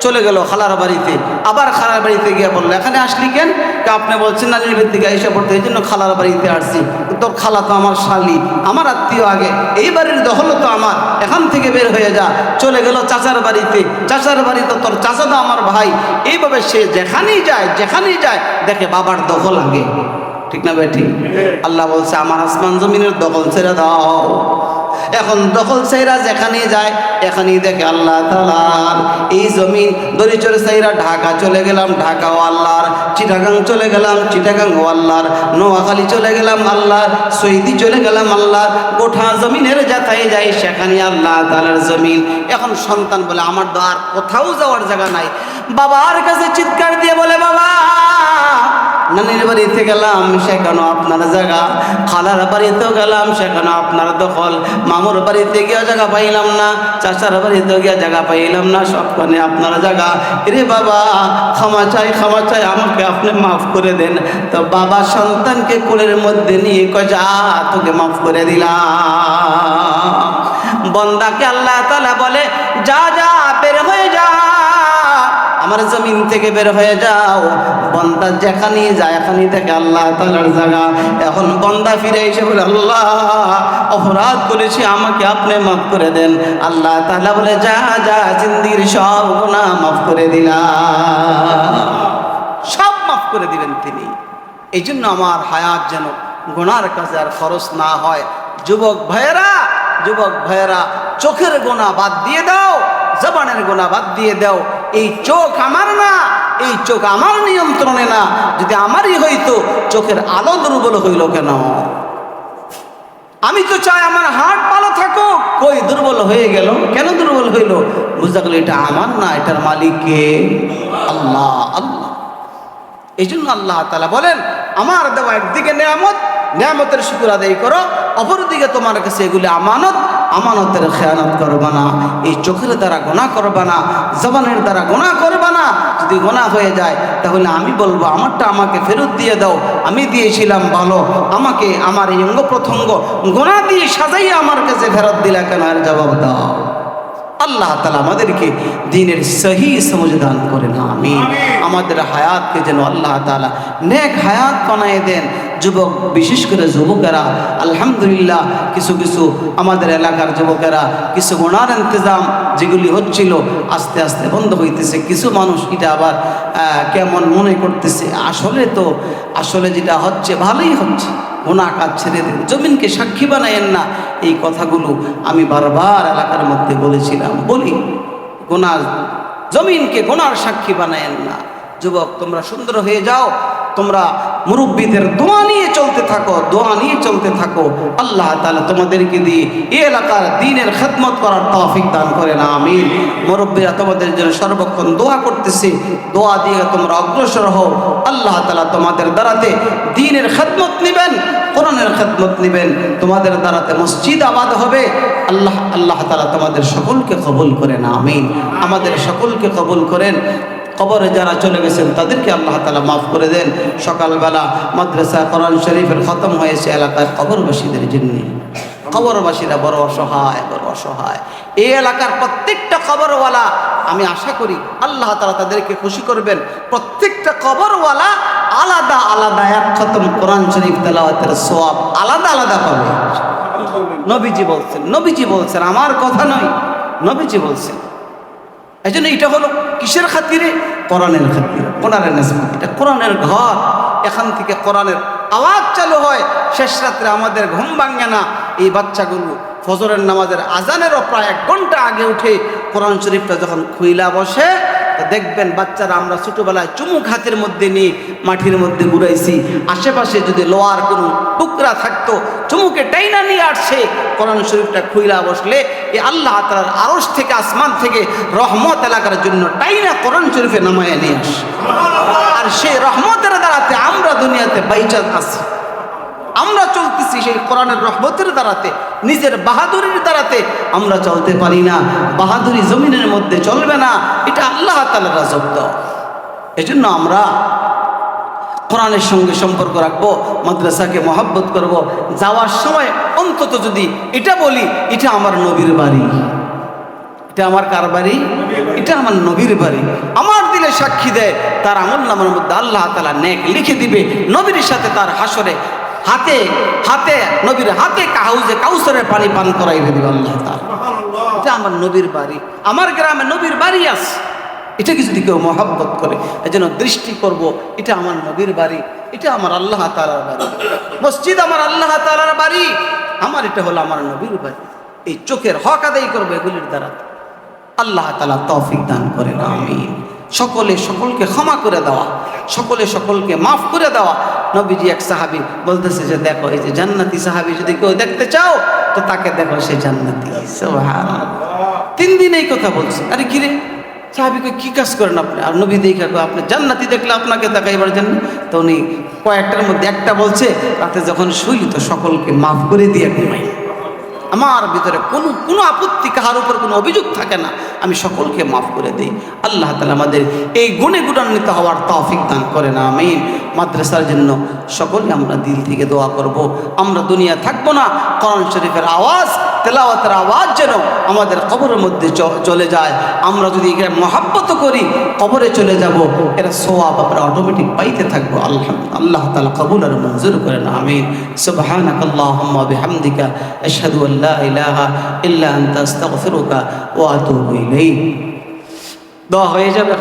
চলে গেল খালার বাড়িতে, আবার খালার বাড়িতে গিয়ে বললো এখানে আসলি কেন? আপনি বলছেন নানির বাড়ি থেকে এসে পড়তে, এই জন্য খালার বাড়িতে আসছি। তোর খালা তো আমার শালি, আমার আত্মীয় আগে, এই বাড়ির দখল তো আমার, এখান থেকে বের হয়ে যা। চলে গেল চাচার বাড়িতে, চাচার বাড়িতে তোর চাচা তো আমার ভাই। এইভাবে সে যেখানেই যায় দেখে বাবার দখল আগে। ঠিক না ভাই? ঠিক। আল্লাহ বলছে আমার আসমান জমিনের দখল ছেড়ে দাও। এখন দখল সাইরা যেখানেই যায় এখানেই দেখে আল্লাহ তাআলার এই জমিন। দরিচর সাইরা ঢাকা চলে গেলাম, ঢাকাও আল্লাহর। চিটাগাং চলে গেলাম, চিটাগাংও আল্লাহর। নোয়াখালী চলে গেলাম আল্লাহর। সৈদি চলে গেলাম আল্লাহর। গোটা জমিনের যেথায় যাই সেখানে আল্লাহ তাআলার জমিন। এখন সন্তান বলে আমার তো আর কোথাও যাওয়ার জায়গা নাই। বাবার কাছে চিৎকার দিয়ে বলে বাবা, নানির বাড়িতে গেলাম সেখানে আপনার জায়গা, খালার বাড়িতেও গেলাম সেখানে আপনার দখল, মামুর বাড়িতে গিয়ে জায়গা পাইলাম না, চাচার বাড়িতেও গিয়ে জায়গা পাইলাম না, সবখানে আপনার জায়গা। রে বাবা ক্ষমা চাই আমাকে আপনি মাফ করে দেন। তো বাবা সন্তানকে কোলের মধ্যে নিয়ে কয় যা তোকে মাফ করে দিলাম। বন্দাকে আল্লাহ তাআলা বলে যা বের হয়ে যা, আমার জমিন থেকে বের হয়ে যাও। বন্দা যেখানেই যায় এখানেই থেকে আল্লাহ তাআলার জায়গা। এখন বন্দা ফিরে এসে বলে আল্লাহ অপরাধ করেছি, আমাকে আপনি মাফ করে দেন। আল্লাহ তাআলা বলে যা জিন্দির সব গুনাহ মাফ করে দিলাম, সব মাফ করে দিবেন তিনি। এই জন্য আমার হায়াত যেন গুনার কাজে আর খরচ না হয়। যুবক ভাইয়েরা চোখের গুনাহ বাদ দিয়ে দাও, জবানের গুনাহ বাদ দিয়ে দাও। এই চোখ আমার না, এই চোখ আমার নিয়ন্ত্রণে না। যদি আমারই হইতো চোখের আলো দুর্বল হইল কেন? আমি তো চাই আমার হার্ট ভালো থাকুক, কই দুর্বল হয়ে গেল কেন? দুর্বল হইল, বুঝতে গেল এটা আমার না, এটার মালিক কে? আল্লাহ। এই জন্য আল্লাহ তাআলা বলেন আমার দেওয়া একদিকে নেয়ামতের শুকর আদায় করো, অপরদিকে তোমার কাছে এগুলি আমানতের খেয়ানত করবা না। এই চোখের দ্বারা গুনাহ করবা না, জবানের দ্বারা গুনাহ করবা না। যদি গুনাহ হয়ে যায় তাহলে আমি বলবো আমারটা আমাকে ফেরত দিয়ে দাও, আমি দিয়েছিলাম ভালো, আমাকে আমার এই অঙ্গ প্রত্যঙ্গ গুনাহ দিয়ে সাজাইয়া আমার কাছে ফেরত দিলা কেন? এর জবাব দাও। আল্লাহ তাআলা আমাদেরকে দ্বীনের সহি সমঝ দান করেন, আমিন। আমাদের হায়াতকে যেন আল্লাহ তাআলা নেক হায়াত বানায় দেন। যুবক, বিশেষ করে যুবকেরা, আলহামদুলিল্লাহ কিছু আমাদের এলাকার যুবকেরা কিছু গুনার ইন্তজাম যেগুলি হচ্ছিল আস্তে আস্তে বন্ধ হইতেছে। কিছু মানুষ এটা আবার কেমন মনে করতেছে, আসলে যেটা হচ্ছে ভালোই হচ্ছে। গুনাহ কাজ ছেড়ে দেন, জমিনকে সাক্ষী বানায়েন না। এই কথাগুলো আমি বারবার এলাকার মধ্যে বলেছিলাম, বলি। জমিনকে গুনার সাক্ষী বানায়েন না। যুবক, তোমরা সুন্দর হয়ে যাও, তোমরা মুরব্বীদের দোয়া নিয়ে চলতে থাকো। আল্লাহ তাআলা তোমাদেরকে দিয়ে এই এলাকার দ্বীনের খেদমত করার তৌফিক দান করেন, আমিন। মুরব্বীরা তোমাদের জন্য সর্বক্ষণ দোয়া করতেছে, দোয়া দিয়ে তোমরা অগ্রসর হও। আল্লাহ তাআলা তোমাদের দ্বারাতে দ্বীনের খেদমত নেবেন, কোরআনের খেদমত নেবেন, তোমাদের দ্বারাতে মসজিদ আবাদ হবে। আল্লাহ তাআলা তোমাদের সকলকে কবুল করেন, আমিন। আমাদের সকলকে কবুল করেন। কবরে যারা চলে গেছেন তাদেরকে আল্লাহ তাআলা মাফ করে দেন। সকালবেলা মাদ্রাসা কোরআন শরীফের খতম হয়েছে এলাকার কবরবাসীদের জন্য। কবরবাসীরা বড় অসহায়। এই এলাকার প্রত্যেকটা কবরওয়ালা, আমি আশা করি আল্লাহ তাআলা তাদেরকে খুশি করবেন। প্রত্যেকটা কবরওয়ালা আলাদা এক খতম কোরআন শরীফ তেলাওয়াতের সওয়াব আলাদা পাবে। নবীজি বলছেন, আমার কথা নয়, নবীজি বলছেন। এই জন্য এটা হলো কিসের খাতিরে? কোরআনের খাতিরে, কোরআনের নাজমত। এটা কোরআনের ঘর, এখান থেকে কোরআনের আওয়াজ চালু হয়। শেষ রাত্রে আমাদের ঘুম ভাঙে না। এই বাচ্চাগুলো ফজরের নামাজের আজানেরও প্রায় 1 ঘন্টা আগে উঠে কোরআন শরীফটা যখন খুইলা বসে, দেখবেন বাচ্চারা, আমরা ছোটবেলায় চুমুক হাতের মধ্যে নিয়ে মাটির মধ্যে ঘুরাইছি। আশেপাশে যদি লোহার কোনো টুকরা থাকতো, চুমুকে টাইনা নিয়ে আসছে। কোরআন শরীফটা খুইলা বসলে এই আল্লাহ তাআলার আরশ থেকে, আসমান থেকে রহমত এলাকার জন্য টাইনা কোরআন শরীফে নামায় নিয়ে আসে। আর সেই রহমতের দ্বারাতে আমরা দুনিয়াতে বাইচা আছি, আমরা চলতেছি সেই কোরআনের রহমতের দ্বারাতে। নিজের বাহাদুরির দ্বারাতে আমরা চলতে পারি না। বাহাদুরি জমিনের মধ্যে চলবে না, এটা আল্লাহ তাআলার রাজত্ব। এজন্য আমরা কোরআনের সঙ্গে সম্পর্ক রাখবো, মাদ্রাসাকে মহব্বত করব। যাওয়ার সময় অন্তত যদি এটা বলি, এটা আমার নবীর বাড়ি। এটা আমার কার বাড়ি? এটা আমার নবীর বাড়ি। আমার দিলে সাক্ষী দেয়, তার আমলনামার মধ্যে আল্লাহ তাআলা নেক লিখে দিবে। নবীর সাথে তার হাসরে হাতে হাতে নবীর হাতে হাউজে কাউসারের পানি পান করাইবে দিবে আল্লাহ তাআলা। এটা আমার নবীর বাড়ি, আমার গ্রামে নবীর বাড়ি আছে। এটাকে যদি কেউ মহব্বত করে, এজন্য দৃষ্টি করব, এটা আমার নবীর বাড়ি, এটা আমার আল্লাহ তাআলার বাড়ি। মসজিদ আমার আল্লাহ তাআলার বাড়ি, আমার এটা হলো আমার নবীর বাড়ি। এই চোখের হক আদায় করবো এগুলির দ্বারা। আল্লাহ তাআলা তৌফিক দান করেন, আমিন। সকলে সকলকে ক্ষমা করে দেওয়া, সকলে সকলকে মাফ করে দেওয়া। নবীজি এক সাহাবী বলতেছে যে দেখো, এই যে জান্নাতি সাহাবী যদি কেউ দেখতে চাও তো তাকে দেখো, সে জান্নাতি। সুবহানাল্লাহ। 3 দিন এই কথা বলছে। আরে কি রে সাহাবীকে কি কাজ করেন আপনি? আর নবী দেখা আপনি জান্নাতি দেখলে আপনাকে দেখাইবার জন্য। তো উনি কয়েকটার মধ্যে একটা বলছে, রাতে যখন শুই তো সকলকে মাফ করে দিয়ে ঘুমাই। আমার ভিতরে কোনো আপত্তি, কাহার উপর কোনো অভিযোগ থাকে না, আমি সকলকে মাফ করে দিই। আল্লাহ তাআলা আমাদের এই গুণে গুণান্বিত হওয়ার তৌফিক দান করেন, আমিন। মাদ্রাসার জন্য সকলে আমরা দিল থেকে দোয়া করব। আমরা দুনিয়া থাকবো না, কোরআন শরীফের আওয়াজ, তেলাওয়াতের আওয়াজ যেন আমাদের কবরের মধ্যে চলে যায়। আমরা যদি একে মহাব্বত করি, কবরে চলে যাব, এরা সওয়াব আমরা অটোমেটিক পাইতে থাকবো। আল্লাহ তাআলা কবুল আর মঞ্জুর করেন, আমিন। সুবহানাকাল্লাহুম্মা বিহামদিকা আশহাদু আল লা ইলাহা ইল্লা আনতা আস্তাগফিরুকা ওয়া আতুবু ইলাইক। দোয়া হয়ে যাবে।